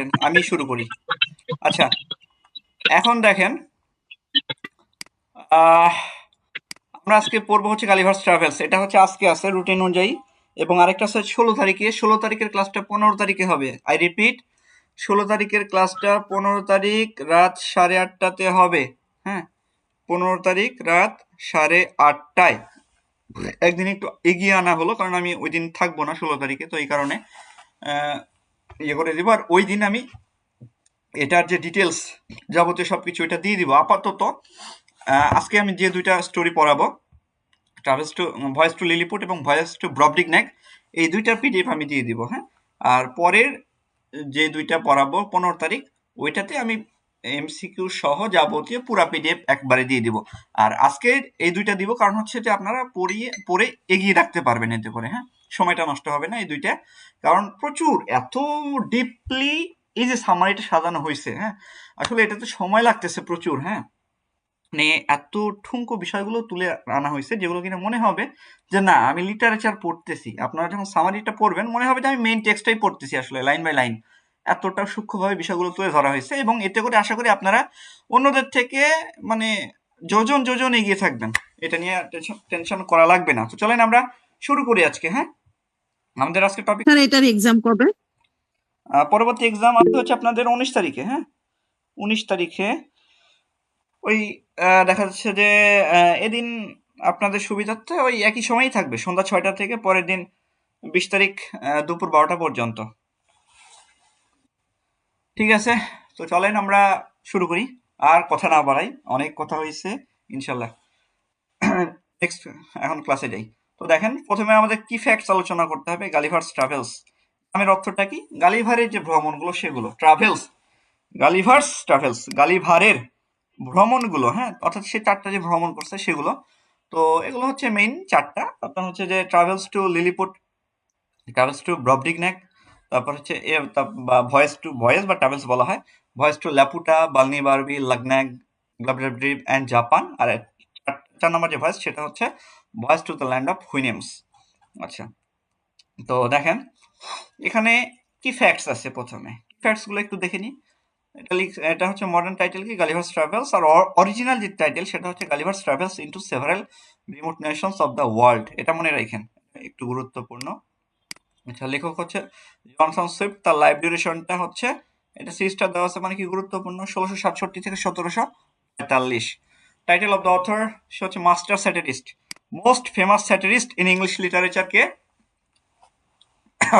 চলেন আমি শুরু করি। আচ্ছা, এখন দেখেন আমরা আজকে পড়বো হচ্ছে গালিভার্স ট্রাভেলস। এটা হচ্ছে আজকে আছে রুটিন অনুযায়ী, এবং আরেকটা আছে 16 তারিখে। 16 তারিখের ক্লাসটা 15 তারিখে হবে। আই রিপিট, 16 তারিখের ক্লাসটা 15 তারিখ রাত 8:30টাতে হবে। হ্যাঁ, 15 তারিখ রাত 8:30টায়। একদিন একটু এগিয়ে আনা হলো কারণ আমি ওই দিন থাকবো না 16 তারিখে, তো এই কারণে ইয়ে করে দিব। আর ওই দিন আমি এটার যে ডিটেলস যাবতীয় সবকিছু এটা দিয়ে দিব। আপাতত আজকে আমি যে দুইটা স্টোরি পড়াবো, travels to voyage to Lilliput এবং ভয়েস টু ব্রবডিগনেক, এই দুইটার পিডিএফ আমি দিয়ে দিব। হ্যাঁ, আর পরের যে দুইটা পড়াবো 15 তারিখ, ওইটাতে আমি এমসিকিউ সহ যাবতীয় পুরা পিডিএফ একবারে দিয়ে দিব। আর আজকে এই দুইটা দিব কারণ হচ্ছে যে আপনারা পড়ে এগিয়ে রাখতে পারবেন এতে করে। হ্যাঁ, সময়টা নষ্ট হবে না এই দুইটা, কারণ প্রচুর এত ডিপলি এই যে সামারিটা সাজানো হয়েছে। হ্যাঁ, আসলে এটাতে সময় লাগতেছে প্রচুর। হ্যাঁ, মানে এত ঠুনকো বিষয়গুলো তুলে আনা হয়েছে যেগুলো কিনা মনে হবে যে না আমি লিটারেচার পড়তেছি। আপনারা যখন সামারিটা পড়বেন মনে হবে যে আমি মেইন টেক্সটটাই পড়তেছি, আসলে লাইন বাই লাইন এতটা সূক্ষ্মভাবে বিষয়গুলো তুলে ধরা হয়েছে। এবং এতে করে আশা করি আপনারা অন্যদের থেকে মানে যোজন যোজন এগিয়ে থাকবেন, এটা নিয়ে টেনশন করা লাগবে না। তো চলেন আমরা শুরু করি আজকে। হ্যাঁ, আমাদের আজকে টপিক, স্যার এটার এক্সাম কবে? পরবর্তী এক্সাম আসতে হচ্ছে আপনাদের 19 তারিখে। হ্যাঁ, 19 তারিখে ওই দেখা যাচ্ছে যে এদিন আপনাদের সুবিধার্থে ওই একই সময়ই থাকবে, সন্ধ্যা 6টা থেকে পরের দিন 20 তারিখ দুপুর 12টা পর্যন্ত। ঠিক আছে, তো চলেন আমরা শুরু করি। আর কথা না বাড়াই, অনেক কথা হয়েছে ইনশাল্লাহ। নেক্সট, এখন ক্লাসে যাই। তো দেখেন, প্রথমে আমাদের কি ফ্যাক্টস আলোচনা করতে হবে। গালিভার্স ট্রাভেলস নামের অর্থটা কি? গালিভারের যে ভ্রমণগুলো সেগুলো। ট্রাভেলস, গালিভার্স ট্রাভেলস, গালিভারের ভ্রমণগুলো। হ্যাঁ, অর্থাৎ সে 4টা যে ভ্রমণ করছে সেগুলো। তো এগুলো হচ্ছে মেইন 4টা। আপনার হচ্ছে যে travels to Lilliput, travels to Brobdingnag, তারপর হচ্ছে বা ভয়েস বা ট্রাভেলস বলা হয়, voyages to Laputa, Balnibarbi, Luggnagg, Glubbdubdrib and Japan. আর 4 নম্বর যে ভয়েস সেটা হচ্ছে voyage to the land of Houyhnhnms. আচ্ছা, তো দেখেন এখানে কি ফ্যাক্টস আছে। প্রথমে ফ্যাক্টস গুলো একটু দেখে নিই। এটা হচ্ছে মডার্ন টাইটেল কি, গালিভার্স ট্রাভেলস। আর অরিজিনাল যে টাইটেল সেটা হচ্ছে Gulliver's travels into several remote Nations of the world. এটা মনে রাখেন, একটু গুরুত্বপূর্ণ। আচ্ছা, লেখক হচ্ছে জনসন সুইফট। তার লাইফ ডিউরেশনটা হচ্ছে, এটা সিরিজটা দেওয়া আছে মানে কি গুরুত্বপূর্ণ, 1667 থেকে 1745। টাইটেল অফ দ্য অথর, সে হচ্ছে master satirist, most famous satirist in English literature কে,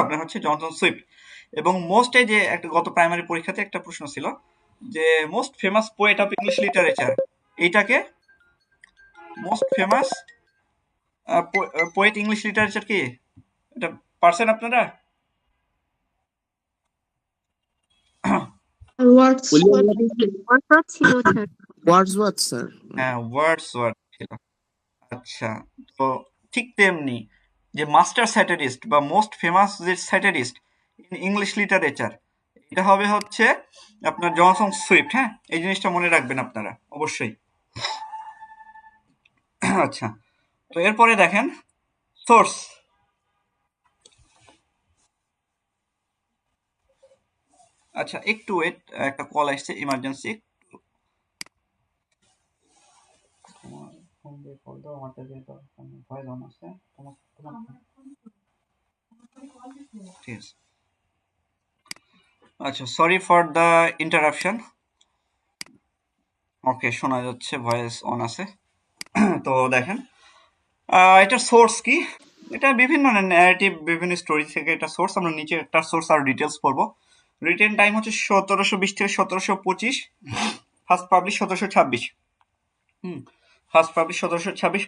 আপনার হচ্ছে জনসন সুইফট। এবং মোস্ট, এই যে একটা গত প্রাইমারি পরীক্ষাতে একটা প্রশ্ন ছিল যে most famous poet of English literature, এইটাকে most famous poet English literature কি, এটা পারছেন আপনারা? Wordsworth sir. হ্যাঁ, ওয়ার্ডসওয়ার্থ ছিল। আচ্ছা, তো ঠিক তেমনি যে মাস্টার স্যাটিরিস্ট বা মোস্ট ফেমাস যে স্যাটিরিস্ট ইন ইংলিশ লিটারেচার, এটা হবে হচ্ছে আপনার জনসন সুইফট। হ্যাঁ, এই জিনিসটা মনে রাখবেন আপনারা অবশ্যই। আচ্ছা, তো এরপরে দেখেন সোর্স। আচ্ছা, একটু ওয়েট, একটা কল আসছে ইমার্জেন্সি। ঠিক আছে, আচ্ছা, সরি ফর দ্য ইন্টারাপশন। ওকে, শোনা যাচ্ছে, ভয়েস অন আছে। তো দেখেন এটার সোর্স কি, এটা বিভিন্ন ন্যারেটিভ, বিভিন্ন স্টোরি থেকে এটা সোর্স। আমরা নিচে একটা সোর্স আর ডিটেলস পড়বো। রিটেন টাইম হচ্ছে 1720 থেকে 1725। First publish 1726। First publish 1726।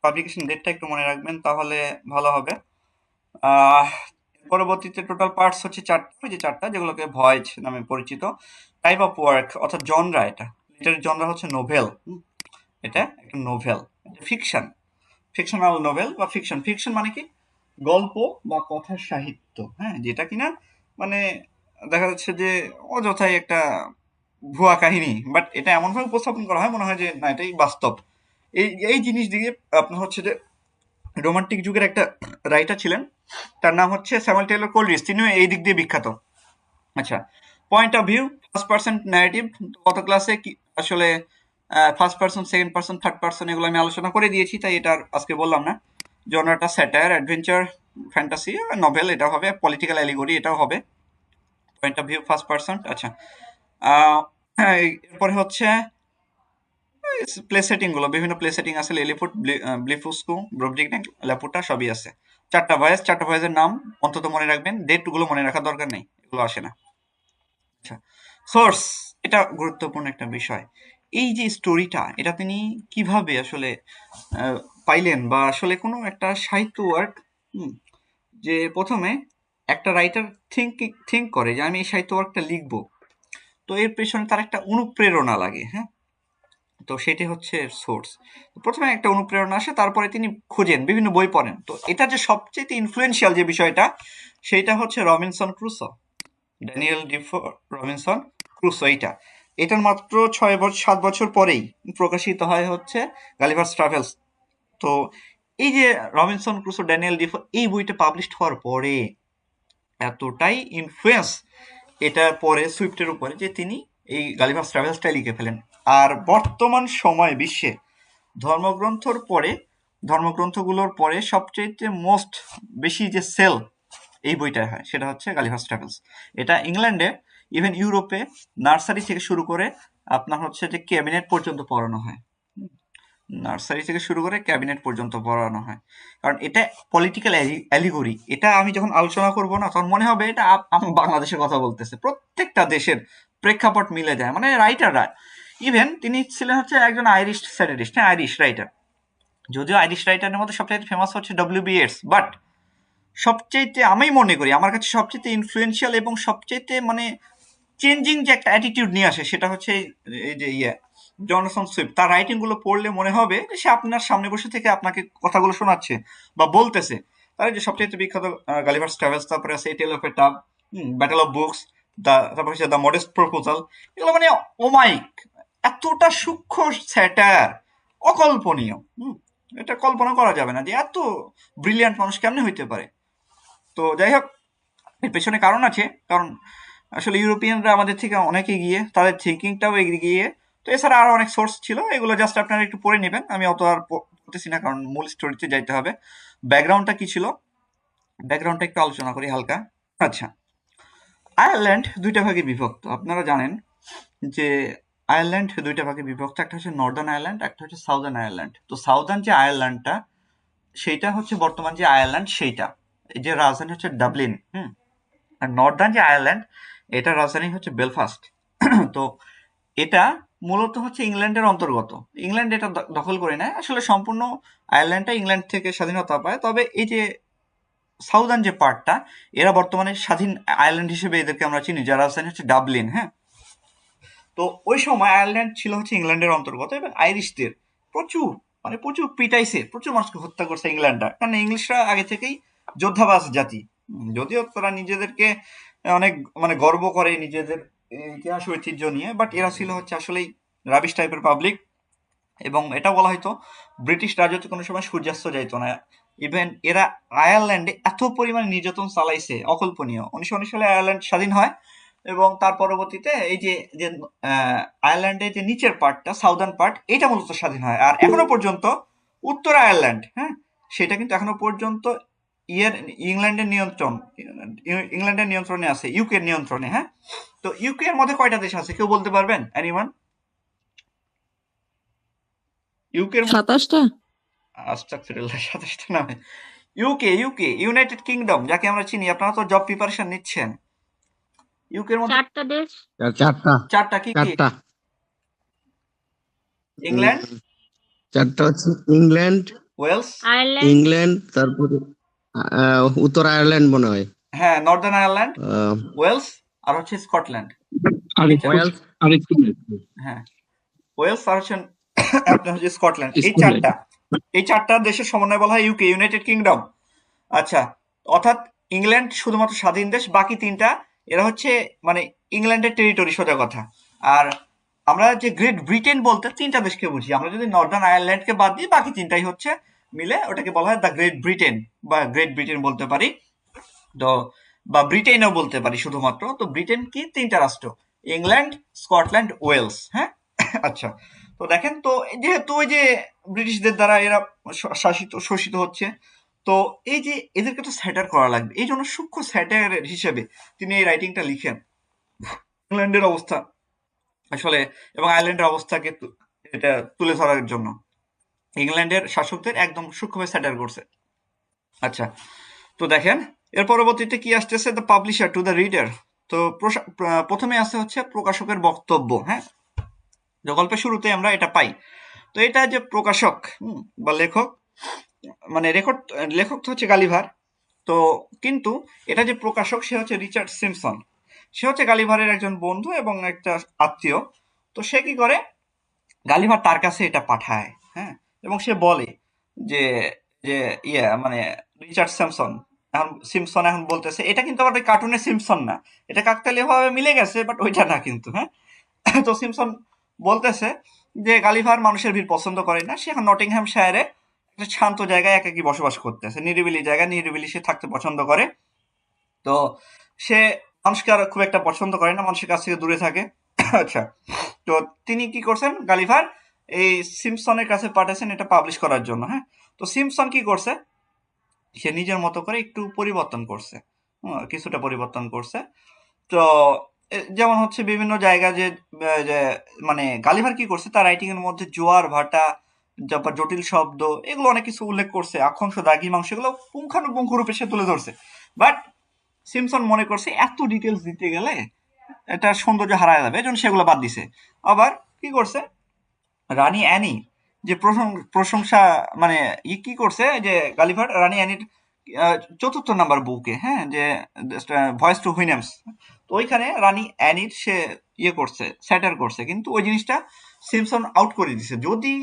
Publication ডেটটা একটু মনে রাখবেন তাহলে ভালো হবে। পরবর্তীতে টোটাল পার্টস হচ্ছে 4টা, ওই যে 4টা যেগুলোকে ভয়েজ নামে পরিচিত। টাইপ অফ ওয়ার্ক অর্থাৎ জনরা, এটা লিটারেরি জনরা হচ্ছে নোভেল। এটা একটা নোভেল, ফিকশন, ফিকশনাল নোভেল বা ফিকশন। ফিকশন মানে কি, গল্প বা কথার সাহিত্য। হ্যাঁ, যেটা কিনা মানে দেখা যাচ্ছে যে অযথাই একটা ভুয়া কাহিনী, বাট এটা এমনভাবে উপস্থাপন করা হয় মনে হয় যে না এটাই বাস্তব। এই এই জিনিস দিয়ে আপনার হচ্ছে যে রোমান্টিক যুগের একটা রাইটার ছিলেন, তার নাম হচ্ছে স্যামুয়েল টেইলর কোলরিজ, তিনিও এই দিক দিয়ে বিখ্যাত। আচ্ছা, point of view, first person narrative. গত ক্লাসে কি আসলে first person, second person, third person এগুলো আমি আলোচনা করে দিয়েছি, তাই এটা আর আজকে বললাম না। জনরাটা স্যাটায়ার, অ্যাডভেঞ্চার, ফ্যান্টাসি, নভেল এটাও হবে, পলিটিক্যাল অ্যালিগরি এটাও হবে। Point of view first person. আচ্ছা, হ্যাঁ, এরপরে হচ্ছে প্লে সেটিং গুলো, বিভিন্ন প্লে সেটিং আছে, লিলিপুট, ব্লিফুস্কু, ব্রোবজিগনেক, ল্যাপুটা সবই আছে। চারটা ভয়েসের নাম অন্তত মনে রাখবেন, ডেট গুলো মনে রাখার দরকার নেই, এগুলো আসে না। আচ্ছা, সোর্স, এটা গুরুত্বপূর্ণ একটা বিষয়। এই যে স্টোরিটা, এটা তিনি কিভাবে আসলে পাইলেন, বা আসলে কোনো একটা সাহিত্য ওয়ার্ক, যে প্রথমে একটা রাইটার থিঙ্ক করে যে আমি এই সাহিত্য ওয়ার্কটা লিখবো, তো এর পেছনে তার একটা অনুপ্রেরণা লাগে, হ্যাঁ। তো সেটি হচ্ছে সোর্স। প্রথমে একটা অনুপ্রেরণা আসে, তারপরে তিনি খোঁজেন, বিভিন্ন বই পড়েন। তো এটা যে সবচেয়ে ইনফ্লুয়েন্সিয়াল যে বিষয়টা, সেটা হচ্ছে Robinson Crusoe, Daniel Defoe Robinson Crusoe. এটার মাত্র 7 বছর পরেই প্রকাশিত হয় হচ্ছে গালিভার্স ট্রাভেলস। তো এই যে রবিনসন ক্রুসো, ড্যানিয়েল ডিফো, এই বইটা পাবলিশড হওয়ার পরে এতটাই ইনফ্লুয়েন্স এটা পরে সুইফটের উপরে, যে তিনি এই গালিভার্স ট্রাভেলসটাই লিখে ফেলেন। আর বর্তমান সময়ে বিশ্বে ধর্মগ্রন্থগুলোর পরে সবচেয়ে মোস্ট বেশি যে সেল এই বইটা হয়, সেটা হচ্ছে গালিভার্স ট্রাভেলস। এটা ইংল্যান্ডে, ইভেন ইউরোপে নার্সারি থেকে শুরু করে আপনার হচ্ছে যে ক্যাবিনেট পর্যন্ত পড়ানো হয়। নার্সারি থেকে শুরু করে ক্যাবিনেট পর্যন্ত পড়ানো হয়, কারণ এটা পলিটিক্যাল অ্যালিগরি। এটা আমি যখন আলোচনা করব না, তখন মনে হবে এটা বাংলাদেশের কথা বলতেছে। প্রত্যেকটা দেশের প্রেক্ষাপট মিলে যায়, মানে রাইটাররা, ইভেন তিনি ছিলেন হচ্ছে একজন আইরিশ স্যাটিরিস্ট, হ্যাঁ, আইরিশ রাইটার। যদিও আইরিশ রাইটারের মধ্যে সবচেয়ে ফেমাস হচ্ছে ডব্লিউ.বি. ইয়েটস, বাট সবচাইতে আমি মনে করি, আমার কাছে সবচেয়ে ইনফ্লুয়েন্সিয়াল এবং সবচেয়ে মানে চেঞ্জিং যে একটা অ্যাটিটিউড নিয়ে আসে, সেটা হচ্ছে এই যে জনসন সুইফট। তার রাইটিং গুলো পড়লে মনে হবে যে সে আপনার সামনে বসে থেকে আপনাকে কথাগুলো শোনাচ্ছে বা বলতেছে। তার যে সবচেয়ে বিখ্যাত গালিভার্স ট্রাভেলস, তারপরে আছে a tale of a tub, battle of books, তারপর হচ্ছে দ্য মডেস্ট প্রপোজাল। এগুলো মানে ওমাইক, এতটা সূক্ষ্ম স্যাটার, অকল্পনীয়। এটা কল্পনা করা যাবে না যে এত ব্রিলিয়ান্ট মানুষ কেমনে হইতে পারে। তো যাই হোক, এর পেছনে কারণ আছে, কারণ আসলে ইউরোপিয়ানরা আমাদের থেকে অনেক এগিয়ে, তাদের থিঙ্কিংটাও এগিয়ে। তো এছাড়া আরো অনেক সোর্স ছিল, এগুলো জাস্ট আপনারা একটু পড়ে নেবেন, আমি অত আর পড়তেছি না, কারণ মূল স্টোরিতে যাইতে হবে। ব্যাকগ্রাউন্ডটা কি ছিল, ব্যাকগ্রাউন্ডটা একটু আলোচনা করি হালকা। আচ্ছা, আয়ারল্যান্ড দুইটা ভাগে বিভক্ত, আপনারা জানেন যে আয়ারল্যান্ড দুইটা ভাগে বিভক্ত, একটা হচ্ছে নর্দার্ন আয়ারল্যান্ড, একটা হচ্ছে সাউদার্ন আয়ারল্যান্ড। তো সাউদার্ন যে আয়ারল্যান্ডটা, সেইটা হচ্ছে বর্তমান যে আয়ারল্যান্ড সেইটা, এই যে রাজধানী হচ্ছে ডাবলিন। আর নর্দার্ন যে আয়ারল্যান্ড, এটার রাজধানী হচ্ছে বেলফাস্ট। তো এটা মূলত হচ্ছে ইংল্যান্ডের অন্তর্গত। ইংল্যান্ড এটা দখল করে নেয়, আসলে সম্পূর্ণ আয়ারল্যান্ডটা ইংল্যান্ড থেকে স্বাধীনতা পায়। তবে এই যে সাউদার্ন যে পার্টটা, এরা বর্তমানে স্বাধীন আয়ারল্যান্ড হিসেবে এদেরকে আমরা চিনি, যার রাজধানী হচ্ছে ডাবলিন, হ্যাঁ। তো ওই সময় আয়ারল্যান্ড ছিল হচ্ছে ইংল্যান্ডের অন্তর্গত, এবং আইরিশদের প্রচুর, মানে প্রচুর পিটাইছে, প্রচুর মানুষকে হত্যা করছে ইংল্যান্ডরা, কারণ ইংলিশরা আগে থেকেই যোদ্ধাবাজ জাতি। যদিও তারা নিজেদেরকে অনেক মানে গর্ব করে নিজেদের ইতিহাস ঐতিহ্য নিয়ে, বাট এরা ছিল হচ্ছে আসলেই রাবিশ টাইপের পাবলিক। এবং এটা বলা হয়তো ব্রিটিশ রাজত্ব কোনো সময় সূর্যাস্ত যাইতো না। ইভেন এরা আয়ারল্যান্ডে এত পরিমাণ নির্যাতন চালাইছে, অকল্পনীয়। 1919 সালে আয়ারল্যান্ড স্বাধীন হয়, এবং তার পরবর্তীতে এই যে যে আয়ারল্যান্ডের যে নিচের পার্টটা, সাউদার্ন পার্ট, এটা মূলত স্বাধীন হয়। আর এখনো পর্যন্ত উত্তর আয়ারল্যান্ড, হ্যাঁ, সেটা কিন্তু এখনো পর্যন্ত ইংল্যান্ডের নিয়ন্ত্রণে আছে, ইউকে এর নিয়ন্ত্রণে, হ্যাঁ। তো ইউকে এর মধ্যে কয়টা দেশ আছে কেউ বলতে পারবেন? এনিওয়ান? ইউকে এর 27টা। আস্তাগফিরুল্লাহ, 27টা নামে? ইউকে ইউনাইটেড কিংডম, যাকে আমরা চিনি, আপনারা তো জব প্রিপারেশন নিচ্ছেন। ইউকের মধ্যে চারটা দেশ। চারটা চারটা, কি কি? চারটা ইংল্যান্ড, চারটা হচ্ছে ইংল্যান্ড, ওয়েলস, আয়ারল্যান্ড, তারপরে উত্তর আয়ারল্যান্ড মনে হয়, হ্যাঁ, নর্দার্ন আয়ারল্যান্ড, ওয়েলস, আর হচ্ছে স্কটল্যান্ড। এই চার- ওয়েলস, হ্যাঁ, ওয়েলস আর হচ্ছে আপনার হচ্ছে স্কটল্যান্ড। এই চারটা দেশের সমন্বয় বলা হয় ইউকে, ইউনাইটেড কিংডম। আচ্ছা, অর্থাৎ ইংল্যান্ড শুধুমাত্র স্বাধীন দেশ, বাকি তিনটা এরা হচ্ছে মানে ইংল্যান্ডের টেরিটরি, সোজা কথা। আর আমরা যে গ্রেট ব্রিটেন বলতে তিনটা দেশকে বুঝি, আমরা যদি নর্দার্ন আয়ারল্যান্ডকে বাদ দিই, বাকি তিনটাই হচ্ছে মিলে ওটাকে বলা হয় দ্য গ্রেট ব্রিটেন, বা গ্রেট ব্রিটেন বলতে পারি। তো বা ব্রিটেনও বলতে পারি শুধুমাত্র। তো ব্রিটেন কি ৩টা রাষ্ট্র, ইংল্যান্ড, স্কটল্যান্ড, ওয়েলস, হ্যাঁ? আচ্ছা, তো দেখেন, তো যেহেতু ওই যে ব্রিটিশদের দ্বারা এরা শোষিত হচ্ছে, তো এই যে এদেরকে তো স্যাটার করা লাগবে, এই জন্য সূক্ষ্ম স্যাটার হিসেবে তিনি এই রাইটিংটা লিখেন ইংল্যান্ডের অবস্থা আসলে এবং আয়ারল্যান্ডের অবস্থাকে এটা তুলে ধরার জন্য ইংল্যান্ডের শাসকদের একদম সূক্ষ্মভাবে স্যাটার করছে। আচ্ছা, তো দেখেন এর পরবর্তীতে কি আসতেছে, the publisher to the reader. তো প্রথমে আসে হচ্ছে প্রকাশকের বক্তব্য, হ্যাঁ? যে গল্পের শুরুতে আমরা এটা পাই। তো এটা যে প্রকাশক বা লেখক, মানে লেখক তো হচ্ছে গালিভার। তো কিন্তু এটা যে প্রকাশক সে হচ্ছে রিচার্ড সিম্পসন। সে হচ্ছে গালিভারের একজন বন্ধু এবং একটা আত্মীয়। তো সে কি করে, গালিভার তার কাছে এটা পাঠায়, হ্যাঁ? এবং সে বলে যে যে মানে রিচার্ড সিম্পসন এখন বলতেছে এটা কিন্তু আবার ওই কার্টুনের সিম্পসন না, এটা কাকতালীয় ভাবে মিলে গেছে, বাট ওইটা না কিন্তু, হ্যাঁ? তো সিম্পসন বলতেছে যে গালিভার মানুষের ভিড় পছন্দ করে না, সে এখন নটিংহ্যাম শায়ারে একটা শান্ত জায়গায় একাকী বসবাস করতেছে, নিরিবিলি জায়গায় নিরিবিলি সে থাকতে পছন্দ করে। তো সে মানুষকে আর খুব একটা পছন্দ করে না, মানুষের কাছ থেকে দূরে থাকে। আচ্ছা, তো তিনি কি করছেন, গালিভার এই সিম্পসনের কাছে পাঠাচ্ছেন এটা পাবলিশ করার জন্য, হ্যাঁ? তো সিম্পসন কি করছে, সে নিজের মতো করে একটু পরিবর্তন করছে, কিছুটা পরিবর্তন করছে। তো যেমন হচ্ছে বিভিন্ন জায়গা যে মানে গালিভার কি করছে তার রাইটিং এর মধ্যে জোয়ার ভাটা, তারপর জটিল শব্দ, এগুলো অনেক কিছু উল্লেখ করছে, আক্ষাংশ দ্রাঘিমাংশ, এগুলো পুঙ্খানুপুঙ্খ রূপে সে তুলে ধরছে। বাট সিম্পসন মনে করছে এত ডিটেলস দিতে গেলে এটা সৌন্দর্য হারায় যাবে, এজন্য সেগুলো বাদ দিছে। আবার কি করছে, রানী অ্যানি যে প্রশংসা, মানে কি করছে যে গালিভার রানী অ্যানির ৪র্থ নাম্বার বুকে, হ্যাঁ, যে ভয়েস টু হুইনামস, তো ওইখানে রানী অ্যানির সে করছে, স্যাটার করছে, কিন্তু ওই জিনিসটা সিম্পসন আউট করে দিছে। যদি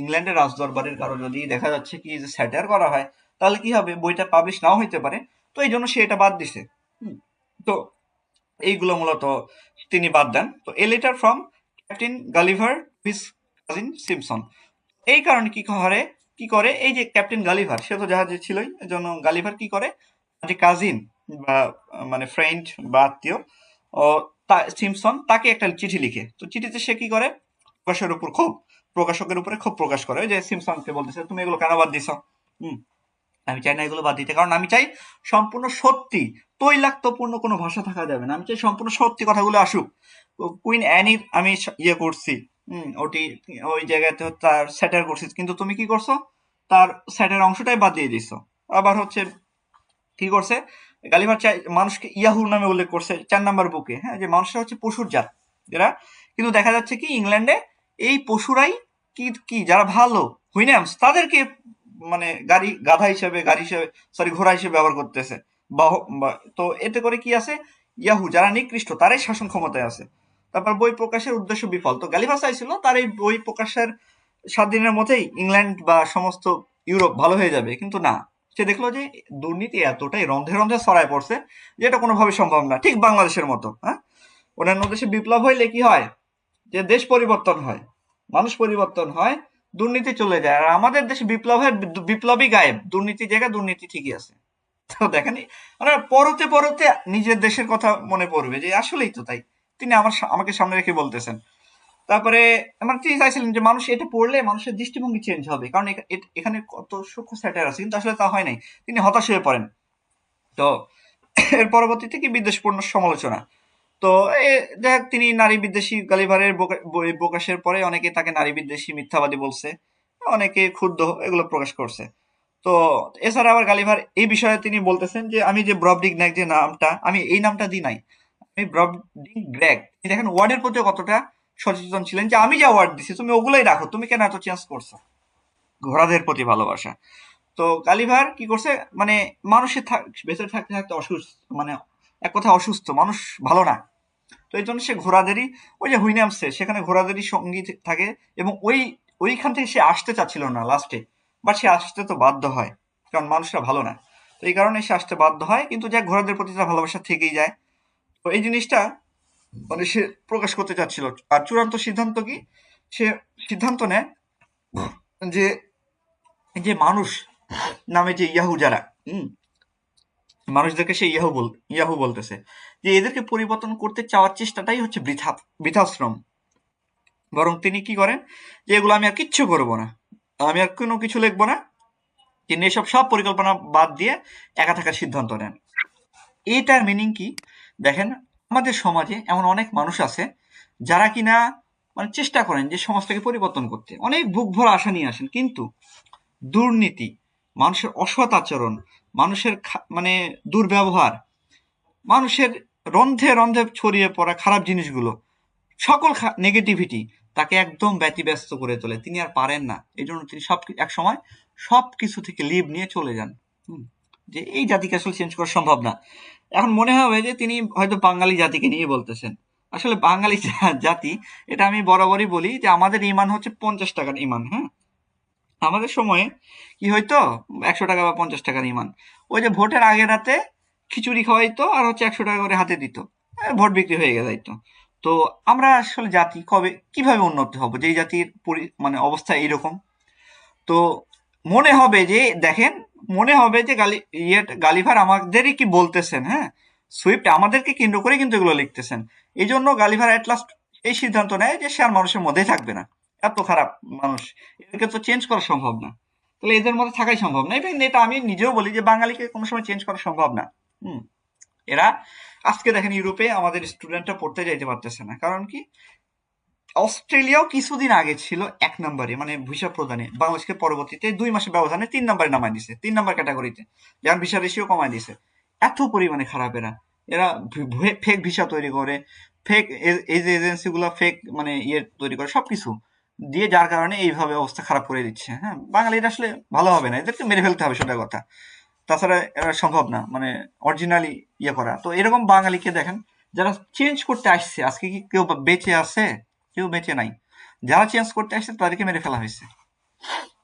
ইংল্যান্ডের রাজদরবারের কারো যদি দেখা যাচ্ছে কি যে স্যাটার করা হয়, তাহলে কি হবে, বইটা পাবলিশ নাও হইতে পারে। তো এই জন্য সে এটা বাদ দিছে। তো এইগুলো মূলত তিনি বাদ দেন। তো a letter from captain Gulliver his cousin Simpson, এই কারণে কি করে এই যে ক্যাপ্টেন গালিভার সে তো জাহাজে ছিলই, এজন্য গালিভার কি করে, যে কাজিন বা মানে ফ্রেন্ড বা আত্মীয় ও সিম্পসন তাকে একটা চিঠি লিখে। তো চিঠিতে সে কি করে, প্রকাশকের উপরে ক্ষোভ প্রকাশ করে, যে সিম্পসনকে বলতেছে তুমি এগুলো কেন বাদ দিছো। হুম, আমি চাই না এগুলো বাদ দিতে, কারণ আমি চাই সম্পূর্ণ সত্যি, তৈলাক্তপূর্ণ কোনো ভাষা থাকা যাবে না, আমি চাই সম্পূর্ণ সত্যি কথাগুলো আসুক। কুইন অ্যানির আমি করছি, ওটি ওই জায়গাতে তার স্যাটার করছি, কিন্তু তুমি কি করছো, তার স্যাটার অংশটাই বাদ দিয়ে দিছো। আবার হচ্ছে কি করছে, গালিভার চাই মানুষকে ইয়াহুর নামে উল্লেখ করছে ৪ নাম্বার বুকে, হ্যাঁ, যে মানুষরা হচ্ছে পশুর জাত এরা। কিন্তু দেখা যাচ্ছে কি ইংল্যান্ডে এই পশুরাই কি যারা ভালো হুইনামস তাদেরকে মানে গাড়ি হিসেবে সরি ঘোড়া হিসেবে ব্যবহার করতেছে। তো এতে করে কি আছে, ইয়াহু যারা নিকৃষ্ট তারাই শাসন ক্ষমতায় আছে। তারপর বই প্রকাশের উদ্দেশ্য বিফল। তো গালিভার চাইছিল তার এই বই প্রকাশের ৭ দিনের মধ্যেই ইংল্যান্ড বা সমস্ত ইউরোপ ভালো হয়ে যাবে, কিন্তু না, সে দেখলো যে দুর্নীতি এতটাই রন্ধে রন্ধে ছড়ায় পড়ছে যে এটা কোনোভাবে সম্ভব না, ঠিক বাংলাদেশের মতো, হ্যাঁ? অন্যান্য দেশে বিপ্লব হইলে কি হয়, যে দেশ পরিবর্তন হয়, মানুষ পরিবর্তন হয়, দুর্নীতি চলে যায়, আর আমাদের দেশে বিপ্লবী গায়েব, দুর্নীতি জায়গায় দুর্নীতি ঠিকই আছে। তো দেখেন, মানে পরতে পরতে নিজের দেশের কথা মনে পড়বে যে আসলেই তো তাই। তিনি আমাকে সামনে রেখে বলতেছেন। তারপরে মানে তিনি চাইছিলেন যে মানুষ এটা পড়লে মানুষের দৃষ্টিভঙ্গি চেঞ্জ হবে, কারণ এখানে কত সূক্ষ্ম স্যাটার আছে, কিন্তু আসলে তা হয় নাই। তিনি হতাশ হয়ে পড়েন। তো এর পরবর্তীতে কি বিদ্বেষপূর্ণ সমালোচনা। তো যাই হোক, তিনি নারী বিদ্বেষী গালিভারের বই প্রকাশের পরে অনেকে তাকে নারী বিদ্বেষী মিথ্যাবাদী বলছে, অনেকে ক্ষুব্ধ এগুলো প্রকাশ করছে। তো এছাড়া আবার গালিভার এই বিষয়ে তিনি বলতেছেন যে আমি যে ব্রবডিগন্যাগ যে নামটা, আমি এই নামটা দিই নাই, আমি ব্রবডিগ্র্যাগ। তিনি দেখেন ওয়ার্ডের প্রতি কতটা সচেতন ছিলেন, যে আমি যা ওয়ার্ড দিছি তুমি ওগুলোই রাখো, তুমি কেন এত চেঞ্জ করছো। ঘোড়াদের প্রতি ভালোবাসা। তো গালিভার কি করছে, মানে মানুষের বেঁচে থাকতে থাকতে অসুস্থ, মানে এক কথায় অসুস্থ, মানুষ ভালো না। তো এই জন্য সে ঘোড়াদেরই, ওই যে হুইনামসে সেখানে ঘোড়াদেরই সঙ্গী থাকে, এবং ওইখান থেকে সে আসতে চাচ্ছিল না লাস্টে, বাট সে আসতে তো বাধ্য হয়, কারণ মানুষরা ভালো না। তো এই কারণে সে আসতে বাধ্য হয়, কিন্তু যাক ঘোড়াদের প্রতি তার ভালোবাসা থেকেই যায়। তো এই জিনিসটা মানে সে প্রকাশ করতে চাচ্ছিল। আর চূড়ান্ত সিদ্ধান্ত কি, সে সিদ্ধান্ত নেয় যে যে মানুষ নামে যে ইয়াহু যারা, মানুষদেরকে সে ইয়াহু বলতেছে, যে এদেরকে পরিবর্তন করতে চাওয়ার চেষ্টাটাই হচ্ছে বৃথাশ্রম। বরং তিনি কি করেন, যে এগুলো আমি আর কিচ্ছু করবো না, আমি আর কোনো কিছু লিখবো না। তিনি এসব সব পরিকল্পনা বাদ দিয়ে একা থাকার সিদ্ধান্ত নেন। এটার মিনিং কি দেখেন, আমাদের সমাজে এমন অনেক মানুষ আছে যারা কিনা মানে চেষ্টা করেন যে সমাজটাকে পরিবর্তন করতে, অনেক বুক ভরা আশা নিয়ে আসেন, কিন্তু দুর্নীতি, মানুষের অসৎ আচরণ, মানুষের মানে দুর্ব্যবহার, মানুষের রন্ধে রন্ধে ছড়িয়ে পড়া খারাপ জিনিসগুলো, সকল নেগেটিভিটি তাকে একদম ব্যতিব্যস্ত করে তোলে। তিনি আর পারেন না, এই জন্য তিনি এক সময় সবকিছু থেকে লিভ নিয়ে চলে যান। যে এই জাতিকে আসলে চেঞ্জ করা সম্ভব না। এখন মনে হবে যে তিনি হয়তো বাঙালি জাতিকে নিয়ে বলতেছেন। আসলে বাঙালি জাতি, এটা আমি বরাবরই বলি যে আমাদের ইমান হচ্ছে 50 টাকার ইমান। হ্যাঁ, আমাদের সময়ে কি হইতো, 100 টাকা বা 50 টাকার ইমান, ওই যে ভোটের আগের রাতে খিচুড়ি খাওয়াইতো আর হচ্ছে 100 টাকা করে হাতে দিত, ভোট বিক্রি হয়ে যাইতো। তো আমরা আসলে জাতি কবে কিভাবে উন্নত হব, যে জাতির মানে অবস্থা এইরকম? তো মনে হবে যে দেখেন, মনে হবে যে গালিভার আমাদেরই কি বলতেছেন। হ্যাঁ, সুইফট আমাদেরকে কেন্দ্র করে কিন্তু এগুলো লিখতেছেন। এই জন্য গালিভার এট লাস্ট এই সিদ্ধান্ত নেয় যে সে আর মানুষের মধ্যেই থাকবে না। এত খারাপ মানুষ, এদেরকে তো চেঞ্জ করা সম্ভব না। তাহলে এদের মধ্যে থাকাই সম্ভব না। ইভেন এটা আমি নিজেও বলি যে বাঙালিকে কোনো সময় চেঞ্জ করা সম্ভব না। হুম, এরা আজকে দেখেন ইউরোপে আমাদের স্টুডেন্টরা পড়তে যাইতে পারতেছে না, কারণ কি? অস্ট্রেলিয়াও কিছুদিন আগে ছিল 1 নম্বরে, মানে ভিসা প্রদানে বাংলাদেশকে পরবর্তীতে 2 মাসের ব্যবধানে 3 নম্বরে নামায় দিছে, 3 নম্বর ক্যাটাগরিতে, যেমন ভিসা রেশিও কমায় দিছে। এত পরিমাণে খারাপ এরা। এরা ফেক ভিসা তৈরি করে, ফেক এই যে এজেন্সি গুলা ফেক মানে তৈরি করে সবকিছু দিয়ে, যার কারণে এইভাবে অবস্থা খারাপ করে দিচ্ছে। হ্যাঁ, বাঙালিরা আসলে ভালো হবে না, এদেরকে মেরে ফেলতে হবে, সোজা কথা। তাছাড়া এরা সম্ভব না, মানে অরিজিনালি করা। তো এরকম বাঙালিকে দেখেন, যারা চেঞ্জ করতে আসছে, আজকে কি কেউ বেঁচে আছে? কেউ বেঁচে নাই। যারা চেঞ্জ করতে আসছে তাদেরকে মেরে ফেলা হয়েছে।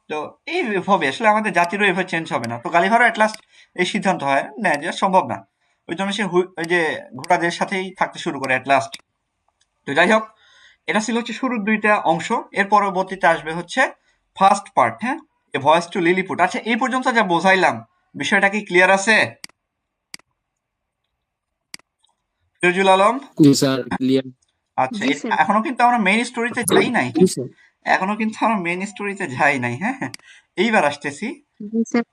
তো এইভাবে আসলে আমাদের জাতিরও এভাবে চেঞ্জ হবে না। তো গালিভারও এট লাস্ট এই সিদ্ধান্ত হয় নেয় যে সম্ভব না। ওই জন্য সে ওই যে ঘোড়াদের সাথেই থাকতে শুরু করে এট লাস্ট। তো যাই হোক, এটা ছিল হচ্ছে শুরুর 2টা অংশ। এর পরবর্তীতে আসবে হচ্ছে ফার্স্ট পার্ট। হ্যাঁ, এ ভয়েস টু লিলিপুট। আচ্ছা, এই পর্যন্ত যা বোঝাইলাম, বিষয়টা কি ক্লিয়ার আছে? সিরাজুল আলম? জি স্যার, ক্লিয়ার। আচ্ছা, জি স্যার। এখনো কিন্তু আমরা মেইন স্টোরিতে যাই নাই। জি স্যার। এখনো কিন্তু আমরা মেইন স্টোরিতে যাই নাই। হ্যাঁ, এইবার আসতেছি। জি স্যার।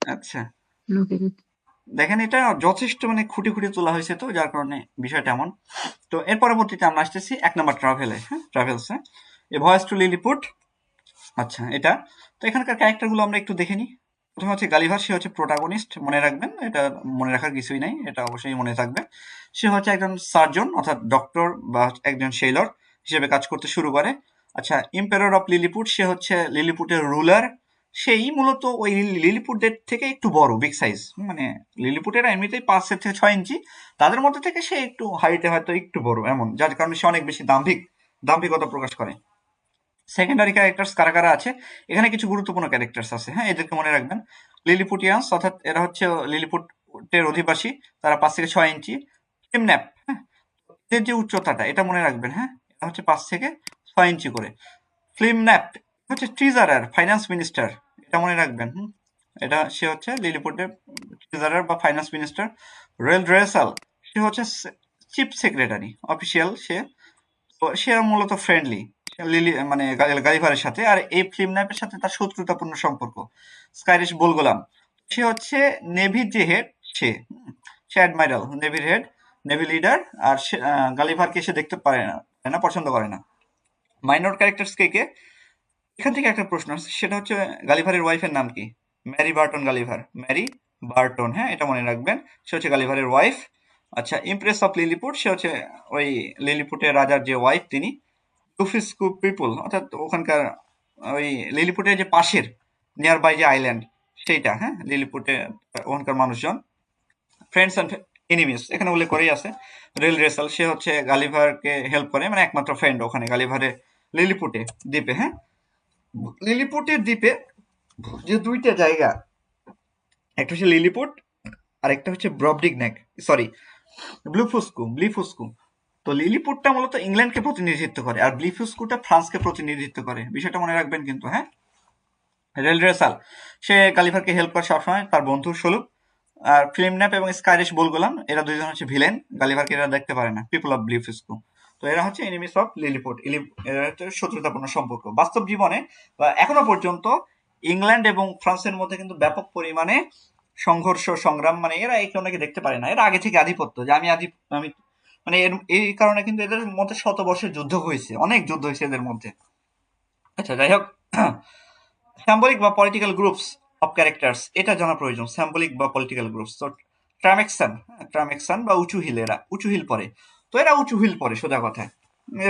আচ্ছা, ওকে। দেখেন এটা যথেষ্ট মানে খুঁটি খুঁটি তোলা হয়েছে, তো যার কারণে বিষয়টা এমন। তো এর পরবর্তীতে আমরা আসতেছি 1 নম্বর ট্রাভেলে। হ্যাঁ, ট্রাভেলসে এ ভয়েস টু লিলিপুট। আচ্ছা, এটা তো এখানকার ক্যারেক্টারগুলো আমরা একটু দেখে নিই। প্রথমে হচ্ছে গালিভার, সে হচ্ছে প্রোটাগনিস্ট, মনে রাখবেন, এটা মনে রাখার কিছুই নাই, এটা অবশ্যই মনে থাকবে। সে হচ্ছে একজন সার্জন অর্থাৎ ডক্টর বা একজন সেইলর হিসেবে কাজ করতে শুরু করে। আচ্ছা, ইম্পেরর অফ লিলিপুট, সে হচ্ছে লিলিপুটের রুলার। সেই মূলত ওই লিলিপুটের থেকে একটু বড়, বিগ সাইজ, মানে লিলিপুটের এমনিতেই 5 থেকে 6 ইঞ্চি, তাদের মধ্যে থেকে সে একটু হাইটে হয়তো একটু বড় এমন, যার কারণে সে অনেক বেশি দাম্ভিকতা প্রকাশ করে। সেকেন্ডারি ক্যারেক্টার্স কারা কারা আছে, এখানে কিছু গুরুত্বপূর্ণ ক্যারেক্টার্স আছে। হ্যাঁ, এদেরকে মনে রাখবেন। লিলিপুটিয়ান্স অর্থাৎ এরা হচ্ছে লিলিপুটের অধিবাসী, তারা 5 থেকে 6 ইঞ্চি। ফিমন্যাপ, হ্যাঁ, এদের যে উচ্চতাটা এটা মনে রাখবেন। হ্যাঁ, এটা হচ্ছে 5 থেকে 6 ইঞ্চি করে। ফিমন্যাপ হচ্ছে ট্রিজারার, ফাইন্যান্স মিনিস্টার, এটা মনে রাখবেন। এটা সে হচ্ছে লিলিপুটের ট্রিজারার বা ফাইন্যান্স মিনিস্টার। রেল ড্রেসাল, সে হচ্ছে চিফ সেক্রেটারি অফিসিয়াল, সে মূলত ফ্রেন্ডলি মানে গালিভারের সাথে। আর এই ফিল্মন্যাপের সাথে তার শত্রুতাপূর্ণ সম্পর্ক। স্কাইরিশ বোলগোলাম, সে হচ্ছে নেভির যে হেড, সে সে অ্যাডমাইরাল, নেভির হেড, নেভি লিডার। আর সে গালিভারকে সে দেখতে পারে না, পছন্দ করে না। মাইনর ক্যারেক্টার্স কে কে? এখান থেকে একটা প্রশ্ন আসছে, সেটা হচ্ছে গালিভারের ওয়াইফের নাম কি? Mary Burton Gulliver, Mary Burton. হ্যাঁ, এটা মনে রাখবেন, সে হচ্ছে গালিভারের ওয়াইফ। আচ্ছা, ইমপ্রেস অফ লিলিপুট, সে হচ্ছে ওই লিলিপুটের রাজার যে ওয়াইফ তিনি। লুফিস্কু পিপল অর্থাৎ ওখানকার ওই লিলিপুটের যে পাশের নিয়ার বাই যে আইল্যান্ড সেইটা। হ্যাঁ, লিলিপুটে ওখানকার মানুষজন। ফ্রেন্ডস অ্যান্ড এনিমিস এখানে উল্লেখ করেই আছে। রেল রেসাল, সে হচ্ছে গালিভারকে হেল্প করে, মানে একমাত্র ফ্রেন্ড ওখানে গালিভারে লিলিপুটে দ্বীপে। হ্যাঁ, লিলিপুটের দ্বীপে যে 2টা জায়গা, একটা হচ্ছে লিলিপুট আর একটা হচ্ছে ব্রবডিগনেক, সরি ব্লিফুস্কু। তো লিলিপুটটা মূলত ইংল্যান্ডকে প্রতিনিধিত্ব করে, আর ব্লিফুস্কুটা ফ্রান্সকে প্রতিনিধিত্ব করে, বিষয়টা মনে রাখবেন কিন্তু। হ্যাঁ, রেল রেসাল, সে গালিভারকে হেল্প করে সবসময়, তার বন্ধু স্বরূপ। আর ফিল্মন্যাপ এবং স্কাইরিশ বুলগুলান এরা দুইজন হচ্ছে ভিলেন, গালিভারকে এরা দেখতে পারে না, পিপল অফ ব্লিফস্কু। তো এরা হচ্ছে এনিমিস অফ লিলিপুট, এরা হচ্ছে শত্রুতাপূর্ণ সম্পর্ক। বাস্তব জীবনে বা এখনো পর্যন্ত ইংল্যান্ড এবং ফ্রান্সের মধ্যে কিন্তু ব্যাপক পরিমাণে সংঘর্ষ সংগ্রাম, মানে এরা একে অন্যকে দেখতে পারে না, এরা আগে থেকে আধিপত্য যে আমি মানে এই কারণে কিন্তু এদের মধ্যে শত বর্ষের যুদ্ধ হয়েছে, অনেক যুদ্ধ হয়েছে এদের মধ্যে। আচ্ছা যাই হোক, স্যাম্বলিক বা পলিটিক্যাল গ্রুপস অফ ক্যারেক্টার্স এটা জানা প্রয়োজন। স্যাম্বলিক বা পলিটিক্যাল গ্রুপস, তো ট্রামেক্সান বা উঁচু হিল, এরা উঁচু হিল পরে, তো এরা উঁচু হিল পরে সোজা কথায়,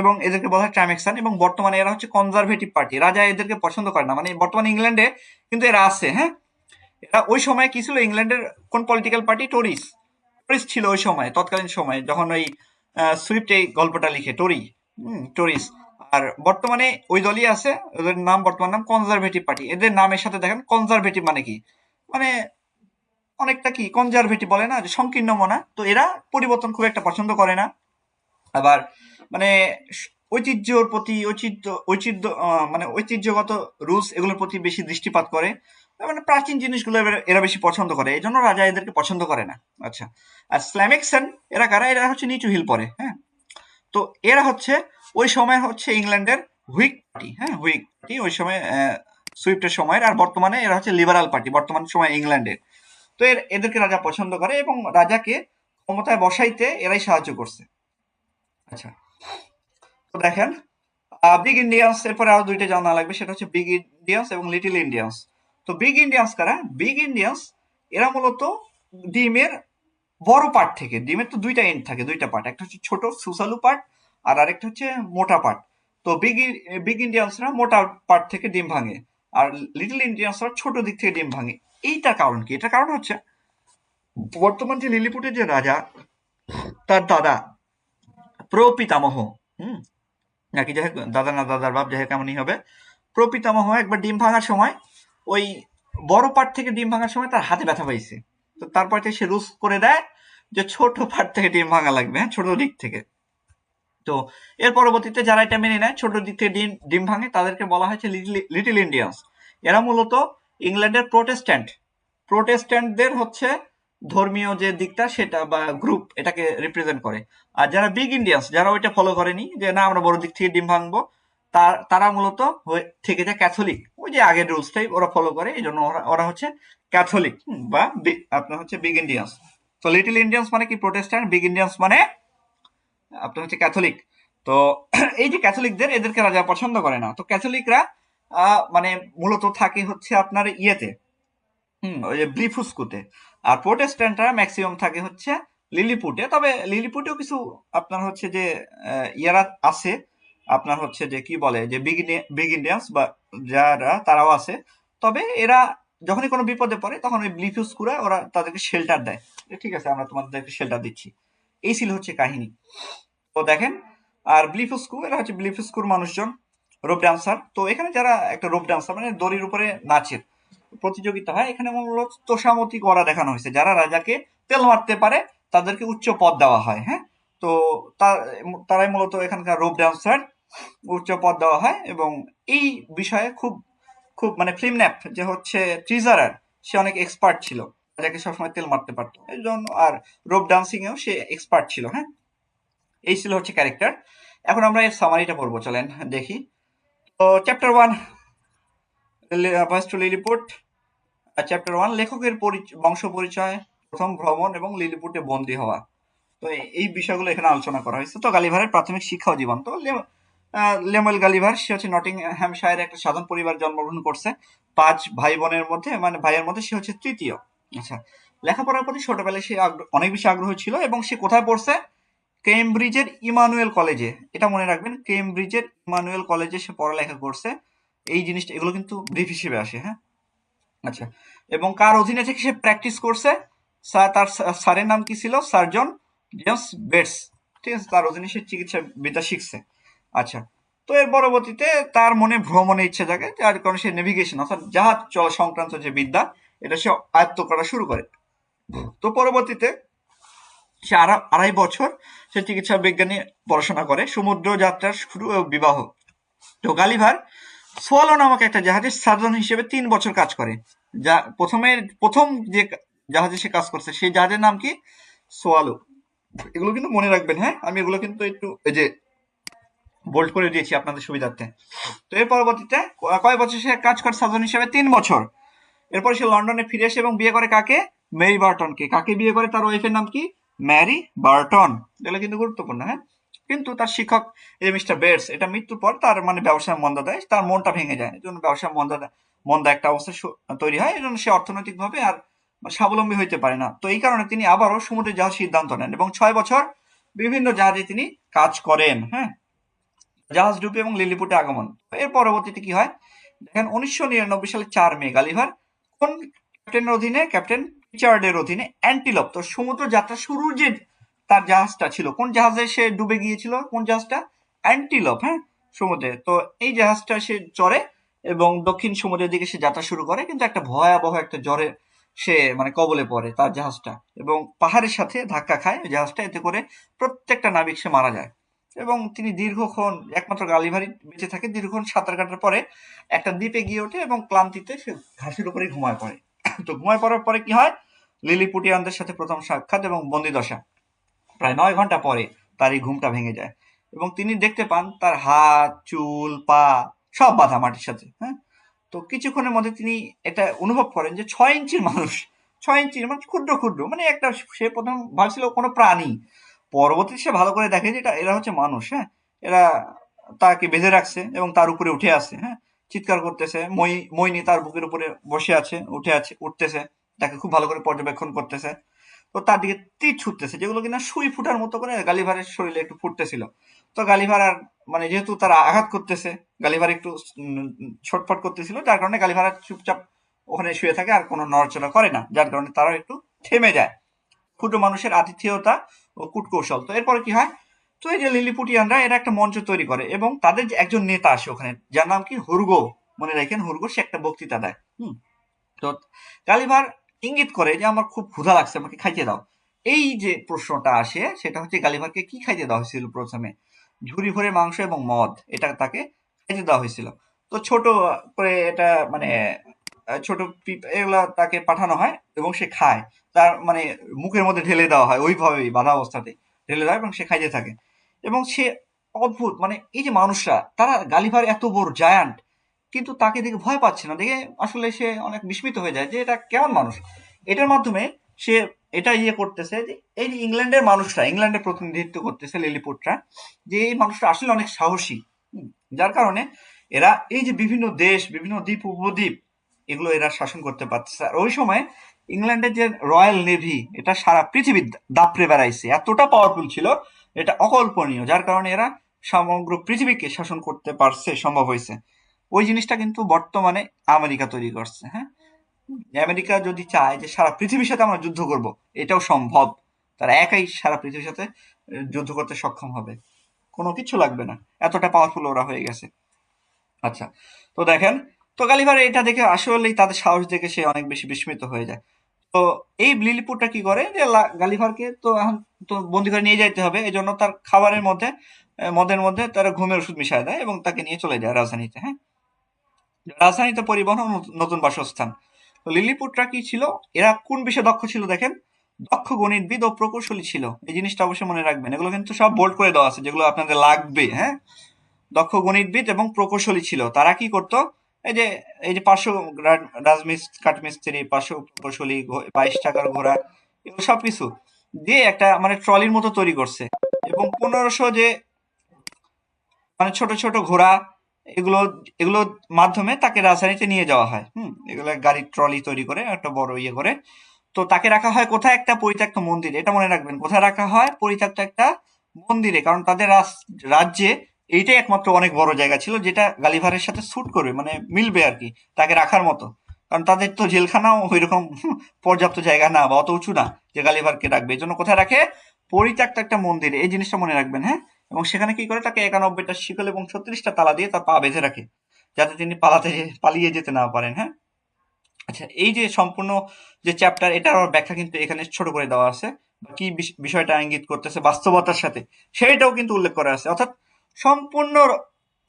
এবং এদেরকে বলা হয় ট্রামেক্সান। এবং বর্তমানে এরা হচ্ছে কনজারভেটিভ পার্টি, রাজা এদেরকে পছন্দ করে না, মানে বর্তমানে ইংল্যান্ডে কিন্তু এরা আছে। হ্যাঁ, এরা ওই সময় কি ছিল, ইংল্যান্ডের কোন পলিটিক্যাল পার্টি? টরিস। টরিস ছিল ওই সময়, তৎকালীন সময়ে যখন ওই সুইফট এই গল্পটা লিখে, টরিস। আর বর্তমানে ওই দলই আছে, ওদের নাম বর্তমান নাম কনজারভেটিভ পার্টি। এদের নামের সাথে দেখেন কনজারভেটিভ মানে কি, মানে অনেকটা কি কনজারভেটিভ বলে না, যে সংকীর্ণ মনা। তো এরা পরিবর্তন খুব একটা পছন্দ করে না। আবার মানে ঐতিহ্যর প্রতি ঐতিহ্য মানে ঐতিহ্যগত রুলস এগুলোর প্রতি বেশি দৃষ্টিপাত করে, মানে প্রাচীন জিনিসগুলো এরা বেশি পছন্দ করে, এই জন্য রাজা এদেরকে পছন্দ করে না। আচ্ছা, আর স্ল্যামেক্সান এরা কারা? এরা হচ্ছে নিচু হিল পরে। হ্যাঁ, তো এরা হচ্ছে ওই সময় হচ্ছে ইংল্যান্ডের হুইগ পার্টি। হ্যাঁ, হুইগ পার্টি ওই সময় সুইফটের সময়ের। আর বর্তমানে এরা হচ্ছে লিবারাল পার্টি বর্তমান সময় ইংল্যান্ডের। তো এদেরকে রাজা পছন্দ করে এবং রাজাকে ক্ষমতায় বসাইতে এরাই সাহায্য করছে। আচ্ছা, তো দেখেন বিগ ইন্ডিয়ান্স, এরপরে আরো দুইটা জানা লাগবে, সেটা হচ্ছে বিগ ইন্ডিয়ান্স এবং লিটল ইন্ডিয়ান্স। তো বিগ ইন্ডিয়ান্স কারা? বিগ ইন্ডিয়ান্স এরা মূলত ডিমের বড় পার্ট থেকে, ডিমের তো দুইটা এন্ড থাকে, দুইটা পার্ট, একটা হচ্ছে ছোট সুসালু পার্ট আর আরেকটা হচ্ছে মোটা পার্ট। তো বিগ ইন্ডিয়ান্সরা মোটা পার্ট থেকে ডিম ভাঙে, আর লিটল ইন্ডিয়ান্সরা ছোট দিক থেকে ডিম ভাঙে। এইটার কারণ কি? এটার কারণ হচ্ছে বর্তমান যে লিলিপুটের যে রাজা, তার দাদা প্রপিতামহ, হুম নাকি যাই হোক, দাদা না দাদার বাপ, যাই হোক এমনই হবে, প্রপিতামহ একবার ডিম ভাঙার সময় ওই বড় পার্ট থেকে ডিম ভাঙার সময় তার হাতে ব্যথা পাইছে। তো তারপর থেকে সে রুলস করে দেয় যে ছোট পার্ট থেকে ডিম ভাঙা লাগবে, হ্যাঁ, ছোট দিক থেকে। তো এর পরবর্তীতে যারা এটা মেনে নেয়, ছোট দিক থেকে ডিম ডিম ভাঙে, তাদেরকে বলা হয়েছে লিটল ইন্ডিয়ান্স। এরা মূলত ইংল্যান্ডের প্রোটেস্ট্যান্টদের হচ্ছে ধর্মীয় যে দিকটা সেটা বা গ্রুপ, এটাকে রিপ্রেজেন্ট করে। আর যারা বিগ ইন্ডিয়ান্স, যারা ওইটা ফলো করেনি যে না আমরা বড় দিক থেকে ডিম ভাঙবো, তারা মূলত থেকে যায় ক্যাথলিক, ওই যে আগের রুলসটাই ওরা ফলো করে, এই জন্য ওরা হচ্ছে ক্যাথলিক বা আপনার হচ্ছে বিগ ইন্ডিয়ান্স। তো লিটল ইন্ডিয়ান্স মানে কি প্রোটেস্ট্যান্ট, বিগ ইন্ডিয়ান্স মানে আপনার হচ্ছে ক্যাথলিক। তো এই যে ক্যাথলিকদের, এদেরকে রাজা পছন্দ করে না। তো ক্যাথলিকরা মানে মূলত থাকে হচ্ছে আপনার ইয়েতে, ওই যে ব্লিফুস্কুতে। আর প্রোটেস্ট্যান্টরা ম্যাক্সিমাম থাকে হচ্ছে লিলিপুটে। তবে লিলিপুটেও কিছু আপনার হচ্ছে যে ইয়ারা আছে, আপনার হচ্ছে যে কি বলে যে বিগ ইন্ডিয়ান্স বা যারা, তারাও আছে। তবে এরা যখনই কোনো বিপদে পড়ে তখন ওই ব্লিফুস্কুরা ওরা তাদেরকে শেল্টার দেয়, যে ঠিক আছে আমরা তোমাদেরকে শেল্টার দিচ্ছি। এই ছিল হচ্ছে কাহিনী। তো দেখেন, আর ব্লিফুস্কু, এরা হচ্ছে ব্লিফুস্কুর মানুষজন, রোপ ডান্সার। তো এখানে যারা একটা রোপ ডান্সার মানে দড়ির উপরে নাচের প্রতিযোগিতা হয়, এখানে মূলত তোষামতি করা দেখানো হয়েছে, যারা রাজাকে তেল মারতে পারে তাদেরকে উচ্চ পদ দেওয়া হয়। হ্যাঁ, তো তারাই মূলত এখানকার রোপ ডান্সার, উচ্চ পদ দেওয়া হয়। এবং এই বিষয়ে খুব খুব মানে ফিল্মন্যাপ যে হচ্ছে ট্রিজারার, সে অনেক এক্সপার্ট ছিল, রাজাকে সবসময় তেল মারতে পারতো এই জন্য। আর রোপ ডান্সিং এও সে এক্সপার্ট ছিল। হ্যাঁ, এই ছিল হচ্ছে ক্যারেক্টার। এখন আমরা এর সামারিটা পড়বো, চলেন দেখি। তো chapter 1, voyage to Lilliput. Chapter 1, লেখকের বংশ পরিচয়, প্রথম ভ্রমণ এবং লিলিপুটে বন্দী হওয়া। তো এই বিষয়গুলো এখানে আলোচনা করা হয়েছে। তো গালিভারের প্রাথমিক শিক্ষা ও জীবন। তো লেমুয়েল গালিভার, সে হচ্ছে নটিংহ্যামশায়ারে একটা সাধারণ পরিবার জন্মগ্রহণ করছে। 5 ভাই বোনের মধ্যে, মানে ভাইয়ের মধ্যে সে হচ্ছে তৃতীয়। আচ্ছা, লেখাপড়ার প্রতি ছোটবেলায় সে অনেক বেশি আগ্রহ ছিল এবং সে কোথায় পড়ছে? কেমব্রিজের ইমানুয়েল কলেজে। এটা মনে রাখবেন, কেমব্রিজের ইমানুয়েল কলেজে সে পড়ালেখা করছে। এই জিনিসটা, এগুলো কিন্তু ব্রিফ হিসেবে আসে। হ্যাঁ, আচ্ছা, এবং কার অধীনে থেকে সে প্র্যাকটিস করছে? তার স্যারের নাম কি ছিল? Surgeon James bets. ঠিক আছে, তার অধীনে সে চিকিৎসা বিদ্যা শিখছে। আচ্ছা, তো এর পরবর্তীতে তার মনে ভ্রমণের ইচ্ছে জাগে, যার কারণে সে নেভিগেশন অর্থাৎ জাহাজ চলা সংক্রান্ত যে বিদ্যা, এটা সে আয়ত্ত করা শুরু করে। তো পরবর্তীতে সে 2.5 বছর সে চিকিৎসা বিজ্ঞানী পড়াশোনা করে। সমুদ্র যাত্রার শুরু ও বিবাহ। তো গালিভার সোয়ালো নামক একটা জাহাজের সার্জন হিসেবে 3 বছর কাজ করে। যা প্রথম যে জাহাজে সে কাজ করছে, সেই জাহাজের নাম কি? সোয়ালো। এগুলো কিন্তু মনে রাখবেন, হ্যাঁ, আমি এগুলো কিন্তু একটু এই যে বোল্ড করে দিয়েছি আপনাদের সুবিধার্থে। তো এর পরবর্তীতে কয় বছর সে কাজ করে সার্জন হিসেবে? 3 বছর। এরপর সে লন্ডনে ফিরে আসে এবং বিয়ে করে কাকে? মেরি বার্টনকে। কাকে বিয়ে করে? তার ওয়াইফের নাম কি? Mary Burton. এগুলো কিন্তু গুরুত্বপূর্ণ, হ্যাঁ। কিন্তু তার শিক্ষক এই যে মিস্টার বেটস, এটা মৃত্যুর পর তার মানে ব্যবসায় মন্দা দেয়, তার মনটা ভেঙে যায়, এই জন্য ব্যবসায় মন্দা একটা অবস্থা তৈরি হয়, এই জন্য সে অর্থনৈতিকভাবে আর স্বাবলম্বী হইতে পারে না। তো এই কারণে তিনি আবারও সমুদ্রে যাওয়ার সিদ্ধান্ত নেন এবং 6 বছর বিভিন্ন জাহাজে তিনি কাজ করেন, হ্যাঁ। জাহাজ ডুবে এবং লিলিপুটে আগমন। এর পরবর্তীতে কি হয় দেখেন, 1999 সালে 4 মে গালিভার কোন ক্যাপ্টেনের অধীনে? ক্যাপ্টেন রিচার্ডের অধীনে অ্যান্টিলোপ, তো সমুদ্র যাত্রা শুরুর যে তার জাহাজটা ছিল, কোন জাহাজে সে ডুবে গিয়েছিল? কোন জাহাজটা? অ্যান্টিলোপ, হ্যাঁ, সমুদ্রে। তো এই জাহাজটা সে চড়ে এবং দক্ষিণ সমুদ্রের দিকে সে যাত্রা শুরু করে, কিন্তু একটা ভয়াবহ একটা ঝড়ে সে মানে কবলে পড়ে তার জাহাজটা, এবং পাহাড়ের সাথে ধাক্কা খায় ওই জাহাজটা, এতে করে প্রত্যেকটা নাবিক সে মারা যায়। এবং তিনি দীর্ঘক্ষণ, একমাত্র গালিভারই বেঁচে থাকে, দীর্ঘক্ষণ সাঁতার কাটার পরে একটা দ্বীপে গিয়ে ওঠে এবং ক্লান্তিতে সে ঘাসের উপরে ঘুমায় পড়ে। তো ঘুমায় পড়ার পরে কি হয়? লিলিপুটিয়ানদের সাথে প্রথম সাক্ষাৎ এবং বন্দিদশা। প্রায় 9 ঘন্টা পরে তার এই ঘুমটা ভেঙে যায় এবং তিনি দেখতে পান তার হাত, চুল, পা সব বাঁধা মাটির সাথে, হ্যাঁ। তো কিছুক্ষণের মধ্যে তিনি এটা অনুভব করেন যে 6 ইঞ্চির মানুষ, 6 ইঞ্চির মানে ক্ষুদ্র ক্ষুদ্র, মানে একটা, সে প্রথম ভাবছিল কোনো প্রাণী, পরবর্তীতে সে ভালো করে দেখে যে এরা হচ্ছে মানুষ, হ্যাঁ। এরা তাকে বেঁধে রাখছে এবং তার উপরে উঠে আছে, হ্যাঁ, চিৎকার করতেছে। মইনি তার বুকের উপরে বসে আছে, উঠে আছে, উঠতেছে, তাকে খুব ভালো করে পর্যবেক্ষণ করতেছে। তো তার দিকে তীর ছুটতেছে, যেগুলো কিনা সুই ফুটার মতো করে গালিভারের শরীরে একটু ফুটতেছিল। তো গালিভার আর মানে যেহেতু তারা আঘাত করতেছে, গালিভার একটু ছটফট করতেছিল, যার কারণে গালিভার আর চুপচাপ ওখানে শুয়ে থাকে, আর কোনো নড়াচড়া করে না, যার কারণে তারাও একটু থেমে যায়। ক্ষুদ্র মানুষের আতিথেয়তা ও কূটকৌশল। তো এরপরে কি হয়? তো এই যে লিলিপুটিয়ানরা এরা একটা মঞ্চ তৈরি করে এবং তাদের যে একজন নেতা আসে ওখানে, যার নাম কি? হুর্গো। মনে রাখেন, হুর্গো, সে একটা বক্তৃতা দেয়। তো গালিভার ইঙ্গিত করে যে আমার খুব ক্ষুধা লাগছে, আমাকে খাইতে দাও। এই যে প্রশ্নটা আসে সেটা হচ্ছে গালিভারকে কি খাইতে দেওয়া হয়েছিল প্রথমে? ঝুড়ি ভরে মাংস এবং মদ, এটা তাকে খাইতে দেওয়া হয়েছিল। তো ছোট করে এটা মানে ছোট এগুলা তাকে পাঠানো হয় এবং সে খায়। তার মানে মুখের মধ্যে ঢেলে দেওয়া হয় ওইভাবেই বাঁধা অবস্থাতে ঢেলে দেওয়া হয় এবং সে খাইতে থাকে। এবং সে অদ্ভুত, মানে এই যে মানুষরা, তারা গালিভার এত বড় জায়ান্ট, কিন্তু তাকে দেখে ভয় পাচ্ছে না, দেখে আসলে সে অনেক বিস্মিত হয়ে যায় যে এটা কেমন মানুষ। এটার মাধ্যমে সে এটা ইয়ে করতেছে যে এই যে ইংল্যান্ডের মানুষরা, ইংল্যান্ডের প্রতিনিধিত্ব করতেছে লিলিপুটরা, যে এই মানুষরা আসলে অনেক সাহসী। যার কারণে এরা এই যে বিভিন্ন দেশ, বিভিন্ন দ্বীপ উপদ্বীপ, এগুলো এরা শাসন করতে পারতেছে। আর ওই সময় ইংল্যান্ডের যে রয়্যাল নেভি, এটা সারা পৃথিবী দাপড়ে বেড়াইছে, এতটা পাওয়ারফুল ছিল, এটা অকল্পনীয়, যার কারণে এরা সমগ্র পৃথিবীকে শাসন করতে পারছে, সম্ভব হয়েছে। ওই জিনিসটা কিন্তু বর্তমানে আমেরিকা তৈরি করছে, হ্যাঁ। আমেরিকা যদি চায় যে সারা পৃথিবীর সাথে আমরা যুদ্ধ করব, এটাও সম্ভব। তারা একাই সারা পৃথিবীর সাথে যুদ্ধ করতে সক্ষম হবে, কোনো কিছু লাগবে না, এতটা পাওয়ারফুল ওরা হয়ে গেছে। আচ্ছা, তো দেখেন, তো গালিভার এটা দেখে আসলেই তাদের সাহস দেখে সে অনেক বেশি বিস্মিত হয়ে যায়। তো এই লিলিপুটটা কি করে যে গালিভারকে তো এখন তো বন্দি করে নিয়ে যাইতে হবে, এই জন্য তার খাবারের মধ্যে মদের মধ্যে তারা ঘুমের ওষুধ মিশায় দেয় এবং তাকে নিয়ে চলে যায় রাজধানীতে, হ্যাঁ। রাজধানীতে পরিবহন ও নতুন বাসস্থান। তো লিলিপুটরা কি ছিল? এরা কোন বিষয়ে দক্ষ ছিল দেখেন? দক্ষ গণিতবিদ ও প্রকৌশলী ছিল। এই জিনিসটা অবশ্যই মনে রাখবেন, এগুলো কিন্তু সব বোল্ড করে দেওয়া আছে, যেগুলো আপনাদের লাগবে, হ্যাঁ। দক্ষ গণিতবিদ এবং প্রকৌশলী ছিল। তারা কি করত? এই যে পার্শ্ব কাঠমিস্ত্রি, পার্শ্ব প্রকৌশলী, 22 টাকার ঘোড়া, এগুলো সবকিছু দিয়ে একটা মানে ট্রলির মতো তৈরি করছে এবং 1500 যে মানে ছোট ছোট ঘোড়া, এগুলো এগুলোর মাধ্যমে তাকে রাজধানীতে নিয়ে যাওয়া হয়। এগুলো গাড়ির ট্রলি তৈরি করে একটা বড় ইয়ে করে। তো তাকে রাখা হয় কোথায়? একটা পরিত্যক্ত মন্দিরে। এটা মনে রাখবেন, কোথায় রাখা হয়? পরিত্যক্ত একটা মন্দিরে, কারণ তাদের রাজ্যে এইটাই একমাত্র অনেক বড় জায়গা ছিল যেটা গালিভারের সাথে স্যুট করবে, মানে মিলবে আর কি তাকে রাখার মতো। কারণ তাদের তো জেলখানাও ওইরকম পর্যাপ্ত জায়গা না বা অত উঁচু না যে গালিভারকে রাখবে, এই জন্য কোথায় রাখে? পরিত্যক্ত একটা মন্দিরে। এই জিনিসটা মনে রাখবেন, হ্যাঁ। এবং সেখানে কি করে? তাকে 91টা শিকল এবং 36টা তালা দিয়ে তার পা বেঁধে রাখে, যাতে তিনি পালিয়ে যেতে না পারেন, হ্যাঁ। আচ্ছা, এই যে সম্পূর্ণ যে চ্যাপ্টার, এটার ব্যাখ্যা কিন্তু এখানে ছোট করে দেওয়া আছে, কি বিষয়টা ইঙ্গিত করতেছে বাস্তবতার সাথে, সেইটাও কিন্তু উল্লেখ করা আছে। অর্থাৎ সম্পূর্ণ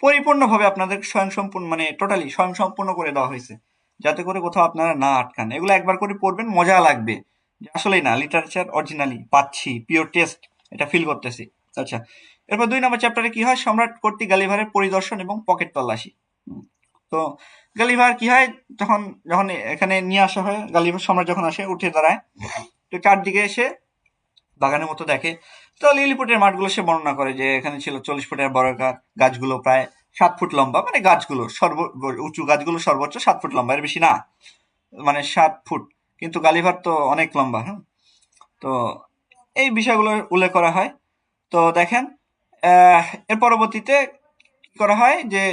পরিপূর্ণভাবে আপনাদের স্বয়ংসম্পূর্ণ, মানে টোটালি স্বয়ংসম্পূর্ণ করে দেওয়া হয়েছে, যাতে করে কোথাও আপনারা না আটকান। এগুলো একবার করে পড়বেন, মজা লাগবে। যে আসলেই না, লিটারেচার অরিজিনালি পাচ্ছি, পিওর টেস্ট, এটা ফিল করতেছি। আচ্ছা, এরপর 2 নম্বর চ্যাপ্টারে কি হয়, সম্রাট কর্তৃক গালিভারের পরিদর্শন এবং পকেট তল্লাশি। তো গালিভার কি হয়, যখন যখন এখানে নিয়ে আসা হয়, গালিভার সম্রাট যখন আসে উঠে দাঁড়ায়, তো চারদিকে এসে বাগানের মতো দেখে। তো লিলিপুটের মাঠগুলো সে বর্ণনা করে যে এখানে ছিল 40 ফুটের বর্গাকার, গাছগুলো প্রায় 7 ফুট লম্বা, মানে গাছগুলো উঁচু গাছগুলো সর্বোচ্চ 7 ফুট লম্বা, এর বেশি না, মানে 7 ফুট। কিন্তু গালিভার তো অনেক লম্বা, হ্যাঁ। তো এই বিষয়গুলো উল্লেখ করা হয়। তো দেখেন, এর পরবর্তীতে কি করা হয় যে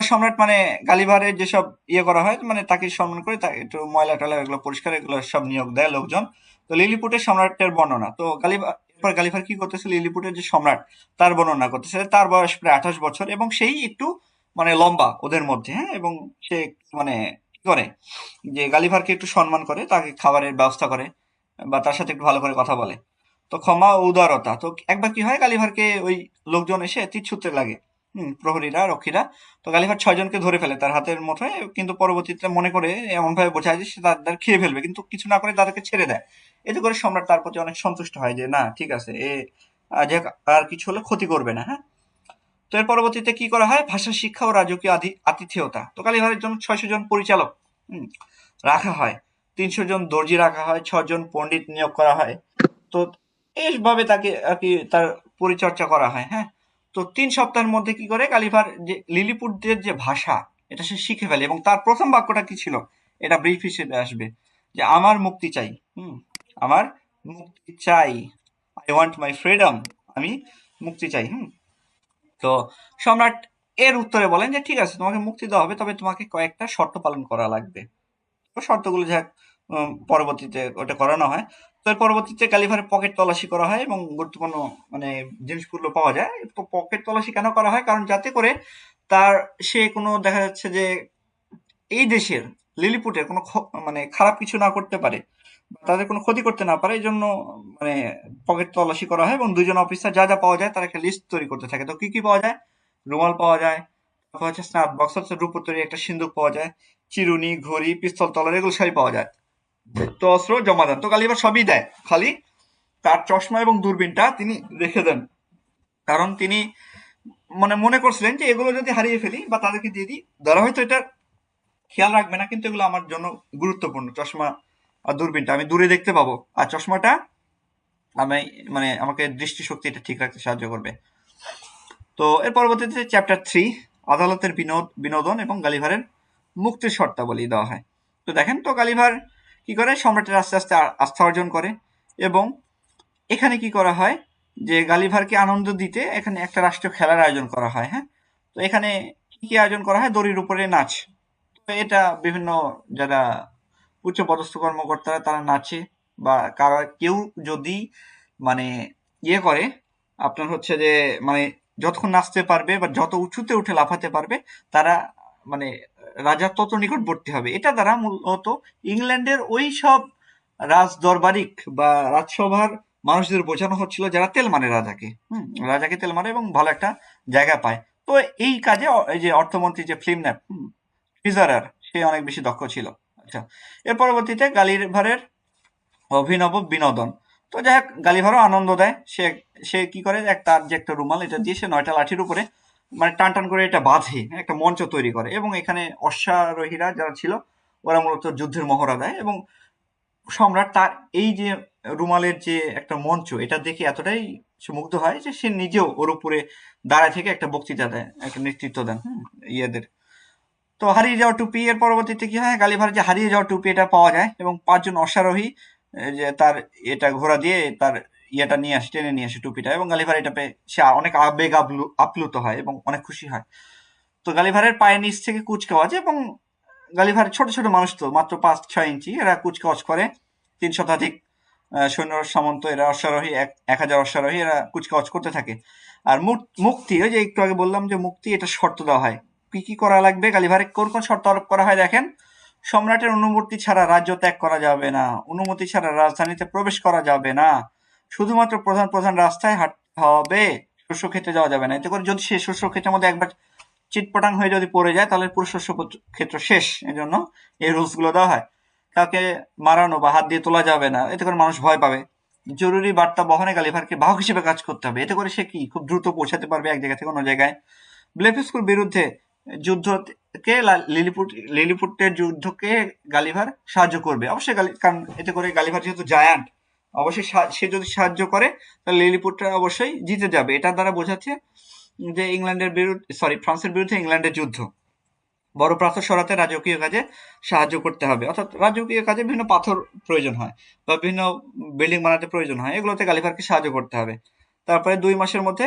সম্রাট মানে গালিভারের যেসব ইয়ে করা হয়, মানে তাকে সম্মান করে তাকে একটু ময়লা টয়লা এগুলো পরিষ্কার এগুলো সব নিয়োগ দেয় লোকজন। তো লিলিপুটের সম্রাটের বর্ণনা, তো গালিভার এরপর গালিভার কি করতেছে, লিলিপুটের যে সম্রাট তার বর্ণনা করতেছে। তার বয়স প্রায় 28 বছর এবং সেই একটু মানে লম্বা ওদের মধ্যে, হ্যাঁ। এবং সে মানে কি করে যে গালিভারকে একটু সম্মান করে, তাকে খাবারের ব্যবস্থা করে বা তার সাথে একটু ভালো করে কথা বলে। তো ক্ষমা ও উদারতা, তো একবার কি হয়, গালিভারকে ওই লোকজন এসে তীর ছুঁড়তে লাগে, প্রহরীরা রক্ষীরা। তো গালিভার 6 জনকে ধরে ফেলে তার হাতের মুঠোয়, কিন্তু পরবর্তীতে মনে করে এমন ভাবে বোঝায় যে সে তাদের খেয়ে ফেলবে, কিন্তু কিছু না করে তাদেরকে ছেড়ে দেয়। এতে করে সম্রাট তার প্রতি অনেক সন্তুষ্ট হয় যে না ঠিক আছে, এ যে আর কিছু হলে ক্ষতি করবে না, হ্যাঁ। তো এর পরবর্তীতে কি করা হয়, ভাষা শিক্ষা ও রাজকীয় আতিথেয়তা, তো গালিভারের জন্য 600 জন পরিচালক রাখা হয়, 300 জন দর্জি রাখা হয়, 6 জন পণ্ডিত নিয়োগ করা হয়। তো এইভাবে তাকে আর কি তার পরিচর্যা করা হয়, হ্যাঁ। তো 3 সপ্তাহের মধ্যে কি করে গালিভার যে লিলিপুটদের যে ভাষা এটা সে শিখে ফেলে, এবং তার প্রথম বাক্যটা কি ছিল, এটা ব্রিফ হিসেবে আসবে, যে আমার মুক্তি চাই, আমার মুক্তি চাই, আই ওয়ান্ট মাই ফ্রিডম, আমি মুক্তি চাই, তো সম্রাট এর উত্তরে বলেন যে ঠিক আছে, তোমাকে মুক্তি দেওয়া হবে, তবে তোমাকে কয়েকটা শর্ত পালন করা লাগবে। তো শর্তগুলো যা পরবর্তীতে ওটা করানো হয়। তো এর পরবর্তীতে গালিভারের পকেট তল্লাশি করা হয় এবং গুরুত্বপূর্ণ মানে জিনিসগুলো পাওয়া যায়। তো পকেট তল্লাশি কেন করা হয়, কারণ যাতে করে তার সে কোনো দেখা যাচ্ছে যে এই দেশের লিলিপুটের কোনো মানে খারাপ কিছু না করতে পারে, বা তাদের কোনো ক্ষতি করতে না পারে, এই জন্য মানে পকেট তল্লাশি করা হয়। এবং 2 জন অফিসার যা যা পাওয়া যায় তার একটা লিস্ট তৈরি করতে থাকে। তো কি কি পাওয়া যায়, রুমাল পাওয়া যায়, তারপর হচ্ছে স্নাত বক্স, হচ্ছে রূপোর তৈরি একটা সিন্দুক পাওয়া যায়, চিরুনি, ঘড়ি, পিস্তল, তলোয়ার, এগুলো সবই পাওয়া যায়। তো অস্ত্র জমা দেন, তো গালিবার সবই দেয়, খালি তার চশমা এবং দূরবীনটা তিনি রেখে দেন, কারণ তিনি মানে মনে করছিলেন যে এগুলো যদি হারিয়ে ফেলি বা তাদেরকে দিয়ে দিই, তারা হয়তো এটা খেয়াল রাখবে না, কিন্তু এগুলো আমার জন্য গুরুত্বপূর্ণ, চশমা আর দূরবীনটা আমি দূরে দেখতে পাবো, আর চশমাটা আমি মানে আমাকে দৃষ্টিশক্তিটা ঠিক রাখতে সাহায্য করবে। তো এর পরবর্তীতে চ্যাপ্টার 3, আদালতের বিনোদন এবং গালিভারের মুক্তির শর্তাবলী দেওয়া হয়। তো দেখেন, তো গালিভার কি করে, সম্রাটের আস্তে আস্তে আস্থা অর্জন করে, এবং এখানে কি করা হয় যে গালিভারকে আনন্দ দিতে এখানে একটা রাষ্ট্রীয় খেলার আয়োজন করা হয়, হ্যাঁ। তো এখানে কি কি আয়োজন করা হয়, দড়ির উপরে নাচ। তো এটা বিভিন্ন যারা উচ্চপদস্থ কর্মকর্তারা তারা নাচে, বা কারো কেউ যদি মানে ইয়ে করে, আপনার হচ্ছে যে মানে যতক্ষণ নাচতে পারবে বা যত উঁচুতে উঠে লাফাতে পারবে, তারা মানে রাজার তত নিকটবর্তী হবে। এটা দ্বারা মূলত ইংল্যান্ডের ওই সব রাজ দরবারিক বা রাজসভার মানুষদের বোঝানো হচ্ছিল যারা তেল মারে রাজাকে, রাজাকে তেল মারে এবং ভালো একটা জায়গা পায়। তো এই কাজে এই যে অর্থমন্ত্রী যে ফিল্মন্যাপ ফিজারার, সে অনেক বেশি দক্ষ ছিল। আচ্ছা, এর পরবর্তীতে গালিভারের অভিনব বিনোদন। তো যাই হোক, গালিভারও আনন্দ দেয়। সে সে কি করে, তার যে একটা রুমাল, এটা দিয়ে সে 9টা লাঠির উপরে মানে টান টান করে এটা বাঁধে, একটা মঞ্চ তৈরি করে, এবং এখানে অশ্বারোহীরা যারা ছিল ওরা মূলত যুদ্ধের মহড়া দেয়। এবং সম্রাট তার এই যে রুমালের যে একটা মঞ্চ, এটা দেখে এতটাই সে মুগ্ধ হয় যে সে নিজেও ওর উপরে দাঁড়ায় থেকে একটা বক্তৃতা দেয়, একটা নেতৃত্ব দেন ইয়েদের। তো হারিয়ে যাওয়া টুপি, এর পরবর্তীতে কি হয়, গালিভার যে হারিয়ে যাওয়া টুপি এটা পাওয়া যায়, এবং 5 জন অশ্বারোহী যে তার এটা ঘোড়া দিয়ে তার ইয়েটা নিয়ে আসে, টেনে নিয়ে আসে টুপিটা, এবং গালিভার এটা পেয়ে সে অনেক আবেগ আপ্লুত হয় এবং অনেক খুশি হয়। তো গালিভারের পায়ের নিচ থেকে কুচকাওয়াজ, এবং গালিভার ছোট ছোট মানুষ তো মাত্র 5-6 ইঞ্চি, এরা কুচকাওয়াজ করে। 3 শতাধিক সৈন্য সামন্ত, এরা অশ্বারোহী, 1000 অশ্বারোহী, এরা কুচকাওয়াজ করতে থাকে। আর মুক্তি, ওই যে একটু আগে বললাম যে মুক্তি, এটা শর্ত দেওয়া হয়। কি কি করা লাগবে, গালিভারে কোন কোন শর্ত আরোপ করা হয় দেখেন, সম্রাটের অনুমতি ছাড়া রাজ্য ত্যাগ করা যাবে না, অনুমতি ছাড়া রাজধানীতে প্রবেশ করা যাবে না, শুধুমাত্র প্রধান প্রধান রাস্তায় হাঁটতে হবে, শস্য ক্ষেত্রে যাওয়া যাবে না। এতে করে যদি সে শস্য ক্ষেত্রের মধ্যে একবার চিটপটাং হয়ে যদি পড়ে যায়, তাহলে পুরো শস্য ক্ষেত্র শেষ। এই জন্য এই রুলস গুলো দেওয়া হয়। কাউকে মারানো বা হাত দিয়ে তোলা যাবে না, এতে করে মানুষ ভয় পাবে। জরুরি বার্তা বহনে গালিভারকে বাহক হিসেবে কাজ করতে হবে, এতে করে সে কি খুব দ্রুত পৌঁছাতে পারবে এক জায়গা থেকে অন্য জায়গায়। ব্লেফস্কুর বিরুদ্ধে যুদ্ধকে লিলিপুটের যুদ্ধকে গালিভার সাহায্য করবে অবশ্যই, কারণ এতে করে গালিভার যেহেতু জায়ান্ট, অবশ্যই সে যদি সাহায্য করে তাহলে লিলিপুটটা অবশ্যই জিতে যাবে। এটার দ্বারা বোঝাচ্ছে যে ফ্রান্সের বিরুদ্ধে ইংল্যান্ডের যুদ্ধ। বড় পাথর সরাতে রাজকীয় কাজে সাহায্য করতে হবে, অর্থাৎ রাজকীয় কাজে বিভিন্ন পাথর প্রয়োজন হয় বা বিভিন্ন বিল্ডিং বানাতে প্রয়োজন হয়, এগুলোতে গালিভারকে সাহায্য করতে হবে। তারপরে 2 মাসের মধ্যে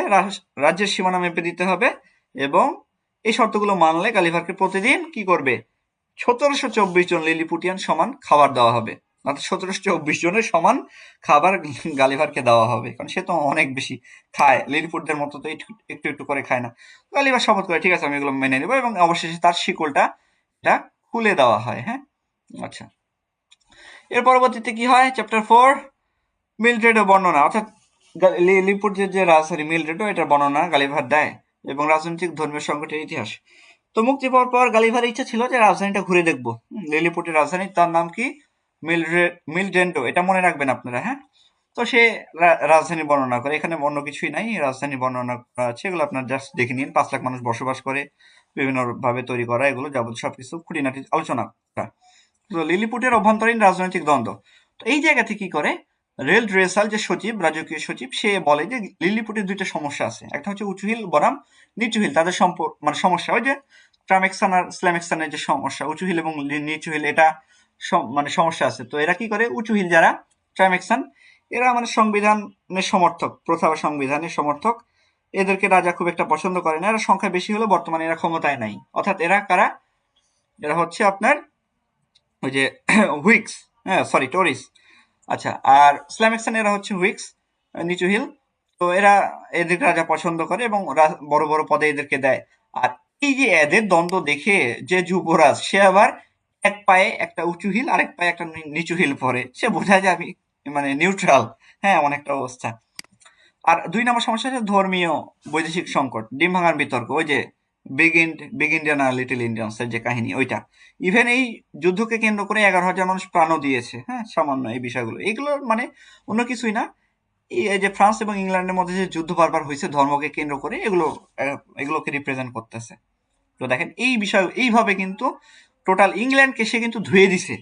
রাজ্যের সীমানা মেপে দিতে হবে, এবং এই শর্তগুলো মানলে গালিভারকে প্রতিদিন কি করবে, 1724 জন লিলিপুটিয়ান সমান খাবার দেওয়া হবে। অর্থাৎ 1724 জনের সমান খাবার গালিভারকে দেওয়া হবে, কারণ সে তো অনেক বেশি খায়, লিলিপুটদের মতো তো একটু একটু করে খায় না। গালিভার শপথ করে ঠিক আছে আমি এগুলো মেনে নেবো, এবং অবশেষে তার শিকলটা এটা খুলে দেওয়া হয়। হ্যাঁ, আচ্ছা। এর পরবর্তীতে কি হয়, চ্যাপ্টার 4 মিলড্রেডের বর্ণনা, অর্থাৎ লিলিপুটের যে রাজধানী মিলড্রেডও এটার বর্ণনা গালিভার দেয়, এবং রাজনৈতিক ধর্মীয় সংকটের ইতিহাস। তো মুক্তি পাওয়ার পর গালিভারের ইচ্ছা ছিল যে রাজধানীটা ঘুরে দেখবো। লিলিপুটের রাজধানী, তার নাম কি, মিলডেন্টো, এটা মনে রাখবেন আপনারা। হ্যাঁ, তো সে রাজধানী বর্ণনা করে, এখানে অন্য কিছুই নাই, রাজধানী বর্ণনা করা আছে, এগুলো আপনার জাস্ট দেখে নিন। 5 লাখ মানুষ বসবাস করে, বিভিন্ন ভাবে তৈরি করা, এগুলো যাবতীয় সবকিছু খুঁটিনাটি আলোচনা করা। তো লিলিপুটের অভ্যন্তরীণ রাজনৈতিক দ্বন্দ্ব, তো এই জায়গাতে কি করে, রেল ড্রেসাল যে সচিব, রাজকীয় সচিব, সে বলে যে লিলিপুটের 2টা সমস্যা আছে, একটা হচ্ছে উঁচু হিল বনাম নিচু হিল, তাদের মানে সমস্যা, ওই যে ট্রামেক্সান আর স্ল্যামেক্সানের যে সমস্যা, উঁচু হিল এবং নিচু হিল, এটা মানে সমস্যা আছে। তো এরা কি করে, উঁচু হিল যারা ট্রামেক্সান, এরা মানে সংবিধানের সমর্থক, প্রথা বা সংবিধানের সমর্থক, এদেরকে রাজা খুব একটা পছন্দ করে না, এরা সংখ্যা বেশি হলেও বর্তমানে এরা ক্ষমতায় নাই। অর্থাৎ এরা কারা, এরা হচ্ছে আপনার ওই যে হুইক্স, হ্যাঁ সরি টরিস। আচ্ছা, আর স্ল্যামেক্সান এরা হচ্ছে হুইক্স, নিচু হিল। তো এরা, এদেরকে রাজা পছন্দ করে এবং বড় বড় পদে এদেরকে দেয়। আর এই যে এদের দ্বন্দ্ব দেখে যে যুবরাজ, সে আবার এক পায়ে একটা উঁচু হিল, আরেক পায়ে একটা নিচু হিল পরে, সে বোঝায় যে আমি মানে নিউট্রাল। হ্যাঁ, এমন একটা অবস্থা। আর 2 নম্বর সমস্যা হচ্ছে ধর্মীয় বৈদেশিক সংকট, ডিম ভাঙার বিতর্ক, ওই যে বিগ ইন্ডিয়ান আর লিটল ইন্ডিয়ান্স এর যে কাহিনী, ওইটা। ইভেন এই যুদ্ধকে কেন্দ্র করে 11,000 মানুষ প্রাণও দিয়েছে। হ্যাঁ, সামান্য এই বিষয়গুলো, এগুলো মানে অন্য কিছুই না, এই যে ফ্রান্স এবং ইংল্যান্ডের মধ্যে যে যুদ্ধ বারবার হয়েছে ধর্মকে কেন্দ্র করে, এগুলোকে রিপ্রেজেন্ট করতেছে। তো দেখেন এই বিষয়, এইভাবে কিন্তু টোটাল ইংল্যান্ডকে সে কিন্তু ধুয়ে দিছে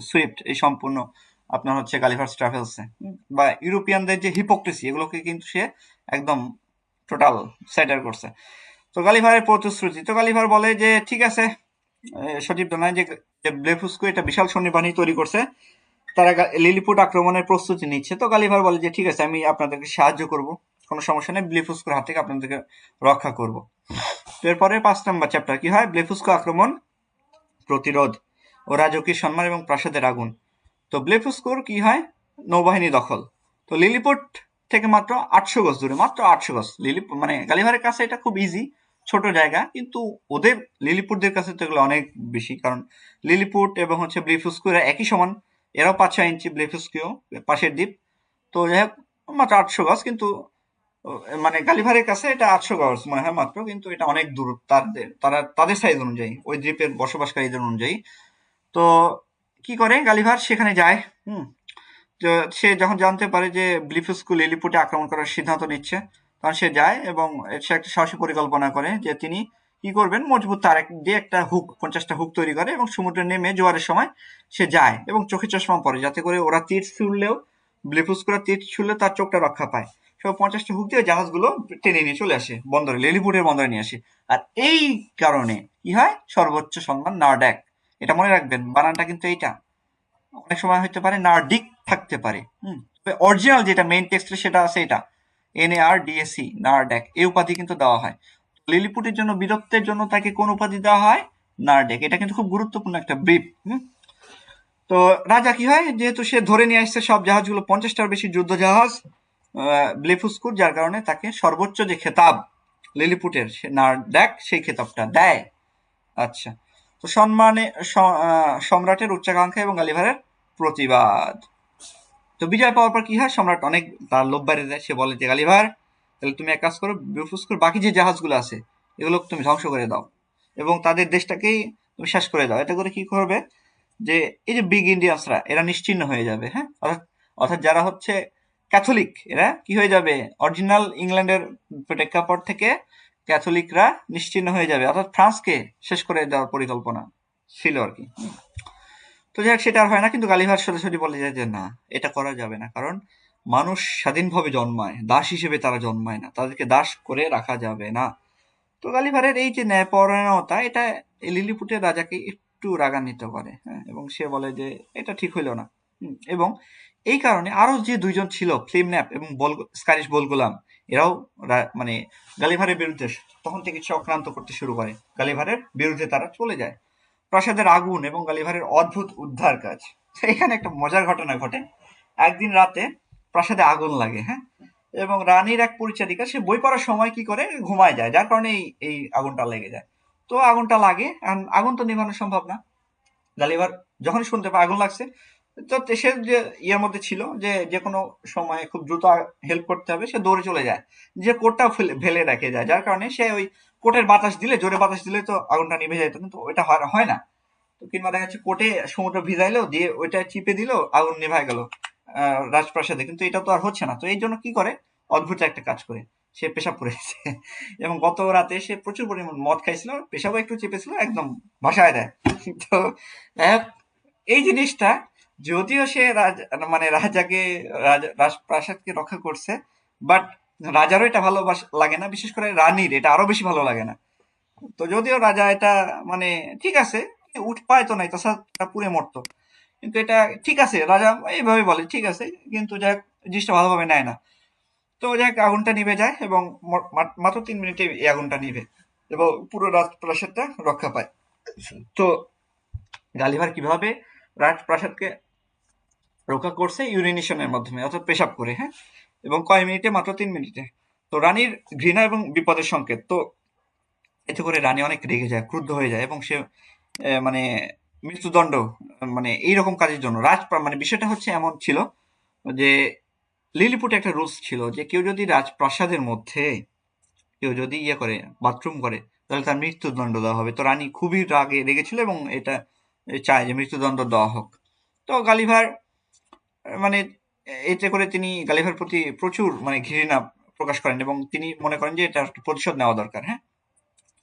সুইফট, এই সম্পূর্ণ আপনার হচ্ছে গালিভার্স ট্রাভেলসে, বা ইউরোপিয়ানদের যে হিপোক্রেসি, এগুলোকে কিন্তু সে একদম টোটাল সেটার করছে। তো গালিভারের প্রতিশ্রুতি, তো গালিভার বলে যে ঠিক আছে, সজীব জানায় যে ব্লেফুস্কো এটা বিশাল সৈন্যবাহিনী তৈরি করছে, তারা লিলিপুট আক্রমণের প্রস্তুতি নিচ্ছে। তো গালিভার বলে যে ঠিক আছে আমি আপনাদেরকে সাহায্য করব, কোনো সমস্যা নেই, ব্লেফুস্কোর হাত থেকে আপনাদেরকে রক্ষা করব। তো এরপরে 5 নম্বর চ্যাপ্টার কি হয়, ব্লেফুস্কো আক্রমণ, প্রতিরোধ ও রাজকীয় সম্মান এবং প্রাসাদের আগুন। তো ব্লেফুস্কোর কি হয়, নৌবাহিনী দখল। তো লিলিপুট থেকে মাত্র 800 গজ দূরে, মাত্র 800 গজ, মানে গালিভারের কাছে এটা খুব ইজি, ছোট জায়গা, কিন্তু ওদের লিলিপুটদের কাছে তো এগুলো অনেক বেশি, কারণ লিলিপুট এবং হচ্ছে ব্লেফুস্কো এরা একই সমান, এরাও 5-6 ইঞ্চি, ব্লেফুস্কিও পাশের দ্বীপ। তো যাই হোক, মাত্র 800 গজ, কিন্তু মানে গালিভারের কাছে এটা 800 গজ মনে হয় মাত্র, কিন্তু এটা অনেক দূর তাদের সাইজ অনুযায়ী, ওই দ্বীপের বসবাসকারীদের অনুযায়ী। তো কি করে গালিভার সেখানে যায়। হুম, তো সে যখন জানতে পারে যে ব্লিফুস্কু লিলিপুটে আক্রমণ করার সিদ্ধান্ত নিচ্ছে, তখন সে যায় এবং সে একটা সাহসী পরিকল্পনা করে যে তিনি কি করবেন, মজবুত তার দিয়ে একটা হুক, 50টা হুক তৈরি করে এবং সমুদ্রে নেমে জোয়ারের সময় সে যায় এবং চোখে চশমা পরে, যাতে করে ওরা তীর ছুড়লেও, ব্লিফুস্কুরা তীর ছুড়লে তার চোখটা রক্ষা পায়। সব 50টা হুক দিয়ে জাহাজগুলো টেনে নিয়ে চলে আসে বন্দরে, লিলিপুটের বন্দরে নিয়ে আসে। আর এই কারণে কি হয়, সর্বোচ্চ সম্মান নার্ড্যাক, এটা মনে রাখবেন, বানানটা কিন্তু এইটা, অনেক সময় হতে পারে নার্ডিক থাকতে পারে। অরিজিনাল যেটা মেইন টেক্সটে সেটা আছে এটা NARDAC, নার্ড্যাক, এই উপাধি কিন্তু দেওয়া হয়। লিলিপুটের জন্য, বীরত্বের জন্য তাকে কোন উপাধি দেওয়া হয়, নার্ড্যাক। এটা কিন্তু খুব গুরুত্বপূর্ণ একটা ব্রিফ। তো রাজা কি হয়, যেহেতু সে ধরে নিয়ে আসছে সব জাহাজগুলো, 50টার বেশি যুদ্ধ জাহাজ ব্লেফুস্কুর, যার কারণে তাকে সর্বোচ্চ যে খেতাব লিলিপুটের, নার্ড্যাক, সেই খেতাবটা দেয়। আচ্ছা, তো সম্মানে সম্রাটের উচ্চাকাঙ্ক্ষা এবং গালিভারের প্রতিবাদ। তো বিজয় পাওয়ার পর কি হয়, সম্রাট অনেক তার লোভ বাড়িয়ে দেয়, সে বলে যে গালিভার, তাহলে তুমি এক কাজ করো, ব্লেফুস্কুর বাকি যে জাহাজগুলো আছে এগুলো তুমি ধ্বংস করে দাও এবং তাদের দেশটাকেই তুমি শেষ করে দাও। এতে করে কি করবে, যে এই যে বিগ ইন্ডিয়ান্সরা এরা নিশ্চিহ্ন হয়ে যাবে, হ্যাঁ, অর্থাৎ অর্থাৎ যারা হচ্ছে ক্যাথলিক এরা কি হয়ে যাবে, অরিজিনাল ইংল্যান্ডের প্রেক্ষাপট থেকে ক্যাথলিকরা নিশ্চিহ্ন হয়ে যাবে, অর্থাৎ ফ্রান্সকে শেষ করে দেওয়ার পরিকল্পনা ছিল আর কি। তো যাই হোক, সেটা আর হয় না, কিন্তু গালিভার সোজাসুজি বলে যায় যে না, এটা করা যাবে না, কারণ মানুষ স্বাধীনভাবে জন্মায়, দাস হিসেবে তারা জন্মায় না, তাদেরকে দাস করে রাখা যাবে না। তো গালিভারের এই যে ন্যায়পরায়ণতা, এটা এই লিলিপুটের রাজাকে একটু রাগান্বিত করে, হ্যাঁ, এবং সে বলে যে এটা ঠিক হইল না। এবং এই কারণে আরো যে দুইজন ছিল, ফ্লিমন্যাপ এবং স্কারিশ বোলগুলাম, এরাও মানে গালিভারের বিরুদ্ধে তখন থেকে চক্রান্ত করতে শুরু করে, গালিভারের বিরুদ্ধে তারা চলে যায়। প্রাসাদের আগুন এবং গালিভারের অদ্ভুত উদ্ধার কাজ। এখানে একটা মজার ঘটনা ঘটে। একদিন রাতে প্রাসাদে আগুন লাগে, হ্যাঁ, এবং রানীর এক পরিচারিকা সে বই পড়ার সময় কি করে ঘুমায় যায়, যার কারণে এই আগুনটা লেগে যায়। তো আগুনটা লাগে, আগুন তো নেভানো সম্ভব না। গালিভার যখন শুনতে পায় আগুন লাগছে, তো সে যে ইয়ের মধ্যে ছিল যে যে কোনো সময় খুব দ্রুত হেল্প করতে হবে, সে দৌড়ে চলে যায়, যে কোটটা ফেলে রেখে যায়, যার কারণে সে ওই কোটের বাতাস দিলে, জোরে বাতাস দিলে তো আগুনটা নিভে যেত, কিন্তু ওইটা হয় না। তো কিংবা দেখা যাচ্ছে কোটে সমুদ্র ভিজাইলো, দিয়ে ওইটা চিপে দিল, আগুন নেভায় গেল রাজপ্রাসাদে, কিন্তু এটা তো আর হচ্ছে না। তো এই জন্য কি করে, অদ্ভুত একটা কাজ করে, সে পেশাব করেছে এবং গত রাতে সে প্রচুর পরিমাণ মদ খাইছিল, পেশাবও একটু চেপেছিল, একদম ভাসায় দেয়। তো এই জিনিসটা, যদিও সে মানে রাজাকে, রাজপ্রাসাদকে রক্ষা করছে, বাট রাজারও এটা ভালো লাগে না, বিশেষ করে রানীর এটা আরো বেশি ভালো লাগে না। তো যদিও রাজা এটা মানে ঠিক আছে, উপায় তো নাই, তাছাড়া পুড়ে মরতো, কিন্তু এটা ঠিক আছে, রাজা এইভাবে বলে ঠিক আছে, কিন্তু যাই হোক, জিনিসটা ভালোভাবে নেয় না। তো যাই হোক, আগুনটা নিভে যায় এবং মাত্র 3 মিনিটে এই আগুনটা নিভে এবং পুরো রাজপ্রাসাদটা রক্ষা পায়। তো গালিভার কিভাবে রাজপ্রাসাদকে রক্ষা করছে, ইউরিনেশনের মাধ্যমে, অর্থাৎ পেশাব করে, হ্যাঁ, এবং কয় মিনিটে, মাত্র 3 মিনিটে। তো রানীর ঘৃণা এবং বিপদের সংকেত। তো এতে করে রানী অনেক রেগে যায়, ক্রুদ্ধ হয়ে যায়, এবং সে মানে মৃত্যুদণ্ড, মানে এইরকম কাজের জন্য মানে বিষয়টা হচ্ছে এমন ছিল যে লিলিপুটে একটা রুলস ছিল যে কেউ যদি রাজপ্রাসাদের মধ্যে কেউ যদি ইয়ে করে, বাথরুম করে, তাহলে তার মৃত্যুদণ্ড দেওয়া হবে। তো রানী খুবই রেগেছিল এবং এটা চায় যে মৃত্যুদণ্ড দেওয়া হোক। তো গালিভার মানে এতে করে তিনি গালিভার প্রতি প্রচুর মানে ঘৃণা প্রকাশ করেন এবং তিনি মনে করেন যে এটা একটা প্রতিশোধ নেওয়া দরকার, হ্যাঁ।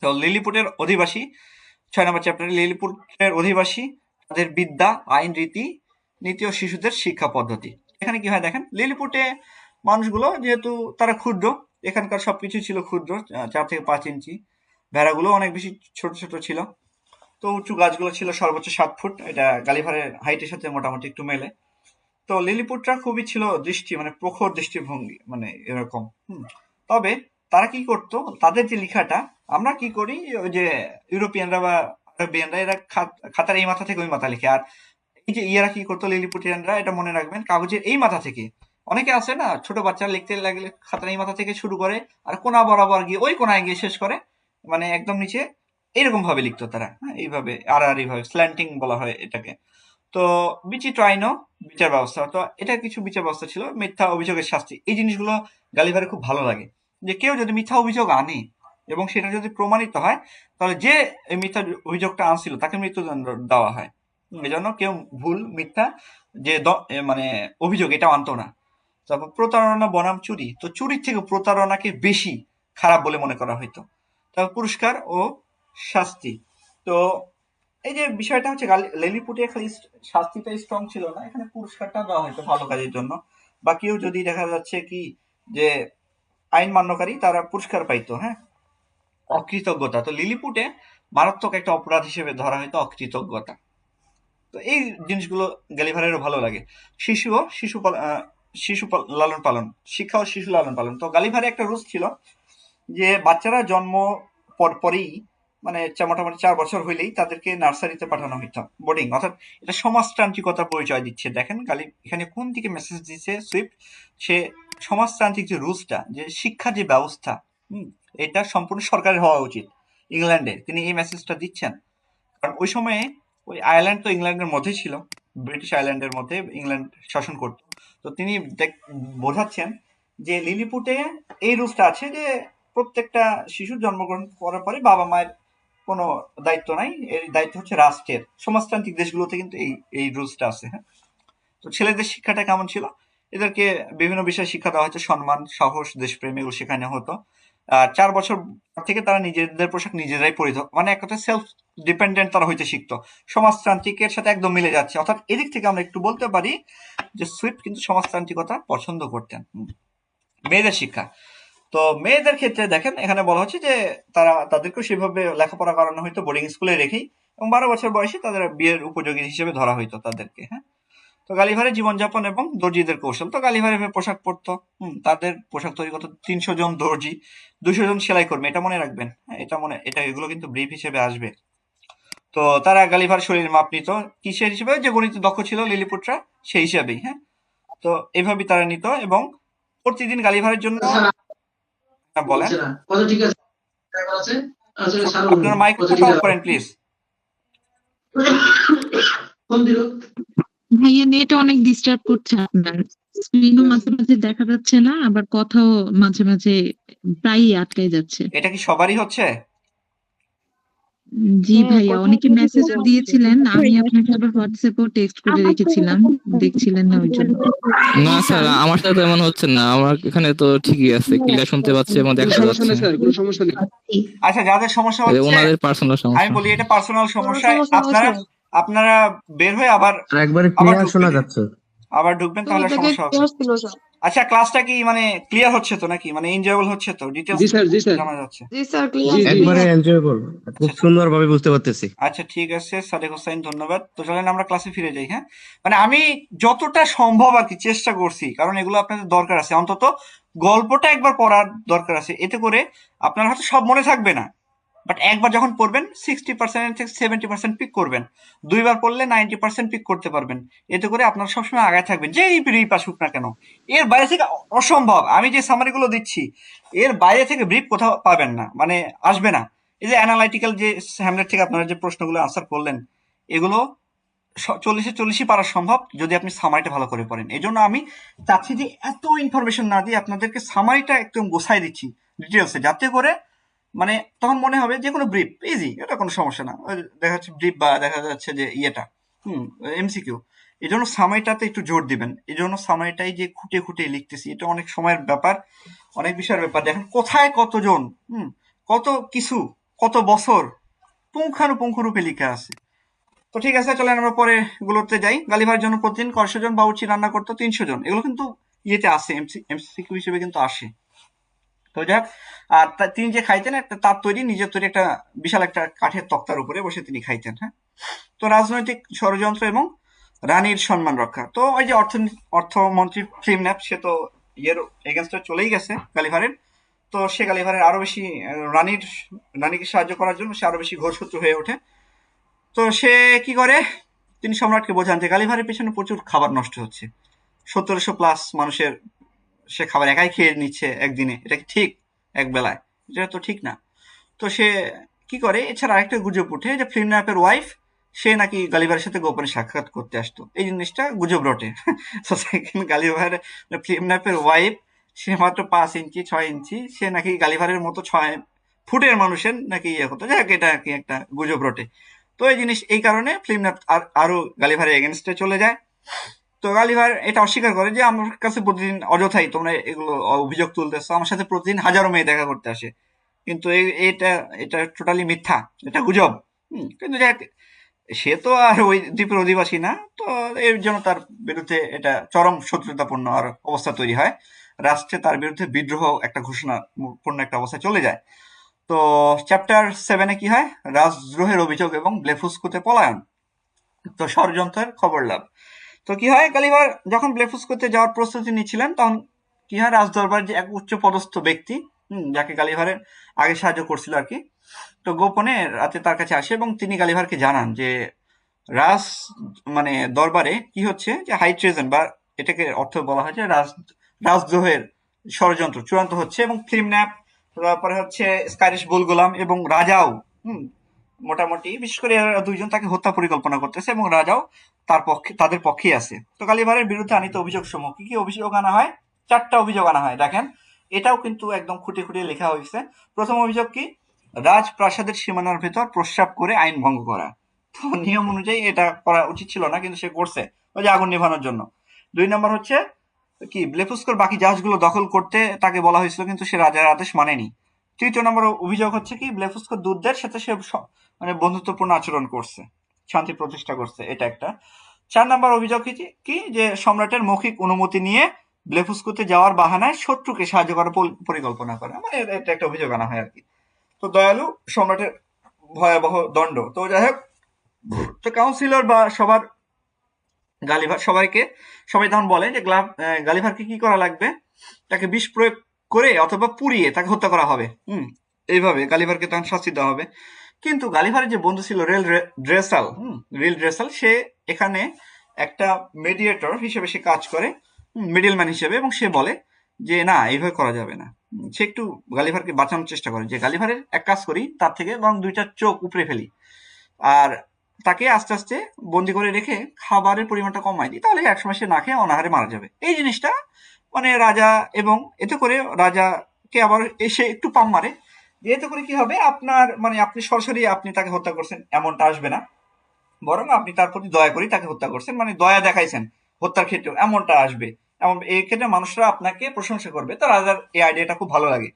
তো লিলিপুটের অধিবাসী, 6 নম্বর চ্যাপ্টারে, লিলিপুটের অধিবাসী, তাদের বিদ্যা, আইন, রীতি নীতি ও শিশুদের শিক্ষা পদ্ধতি। এখানে কি হয় দেখেন, লিলিপুটে মানুষগুলো যেহেতু তারা ক্ষুদ্র, এখানকার সবকিছু ছিল ক্ষুদ্র, 4 থেকে 5 ইঞ্চি, ভেড়াগুলো অনেক বেশি ছোট ছোট ছিল। তো উঁচু গাছগুলো ছিল সর্বোচ্চ 7 ফুট, এটা গালিভারের হাইটের সাথে মোটামুটি একটু মেলে। তো লিলিপুটরা খুবই ছিল মানে প্রখর দৃষ্টিভঙ্গি, মানে এরকম। তবে তারা কি করতো, তাদের যে লেখাটা, আমরা কি করি, ওই যে ইউরোপিয়ানরা বা আরবিয়ানরা, এরা খাতার এই মাথা থেকে ওই মাথা লিখে, আর এই যে ইয়ারা কি করতো, লিলিপুটিয়ানরা, এটা মনে রাখবেন, কাগজের এই মাথা থেকে। অনেকে আছে না, ছোট বাচ্চা লিখতে লাগলে খাতার এই মাথা থেকে শুরু করে আর কোনা বরাবর গিয়ে ওই কোনায় গিয়ে শেষ করে, মানে একদম নিচে, এইরকম ভাবে লিখতো তারা, হ্যাঁ, এইভাবে আর এইভাবে স্ল্যান্টিং বলা হয় এটাকে। তো বিচিত্র আইনও বিচার ব্যবস্থা, তো এটা কিছু বিচার ব্যবস্থা ছিল, মিথ্যা অভিযোগের শাস্তি, এই জিনিসগুলো গালিভারের খুব ভালো লাগে, যে কেউ যদি মিথ্যা অভিযোগ আনে এবং সেটা যদি প্রমাণিত হয়, তাহলে যে এই মিথ্যা অভিযোগটা আনছিল তাকে মৃত্যুদণ্ড দেওয়া হয়। এজন্য কেউ ভুল মিথ্যা যে মানে অভিযোগ এটা আনতো না। তারপর প্রতারণা বনাম চুরি, তো চুরির থেকে প্রতারণাকে বেশি খারাপ বলে মনে করা হইতো। তারপর পুরস্কার ও শাস্তি, তো এই যে বিষয়টা হচ্ছে, লিলিপুটে খালি শাস্তিটা স্ট্রং ছিল না, এখানে পুরস্কারটা দেওয়া হয়তো ভালো কাজের জন্য, বা কেউ যদি দেখা যাচ্ছে কি যে আইন মান্যকারী, তারা পুরস্কার পাইতো, হ্যাঁ। অকৃতজ্ঞতা, তো লিলিপুটে মারাত্মক একটা অপরাধ হিসেবে ধরা হয়তো অকৃতজ্ঞতা। তো এই জিনিসগুলো গ্যালিভারেরও ভালো লাগে। শিশু ও লালন পালন, শিক্ষা ও শিশু লালন পালন, তো গালিভারে একটা রুলস ছিল যে বাচ্চারা জন্ম পরেই, মানে মোটামুটি 4 বছর হইলেই তাদেরকে নার্সারিতে পাঠানো হইতো, বোর্ডিং, অর্থাৎ এটা সমাজতান্ত্রিকতার পরিচয় দিচ্ছে। দেখেন এখানে কোন দিকে মেসেজ দিচ্ছে সুইফট, সে সমাজতান্ত্রিক যে রুলসটা, যে শিক্ষার যে ব্যবস্থা, এটা সম্পূর্ণ সরকারের হওয়া উচিত ইংল্যান্ডে, তিনি এই মেসেজটা দিচ্ছেন। কারণ ওই সময়ে ওই আয়ারল্যান্ড তো ইংল্যান্ডের মধ্যে ছিল, ব্রিটিশ আয়ারল্যান্ডের মধ্যে ইংল্যান্ড শাসন করত। তো তিনি বোঝাচ্ছেন যে লিলিপুটে এই রুলসটা আছে যে প্রত্যেকটা শিশু জন্মগ্রহণ করার পরে বাবা মায়ের কোনো দায়িত্ব নাই, এর দায়িত্ব হচ্ছে রাষ্ট্রের। সমাজতান্ত্রিক দেশগুলোতে কিন্তু এই রুলসটা আছে। হ্যাঁ, তো ছেলেদের শিক্ষাটা কেমন ছিল? এদেরকে বিভিন্ন বিষয়ে শিক্ষা দেওয়া হচ্ছে, সম্মান, সাহস, দেশপ্রেম এগুলো শেখানো হতো। আর 4 বছর থেকে তারা নিজেদের পোশাক নিজেরাই পরিধান, মানে এক কথায় সেলফ ডিপেন্ডেন্ট তারা হইতে শিখতো। সমাজতান্ত্রিকের সাথে একদম মিলে যাচ্ছে। অর্থাৎ এদিক থেকে আমরা একটু বলতে পারি যে সুইফট কিন্তু সমাজতান্ত্রিকতা পছন্দ করতেন। মেয়েদের শিক্ষা, তো মেয়েদের ক্ষেত্রে দেখেন এখানে বলা হচ্ছে যে তাদেরকেও সেভাবে লেখাপড়া করানো হইতো বোর্ডিং স্কুলে রেখেই, এবং 12 বছর বয়সে তাদের বিয়ের উপযোগী হিসেবে ধরা হইতো তাদেরকে। হ্যাঁ, তো গালিভারের জীবনযাপন এবং দর্জিদের কৌশল, তো গালিভারে পোশাক পরতো। তাদের পোশাক তৈরি করতো 300 জন দর্জি, 200 জন সেলাই কর্মী, এটা মনে রাখবেন। হ্যাঁ, এটা এগুলো কিন্তু ব্রিফ হিসেবে আসবে। তো তারা গালিভার শরীর মাপ নিত কিসের হিসেবে, যে গণিতে দক্ষ ছিল লিলিপুটরা সেই হিসাবেই। হ্যাঁ, তো এইভাবেই তারা নিত, এবং প্রতিদিন গালিভারের জন্য বলেন। আপনার মাইক্রোফোনটা অফ করেন প্লিজ। ভাইয়া নেট অনেক ডিস্টার্ব করছে আপনার, স্ক্রিনও মাঝে মাঝে দেখা যাচ্ছে না, আবার কথাও মাঝে মাঝে প্রায়ই আটকাই যাচ্ছে। এটা কি সবারই হচ্ছে? জি ভাইয়া, অনেকে মেসেজ দিয়েছিলেন, আমি আপনাকে আবার হোয়াটসঅ্যাপেও টেক্সট করে রেখেছিলাম, দেখছিলেন না ওই জন্য। না স্যার, আমার সাথে তেমন হচ্ছে না, আমার এখানে তো ঠিকই আছে, ক্লিয়ার শুনতে পাচ্ছি এবং দেখা যাচ্ছে। আচ্ছা, যাদের সমস্যা এই হচ্ছে ওনাদের পার্সোনাল আমি সমস্যা। বলি এটা পার্সোনাল সমস্যা। আপনারা বের হয়ে আবার একবারে আবার ক্লিয়ার শোনা যাচ্ছে। ঢুকবেন, তাহলে সমস্যা হবে। আচ্ছা, ক্লাসটা কি মানে ক্লিয়ার হচ্ছে তো নাকি, মানে এনজয়েবল হচ্ছে তো? ডিটেইলস জানা যাচ্ছে? একবারে এনজয়েবল, খুব সুন্দরভাবে বুঝতে পারতেছি। আচ্ছা, ঠিক আছে সাদেক হোসেন, ধন্যবাদ। তো চলেন আমরা ক্লাসে ফিরে যাই। হ্যাঁ, মানে আমি যতটা সম্ভব আর কি চেষ্টা করছি, কারণ এগুলো আপনাদের দরকার আছে, অন্তত গল্পটা একবার পড়ার দরকার আছে। এতে করে আপনার হয়তো সব মনে থাকবে না, বাট একবার যখন পড়বেন 60% থেকে 70% পিক করবেন। 2বার পড়লে 90% পিক করতে পারবেন। এতে করে আপনারা সবসময় আগায় থাকবেন, যেই ব্রিফ আসুক না কেন। এর বাইরে থেকে অসম্ভব, আমি যে সামারিগুলো দিচ্ছি এর বাইরে থেকে ব্রিফ কোথাও পাবেন না, মানে আসবে না। এই যে অ্যানালাইটিক্যাল যে হ্যামলেট থেকে আপনারা যে প্রশ্নগুলো আনসার করলেন, এগুলো 40-40ই পারা সম্ভব যদি আপনি সামারিটা ভালো করে পড়েন। এই জন্য আমি চাচ্ছি যে এত ইনফরমেশন না দিয়ে আপনাদেরকে সামারিটা একদম গোছায় দিচ্ছি ডিটেলসে, যাতে করে মানে তখন মনে হবে যে কোনো ব্রিফ ইজি, এটা কোনো সমস্যা না। দেখা যাচ্ছে ব্রিফ বা দেখা যাচ্ছে যে ইয়েটা এমসিকিউ, এই জন্য সামারিটাতে একটু জোর দিবেন। এই জন্য সামারিটাই যে খুঁটে খুঁটে লিখতেছি, এটা অনেক সময়ের ব্যাপার, অনেক বিষয়ের ব্যাপার। দেখেন কোথায় কতজন, কত কিছু, কত বছর পুঙ্খানুপুঙ্খ রূপে লিখে আছে। তো ঠিক আছে, চলেন আমরা পরে গুলোতে যাই। গালিভার জন্য প্রতিদিন 150 জন বাবুর্চি রান্না করতো 300 জন, এগুলো কিন্তু ইয়েতে আসে, এমসিকিউ হিসেবে কিন্তু আসে। তো যাক, আর তিনি যে খাইতেন একটা তার তৈরি, নিজের তৈরি একটা বিশাল একটা কাঠের তক্তার উপরে বসে তিনি খাইতেন। হ্যাঁ, তো রাজনৈতিক ষড়যন্ত্র এবং রানীর সম্মান রক্ষা, তো ওই যে অর্থমন্ত্রী ফিল্মন্যাপ, সে তো ইয়ের এগেনস্টে চলেই গেছে গালিভারের। তো সে গালিভারের আরো বেশি রানীকে সাহায্য করার জন্য সে আরো বেশি ঘোরশত্রু হয়ে ওঠে। তো সে কি করে, তিনি সম্রাটকে বোঝান যে গালিভারের পেছনে প্রচুর খাবার নষ্ট হচ্ছে, 1700+ মানুষের সে খাবার একাই খেয়ে নিচ্ছে একদিনে, এটা কি ঠিক? এক বেলায় এটা তো ঠিক না। তো সে কি করে, এছাড়া আরেকটা গুজব উঠে যে ফিল্মন্যাপের ওয়াইফ সে নাকি গালিভারের সাথে গোপনে সাক্ষাৎ করতে আসতো, এই জিনিসটা গুজব রটে। তো সেখানে গালিভার ফিল্মন্যাপের ওয়াইফ, সে মাত্র 5 ইঞ্চি 6 ইঞ্চি, সে নাকি গালিভারের মতো 6 ফুটের মানুষের নাকি ইয়ে হতো, যাক এটা কি একটা গুজব রটে। তো এই জিনিস এই কারণে ফিল্মন্যাপ আরো গালিভারের এগেনস্টে চলে যায়। তো গালিভার এটা অস্বীকার করে যে আমার কাছে প্রতিদিন অযথাই তোমরা এগুলো অভিযোগ তুলতেছো, আমার সাথে প্রতিদিন হাজারো মেয়ে দেখা করতে আসে, কিন্তু এটা এটা টোটালি মিথ্যা, এটা গুজব। কিন্তু যাক, সে তো আর ওই দ্বীপের অধিবাসী না, তো এর জন্য তার বিরুদ্ধে এটা চরম শত্রুতাপূর্ণ আর অবস্থা তৈরি হয়। রাষ্ট্রে তার বিরুদ্ধে বিদ্রোহ একটা ঘোষণা পূর্ণ একটা অবস্থা চলে যায়। তো চ্যাপ্টার 7-এ কি হয়, রাজদ্রোহের অভিযোগ এবং ব্লেফুস্কুতে পলায়ন, তো ষড়যন্ত্রের খবর লাভ। তো কি হয়, গালিভার যখন ব্লেফুস্কুতে যাওয়ার প্রস্তুতি নিচ্ছিলেন, তখন কি হয়, রাজদরবার যে এক উচ্চ পদস্থ ব্যক্তি, যাকে গালিভারের আগে সাহায্য করছিল আর কি, তো গোপনে রাতে তার কাছে আসে এবং তিনি গালিভারকে জানান যে রাজ মানে দরবারে কি হচ্ছে, যে হাই ট্রেজন, বা এটাকে অর্থ বলা হয় যে রাজদ্রোহের ষড়যন্ত্র চূড়ান্ত হচ্ছে, এবং ফিল্মন্যাপ, তারপরে হচ্ছে স্কাইরিশ বুলগুলাম এবং রাজাও মোটামুটি বিশেষ করে এরা দুইজন তাকে হত্যা পরিকল্পনা করতেছে, এবং রাজাও তাদের পক্ষেই আছে। তো গালিভারের বিরুদ্ধে আনিত অভিযোগ সমূহ, কি কি অভিযোগ আনা হয়? 4টা অভিযোগ আনা হয়, দেখেন এটাও কিন্তু একদম খুঁটে খুঁটে লেখা হয়েছে। প্রথম অভিযোগ কি, রাজপ্রাসাদের সীমানার ভেতর প্রস্রাব করে আইন ভঙ্গ করা। তো নিয়ম অনুযায়ী এটা করা উচিত ছিল না, কিন্তু সে করছে ওই যে আগুন নেভানোর জন্য। 2 নম্বর হচ্ছে কি, ব্লেফুস্কোর বাকি জাহাজগুলো দখল করতে তাকে বলা হয়েছিল, কিন্তু সে রাজার আদেশ মানেনি। 3য় নম্বর অভিযোগ হচ্ছে কি, ব্লেফুস্কোর দূতদের সাথে সে মানে বন্ধুত্বপূর্ণ আচরণ করছে, শান্তি প্রতিষ্ঠা করছে, এটা একটা। 4 নম্বর অভিযোগ কি যে সম্রাটের মৌখিক অনুমতি নিয়ে ব্লেফুস্কোতে যাওয়ার বাহানায় শত্রুকে সাহায্য করার পরিকল্পনা করা, মানে এটা একটা অভিযোগ আনা হয় আর কি। তো দয়ালু সম্রাটের ভয়াবহ দণ্ড। তো যাই হোক, তো কাউন্সিলর বা সবার সবাই তখন বলে যে গালিভারকে কি করা লাগবে, তাকে বিষ প্রয়োগ করে অথবা পুড়িয়ে তাকে হত্যা করা হবে। এইভাবে গালিভারকে তখন শাস্তি দেওয়া হবে। কিন্তু গালিভারের যে বন্ধু ছিল রিল ড্রেসাল, সে এখানে একটা মেডিয়েটর হিসেবে সে কাজ করে, মিডলম্যান হিসেবে, এবং সে বলে যে না, এইভাবে করা যাবে না। সে একটু গালিভারকে বাঁচানোর চেষ্টা করে, যে গালিভারের এক কাজ করি, তার থেকে বরং 2টা চোখ উপড়ে ফেলি আর তাকে আস্তে আস্তে বন্দি করে রেখে খাবারের পরিমাণটা কমাই দিই, তাহলে একসময় সে না খেয়ে অনাহারে মারা যাবে। এই জিনিসটা মানে রাজা, এবং এতে করে রাজাকে আবার এসে একটু পাম মারে, যে এতে করে কি হবে, আপনার মানে আপনি সরাসরি আপনি তাকে হত্যা করছেন এমনটা আসবে না, বরং আপনি তার প্রতি দয়া করে তাকে হত্যা করছেন, মানে দয়া দেখাইছেন হত্যার ক্ষেত্রেও, এমনটা আসবে। এবং এই ক্ষেত্রে মানুষরা আপনাকে প্রশংসা করবে। তো রাজার এই আইডিয়াটা খুব ভালো লাগে,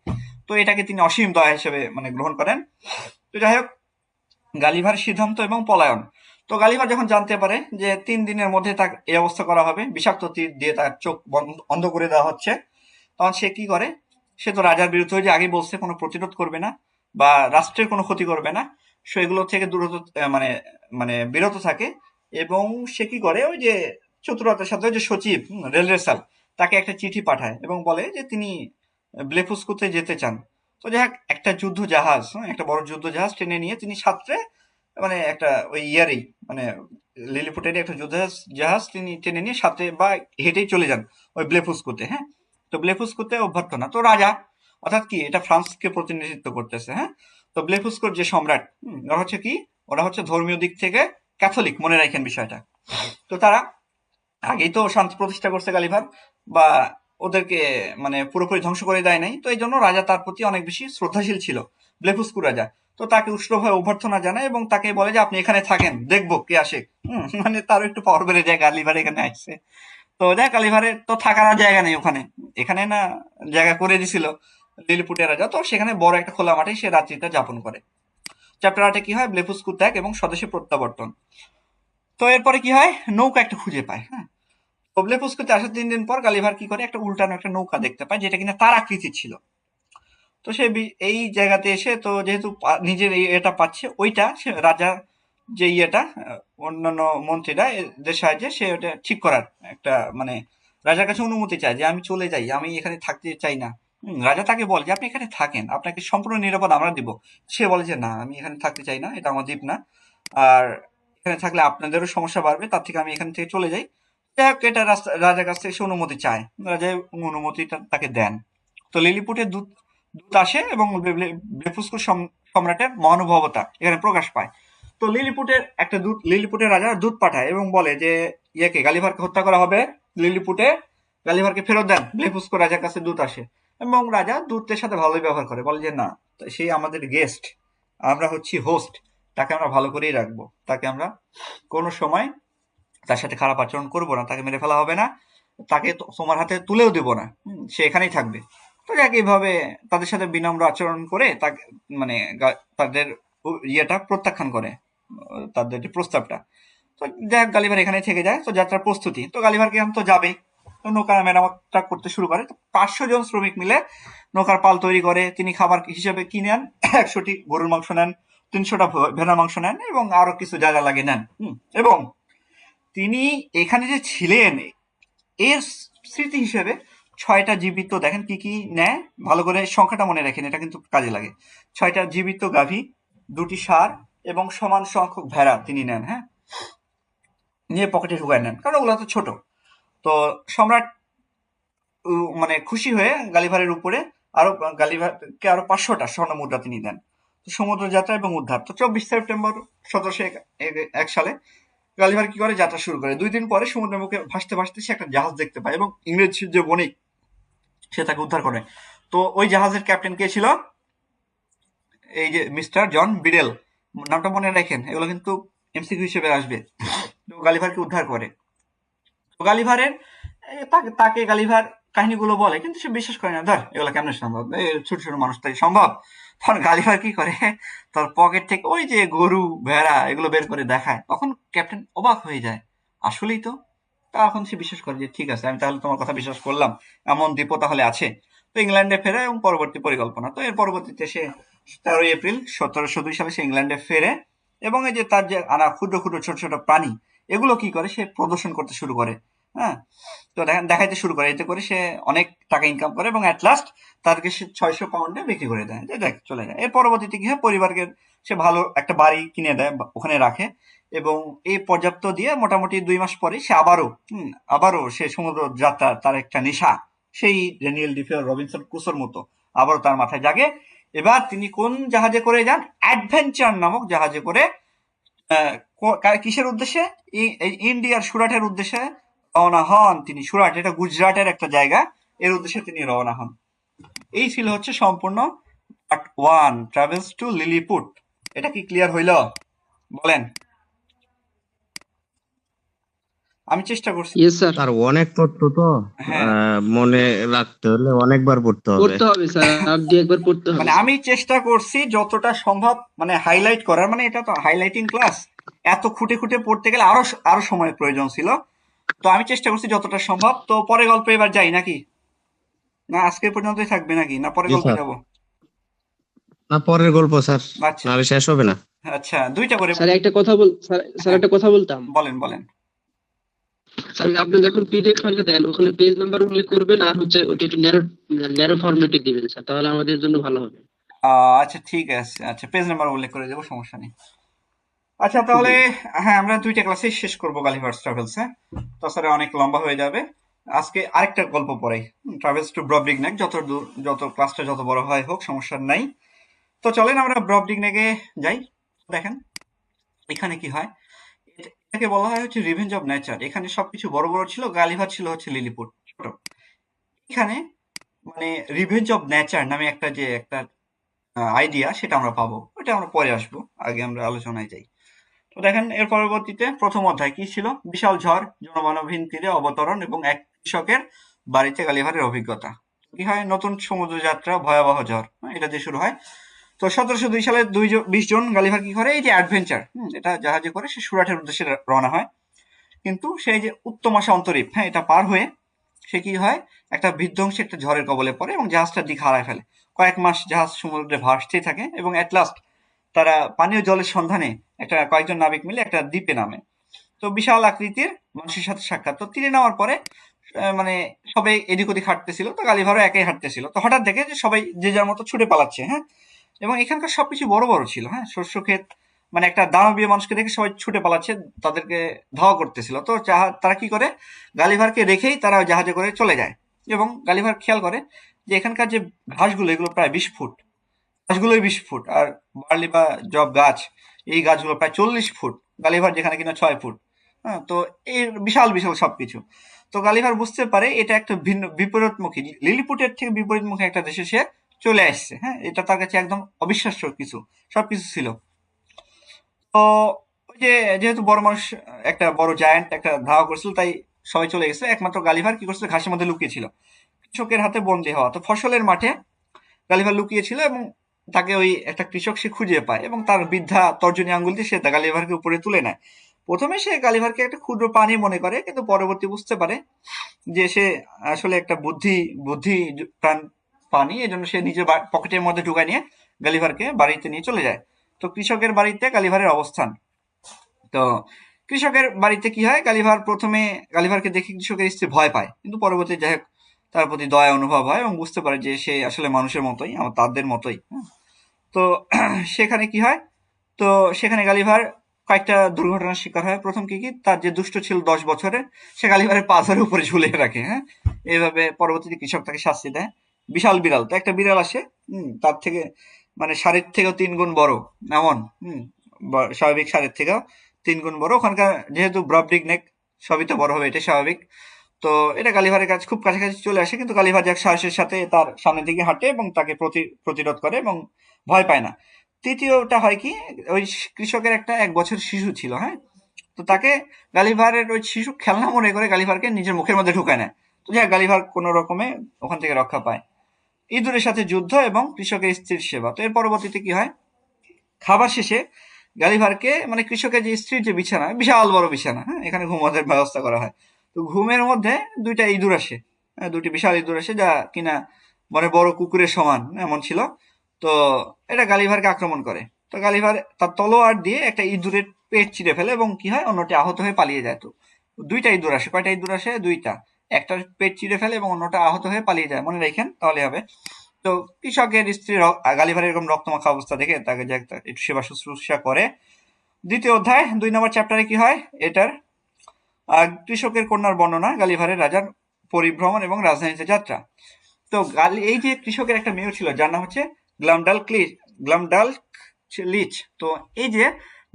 তো এটাকে তিনি অসীম দয়া হিসেবে মানে গ্রহণ করেন। তো যাই হোক, গালিভারের সিদ্ধান্ত এবং পলায়ন। তো গালিভার যখন জানতে পারে যে 3 দিনের মধ্যে তার এই অবস্থা করা হবে, বিষাক্ত তীর দিয়ে তার চোখ অন্ধ করে দেওয়া হচ্ছে, তখন সে কি করে, সে তো রাজার বিরুদ্ধে যে আগে বলছে কোনো প্রতিরোধ করবে না বা রাষ্ট্রের কোনো ক্ষতি করবে না, সে এগুলো থেকে দূরত মানে মানে বিরত থাকে। এবং সে কি করে, ওই যে চতুরতার সাথে ওই যে সচিব রেলরেসাল, তাকে একটা চিঠি পাঠায় এবং বলে যে তিনি ব্লেফুস্কুতে যেতে চান। তো যাই হোক, একটা যুদ্ধ জাহাজ, একটা বড় যুদ্ধ জাহাজ টেনে নিয়ে তিনি সাঁতরে মানে একটা ওই ইয়ারেই মানে লিলিপুটেরই একটা যুদ্ধ জাহাজ তিনি টেনে নিয়ে সাথে বা হেঁটেই চলে যান ওই ব্লেফুস্কুতে। হ্যাঁ, তো ব্লেফুস্কুতে অভ্যর্থনা। তো রাজা, অর্থাৎ কি, এটা ফ্রান্সকে প্রতিনিধিত্ব করতেছে। হ্যাঁ, তো ব্লেফুস্কোর যে সম্রাট, ওরা হচ্ছে কি, ওরা হচ্ছে ধর্মীয় দিক থেকে ক্যাথলিক, মনে রাখেন বিষয়টা। তো তারা আগেই তো শান্তি প্রতিষ্ঠা করছে গালিভার, বা ওদেরকে মানে পুরোপুরি ধ্বংস করে দেয় নাই। তো এই জন্য রাজা তার প্রতি অনেক বেশি শ্রদ্ধাশীল ছিল, ব্লেফুস্কু রাজা। তো তাকে উষ্ণভাবে অভ্যর্থনা জানায় এবং তাকে বলে যে আপনি এখানে থাকেন, দেখবো কে আসে। মানে তারও একটু পাওয়ার বেড়ে যায়, গালিভার এখানে আসছে। তো দেখ, গালিভারের তো থাকার আর জায়গা নেই ওখানে, এখানে না জায়গা করে দিছিল লিলিপুটের রাজা, তো সেখানে বড় একটা খোলা মাঠে সে রাত্রিটা যাপন করে। চ্যাপ্টার 8-এ কি হয়, ব্লেফুস্কু ত্যাগ এবং স্বদেশে প্রত্যাবর্তন। তো এরপরে কি হয়, নৌকা একটা খুঁজে পায়। হ্যাঁ, ব্লেফুস্কুতে আসার 3 দিন পর গালিভার কি করে, একটা উল্টানো একটা নৌকা দেখতে পায়, যেটা কিনা তার আকৃতির ছিল। তো সে এই জায়গাতে এসে, তো যেহেতু নিজের এটা পাচ্ছে, ওইটা সে রাজা যে অন্যান্য মন্ত্রীরা এদের সাহায্যে সে ওটা ঠিক করার একটা মানে রাজার কাছে অনুমতি চায় যে আমি চলে যাই, আমি এখানে থাকতে চাই না। রাজা তাকে বলে যে আপনি এখানে থাকেন, আপনাকে সম্পূর্ণ নিরাপদ আমরা দিব। সে বলে যে না, আমি এখানে থাকতে চাই না, এটা আমার দ্বীপ না, আর এখানে থাকলে আপনাদেরও সমস্যা বাড়বে, তার থেকে আমি এখান থেকে চলে যাই। যাই হোক, এটা রাজার কাছ থেকে সে অনুমতি চায়, রাজা অনুমতিটা তাকে দেন। তো লিলিপুটের দূত দূত আসে এবং ব্লেফুস্কুর সম্রাটের মহানুভবতা এখানে প্রকাশ পায়। তো লিলিপুটের রাজা দূত পাঠায় এবং বলে যে গালিভারকে হত্যা করা হবে, লিলিপুটে গালিভারকে ফেরত দেন। ব্লেফুস্কো রাজার কাছে দূত আসে এবং রাজা দূতের সাথে ভালোই ব্যবহার করে, বলে যে না, সেই আমাদের গেস্ট, আমরা হচ্ছি হোস্ট, তাকে আমরা ভালো করেই রাখবো, তাকে আমরা কোনো সময় তার সাথে খারাপ আচরণ করবো না, তাকে মেরে ফেলা হবে না, তাকে তোমার হাতে তুলেও দেবো না, সে এখানেই থাকবে। তো যাক, এইভাবে তাদের সাথে বিনম্র আচরণ করে তাকে মানে তাদের ইয়েটা প্রত্যাখ্যান করে, তাদের যে প্রস্তাবটা। তো যাক, গালিভার এখানে থেকে যায়। তো যাত্রার প্রস্তুতি, তো গালিভারকে এখন তো যাবেই, তো নৌকা মেরামতটা করতে শুরু করে। তো 500 জন শ্রমিক মিলে নৌকার পাল তৈরি করে। তিনি খাবার হিসেবে কি নেন, 100টি গরুর মাংস নেন, 300টা ভেড়ার মাংস নেন এবং আরো কিছু জায়গা লাগে নেন। এবং তিনি এখানে যে ছিলেন এর স্মৃতি হিসেবে 6টা জীবিত, দেখেন কি কি নেয়, ভালো করে সংখ্যাটা মনে রাখেন, এটা কিন্তু কাজে লাগে। 6টা জীবিত গাভী, 2টি ষাঁড় এবং সমান সংখ্যক ভেড়া তিনি নেন। হ্যাঁ, নিয়ে পকেটে ঢুকায় নেন, কারণ ওগুলো তো ছোট। তো সম্রাট মানে খুশি হয়ে গালিভারের উপরে গালিভারকে আরো 500টা স্বর্ণ মুদ্রা তিনি দেন। সমুদ্র যাত্রা এবং উদ্ধার। তো 24 সেপ্টেম্বর 1701 সালে গালিভার কি করে, যাত্রা শুরু করে। 2 দিন পরে সমুদ্রের মুখে ভাসতে ভাসতে সে একটা জাহাজ দেখতে পায় এবং ইংরেজ যে বণিক, সে তাকে উদ্ধার করে। তো ওই জাহাজের ক্যাপ্টেন কে ছিল, এই যে মিস্টার জন বিডেল, নামটা মনে রাখেন, এগুলো কিন্তু এমসিকিউ হিসেবে আসবে। তো গালিভারকে উদ্ধার করে। তো গালিভারের তাকে তাকে গালিভার কাহিনীগুলো বলে, কিন্তু সে বিশ্বাস করে না। ধর এগুলো কেমন সম্ভব, ছোট ছোট মানুষ তাই সম্ভব। তখন গালিভার কি করে, তার পকেট থেকে ওই যে গরু ভেড়া এগুলো বের করে দেখায়। তখন ক্যাপ্টেন অবাক হয়ে যায়, আসলেই তো। তখন সে বিশ্বাস করে যে ঠিক আছে, আমি তাহলে তোমার কথা বিশ্বাস করলাম, এমন দ্বীপও তাহলে আছে। তো ইংল্যান্ডে ফেরে এবং পরবর্তী পরিকল্পনা, তো এর পরবর্তীতে সে 13 এপ্রিল 1702 সালে সে ইংল্যান্ডে ফেরে এবং এই যে তার যে আনা ক্ষুদ্র ক্ষুদ্র ছোট ছোট প্রাণী এগুলো কি করে সে প্রদর্শন করতে শুরু করে। হ্যাঁ, তো দেখাইতে শুরু করে, এতে করে সে অনেক টাকা ইনকাম করে এবং অ্যাট লাস্ট তাদেরকে সে 600 পাউন্ডে বিক্রি করে দেয়, যে দেখ চলে যায়। এর পরবর্তীতে কি হয়, পরিবারকে সে ভালো একটা বাড়ি কিনে দেয়, ওখানে রাখে এবং এই পর্যাপ্ত দিয়ে মোটামুটি 2 মাস পরে সে আবারও সে সমুদ্র যাত্রা তার একটা নেশা, সেই ড্যানিয়েল ডিফে রবিনসন ক্রুসোর মতো আবারও তার মাথায় জাগে। এবার তিনি কোন জাহাজে করে যান, অ্যাডভেঞ্চার নামক জাহাজে করে কিসের উদ্দেশ্যে, ইন্ডিয়ার সুরাটের উদ্দেশ্যে রওনা হন তিনি। সুরাট এটা গুজরাটের একটা জায়গা, এর উদ্দেশ্যে তিনি রওনা হন। এই ছিল হচ্ছে সম্পূর্ণ পার্ট 1, ট্রাভেলস টু লিলিপুট। এটা কি ক্লিয়ার হইল বলেন? আমি চেষ্টা করছি। ইয়েস স্যার, তার অনেক তথ্য তো, হ্যাঁ, মনে রাখতে হলে অনেকবার পড়তে হবে। পড়তে হবে স্যার, আপনি একবার পড়তে হবে মানে আমি চেষ্টা করছি যতটা সম্ভব মানে হাইলাইট করার, মানে এটা তো হাইলাইটিং ক্লাস, এত খুঁটে খুঁটে পড়তে গেলে আরো সময় প্রয়োজন ছিল। তো আমি চেষ্টা করছি যতটা সম্ভব। তো পরে গল্পে এবার যাই নাকি, না আজকে পর্যন্তই থাকবে নাকি, না পরে জি গল্পে স্যার, যাবো? না পরের গল্প স্যার, আচ্ছা নাহলে শেষ হবে না। আচ্ছা, দুইটা করে। স্যার। একটা কথা স্যার, হ্যাঁ, একটা কথা বলতাম বলেন বলেন। স্যার। আপনি যখন পিডিএফ ফাইলে দেন ওখানে পেজ নাম্বার উল্লেখ করবেন, আর হচ্ছে ওটা একটু ন্যারো ফরম্যাটে দিবেন স্যার, তাহলে আমাদের জন্য ভালো হবে। আচ্ছা ঠিক আছে, আচ্ছা পেজ নাম্বার উল্লেখ করে দেবো, সমস্যা নেই। আচ্ছা তাহলে হ্যাঁ, আমরা দুইটা ক্লাসে শেষ করবো গালিভার্স ট্রাভেলস। হ্যাঁ, তাছাড়া অনেক লম্বা হয়ে যাবে। আজকে আরেকটা গল্প পড়াই, ট্রাভেলস টু ব্রবডিগনেক। যত ক্লাসটা যত বড় হয় হোক, সমস্যা নাই। তো চলেন আমরা ব্রবডিগনেকে যাই। দেখেন এখানে কি হয়, এটাকে বলা হয় হচ্ছে রিভেঞ্জ অফ নেচার। এখানে সবকিছু বড় বড় ছিল, গালিভার ছিল হচ্ছে লিলিপুট ছোট। এখানে মানে রিভেঞ্জ অফ নেচার নামে একটা আইডিয়া, সেটা আমরা পাবো, ওটা আমরা পরে আসবো, আগে আমরা আলোচনায় যাই। তো দেখেন এর পরবর্তীতে প্রথম অধ্যায় কি ছিল, বিশাল ঝড়, জনমানবহীন তীরে অবতরণ এবং এক কৃষকের বাড়িতে গালিভারের অভিজ্ঞতা। কি হয়, নতুন সমুদ্র যাত্রা, ভয়াবহ ঝড়, এটা দিয়ে শুরু হয়। তো 1702 সালে 20 জন গালিভার কি করে, এই যে অ্যাডভেঞ্চার, এটা জাহাজে করে সে সুরাটের উদ্দেশ্যে রওনা হয়। কিন্তু সেই যে উত্তম আশা অন্তরীপ, এটা পার হয়ে সে কি হয়, একটা বিধ্বংসী একটা ঝড়ের কবলে পড়ে এবং জাহাজটার দিক হারায় ফেলে। কয়েক মাস জাহাজ সমুদ্রে ভাসতেই থাকে এবং এট লাস্ট তারা পানীয় জলের সন্ধানে কয়েকজন নাবিক মিলে একটা দ্বীপে নামে। তো বিশাল আকৃতির মানুষের সাথে সাক্ষাৎ। তো তীরে নামার পরে মানে সবাই এদিক ওদিক হাঁটতেছিল, তো গালিভারও একাই হাঁটতেছিল। তো হঠাৎ দেখে যে সবাই যে যার মতো ছুটে পালাচ্ছে। হ্যাঁ, এবং এখানকার সবকিছু বড় বড় ছিল। হ্যাঁ, শস্য ক্ষেত, মানে একটা দানবীয় মানুষকে দেখে সবাই ছুটে পালাচ্ছে, তাদেরকে ধাওয়া করতেছিল। তো তারা কি করে, গালিভারকে রেখেই তারা জাহাজে করে চলে যায়। এবং গালিভার খেয়াল করে যে এখানকার যে ঘাসগুলো এগুলো প্রায় 20 ফুট, গাছগুলোই 20 ফুট, আর বার্লি বা জব গাছ এই গাছগুলো প্রায় 40 ফুট, গালিভার যেখানে কিনা 6 ফুট। হ্যাঁ, তো এই বিশাল বিশাল সবকিছু। তো গালিভার বুঝতে পারে এটা একটা ভিন্ন বিপরীতমুখী, লিলিপুটের থেকে বিপরীতমুখী একটা দেশে সে চলে আসছে। হ্যাঁ, এটা তার কাছে একদম অবিশ্বাস্য কিছু, সবকিছু ছিল। তো ওই যে যেহেতু বড় মানুষ, একটা বড় জায়ান্ট একটা ধাওয়া করছিল, তাই সবাই চলে গেছে। একমাত্র গালিভার কি করছিল, ঘাসের মধ্যে লুকিয়ে ছিল, কৃষকের হাতে বন্দী হওয়া। তো ফসলের মাঠে গালিভার লুকিয়ে ছিল এবং তাকে ওই একটা কৃষক সে খুঁজে পায় এবং তার বৃদ্ধা তর্জনী আঙ্গুল দিয়ে সে গালিভারকে উপরে তুলে নেয়। প্রথমে সে গালিভারকে একটা ক্ষুদ্র প্রাণী মনে করে, কিন্তু পরবর্তী বুঝতে পারে যে সে আসলে একটা বুদ্ধি প্রাণী। এজন্য সে নিজের পকেটের মধ্যে ঢুকায় নিয়ে গালিভারকে বাড়িতে নিয়ে চলে যায়। তো কৃষকের বাড়িতে গালিভারের অবস্থান। তো কৃষকের বাড়িতে কি হয়, প্রথমে গালিভারকে দেখে কৃষকের স্ত্রী ভয় পায়, কিন্তু পরবর্তী যাই হোক তার প্রতি দয়া অনুভব হয় এবং বুঝতে পারে যে সে আসলে মানুষের মতোই, তাদের মতোই। তো সেখানে কি হয়, তো সেখানে গালিভার কয়েকটা দুর্ঘটনার শিকার হয়। প্রথম কি তার যে দুষ্ট ছিল 10 বছরের, সে গালিভারের পা ধরে উপরে ঝুলিয়ে রাখে। হ্যাঁ, এইভাবে পরবর্তীতে কৃষক তাকে শাস্তি দেয়। বিশাল বিড়াল, তো একটা বিড়াল আসে, তার থেকে মানে ষাঁড়ের থেকেও 3 গুণ বড়, এমন স্বাভাবিক ষাঁড়ের থেকেও 3 গুণ বড়। ওখানকার যেহেতু ব্রবডিগনেক, সবই তো বড় হবে, এটা স্বাভাবিক। তো এটা গালিভারের কাছে খুব কাছাকাছি চলে আসে, কিন্তু গালিভার যাক সাহসের সাথে তার সামনের দিকে হাঁটে এবং তাকে প্রতিরোধ করে এবং ভয় পায় না। তৃতীয়টা হয় কি, ওই কৃষকের একটা 1 বছর শিশু ছিল, হ্যাঁ। তো তাকে গালিভারের ওই শিশু খেলনা মনে করে গালিভারকে নিজের মুখের মধ্যে ঢুকায় নেয়। তো যাক গালিভার কোনো রকমে ওখান থেকে রক্ষা পায়। ইঁদুরের সাথে যুদ্ধ এবং কৃষকের স্ত্রীর সেবা। তো এর পরবর্তীতে কি হয়, খাবার শেষে গালিভারকে মানে কৃষকের যে স্ত্রীর যে বিছানা, বিশাল বড় বিছানা, হ্যাঁ, এখানে ঘুমানোর ব্যবস্থা করা হয়। তো ঘুমের মধ্যে 2টা ইঁদুর আসে, হ্যাঁ, 2টি বিশাল ইঁদুর আসে যা কিনা মানে বড় কুকুরের সমান এমন ছিল। তো এটা গালিভারকে আক্রমণ করে। তো গালিভার তার তলোয়ার দিয়ে একটা ইঁদুরের পেট চিরে ফেলে এবং কি হয়, অন্যটি আহত হয়ে পালিয়ে যায়। তো 2টা ইঁদুর আসে, কয়টা ইঁদুর আসে, 2টা। একটার পেট চিরে ফেলে এবং অন্যটা আহত হয়ে পালিয়ে যায়, মনে রাখেন তাহলে হবে। তো কৃষকের স্ত্রী গালিভারের এরকম রক্তমাখা অবস্থা দেখে তাকে যে একটু সেবা শুশ্রূষা করে। দ্বিতীয় অধ্যায় 2 নম্বর চ্যাপ্টারে কি হয়, এটার কৃষকের কন্যার বর্ণনা, গালিভারের রাজার পরিভ্রমণ এবং রাজধানীতে যাত্রা। তো এই যে কৃষকের একটা মেয়ে ছিল যার নাম হচ্ছে গ্লামডাল লিচ। তো এই যে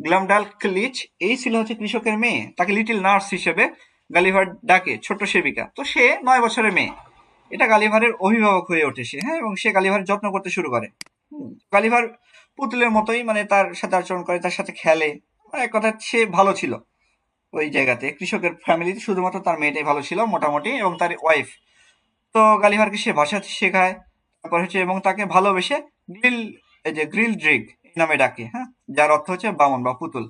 গ্লামডাল লিচ এই ছিল হচ্ছে কৃষকের মেয়ে, তাকে লিটল নার্স হিসেবে গালিভার ডাকে, ছোট্ট সেবিকা। তো সে 9 বছরের মেয়ে। এটা গালিভারের অভিভাবক হয়ে ওঠে সে, হ্যাঁ, এবং সে গালিভারের যত্ন করতে শুরু করে। গালিভার পুতুলের মতোই মানে তার সাথে আচরণ করে, তার সাথে খেলে, এক কথা সে ভালো ছিল ওই জায়গাতে। কৃষকের ফ্যামিলিতে শুধুমাত্র তার মেয়েটাই ভালো ছিল মোটামুটি, এবং তার ওয়াইফ। তো গালিভারকে সে ভাষা শেখায়, তারপর হচ্ছে এবং তাকে ভালোবেসে গ্রিল ড্রিগ নামে ডাকে, হ্যাঁ, যার অর্থ হচ্ছে বামন বা পুতুল।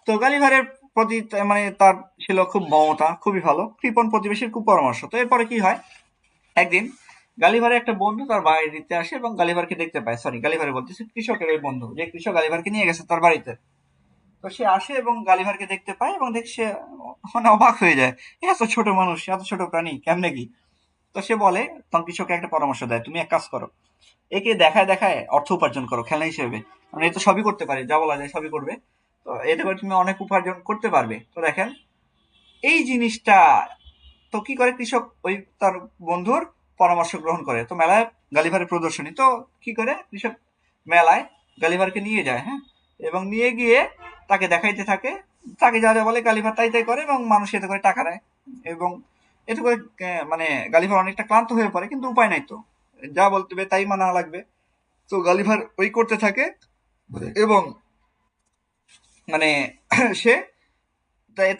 তো গালিভারের প্রতি মানে তার ছিল খুব মমতা, খুবই ভালো, কৃপণ প্রতিবেশীর কুপরামর্শ। তো এরপরে কি হয়, একদিন গালিভারের একটা বন্ধু তার বাড়িতে আসে এবং গালিভারকে দেখতে পায়, সরি গালিভারে বলতেছে কৃষকের ওই বন্ধু, যে কৃষক গালিভারকে নিয়ে গেছে তার বাড়িতে। তো সে আসে এবং গালিভারকে দেখতে পায় এবং দেখে সে মানে অবাক হয়ে যায়, এত ছোট মানুষ, এত ছোট প্রাণী, কেমনে কি। তো সে বলে, তখন কৃষককে একটা পরামর্শ দেয়, তুমি এক কাজ করো, একে দেখায় দেখায় অর্থ উপার্জন করো খেলনা হিসেবে, মানে এ তো সবই করতে পারে, যা বলা যায় সবই করবে। তো এতে করে তুমি অনেক উপার্জন করতে পারবে। তো দেখেন এই জিনিসটা, তো কি করে কৃষক ওই তার বন্ধুর পরামর্শ গ্রহণ করে। তো মেলায় গালিভারের প্রদর্শনী, তো কি করে কৃষক মেলায় গালিভারকে নিয়ে যায়, হ্যাঁ, এবং নিয়ে গিয়ে তাকে দেখাইতে থাকে, তাকে যা যা বলে গালিভার তাই তাই করে এবং মানুষ এতে করে টাকা দেয়। এবং এতে করে মানে গালিভার অনেকটা ক্লান্ত হয়ে পড়ে, কিন্তু উপায় নাই, তো যা বলতে হবে তাই মানা লাগবে। তো গালিভার ওই করতে থাকে এবং মানে সে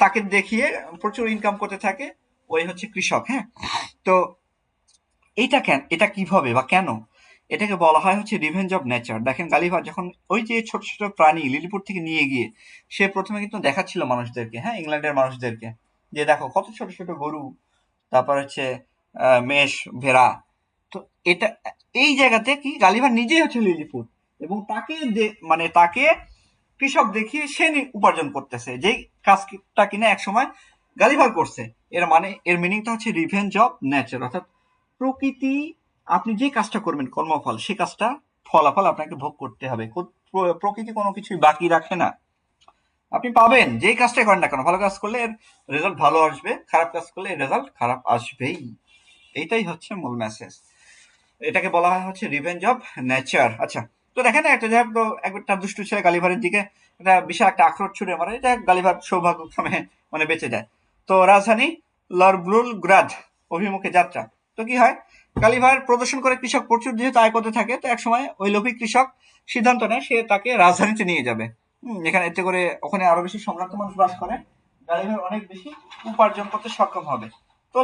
তাকে দেখিয়ে প্রচুর ইনকাম করতে থাকে ওই হচ্ছে কৃষক, হ্যাঁ। তো এটা কিভাবে বা কেন, এটাকে বলা হয় হচ্ছে রিভেঞ্জ অফ নেচার। দেখেন গালিভার যখন ওই যে ছোট ছোট প্রাণী লিলিপুট থেকে নিয়ে গিয়ে সে প্রথমে কিন্তু দেখাচ্ছিল মানুষদেরকে, হ্যাঁ, ইংল্যান্ডের মানুষদেরকে, যে দেখো কত ছোট ছোট গরু, তারপর হচ্ছে মেষ, ভেড়া। তো এটা এই জায়গাতে কি গালিভার নিজেই হচ্ছে লিলিপুট, এবং মানে তাকে কৃষক দেখিয়ে সে উপার্জন করতেছে, যেই কাজটা কিনা একসময় গালিভার করছে। এর মিনিংটা হচ্ছে রিভেঞ্জ অফ নেচার, অর্থাৎ প্রকৃতি, আপনি যে কাজটা করবেন কর্মফল, সে কাজটা ফলাফল আপনাকে ভোগ করতে হবে। প্রকৃতি কোনো কিছুই বাকি রাখে না, আপনি পাবেন যেই কাজটাই করেন না কেন। ভালো কাজ করলে এর রেজাল্ট ভালো আসবে, খারাপ কাজ করলে এর রেজাল্ট খারাপ আসবেই। এইটাই হচ্ছে মূল মেসেজ। এটাকে বলা হয় হচ্ছে রিভেঞ্জ অফ নেচার। আচ্ছা, তো দেখেন একটা একটা দুষ্টু ছেলে গালিভারের দিকে একটা বিশাল একটা আখরোট ছুড়ে মারে, এটা গালিভার সৌভাগ্যক্রমে মানে বেঁচে যায়। তো রাজধানী গ্রাদ অভিমুখে যাত্রা। তো কি হয়, গালিভার প্রদর্শন করে কৃষক প্রচুর যেহেতু আয় করতে থাকে, তো একসময় ওই লোভী কৃষক সিদ্ধান্ত নেয় সে তাকে রাজধানীতে নিয়ে যাবে। এখানে এতে করে ওখানে আরো বেশি সম্ভ্রান্ত মানুষ বাস করে, গালিভার অনেক বেশি উপার্জন করতে সক্ষম হবে। তো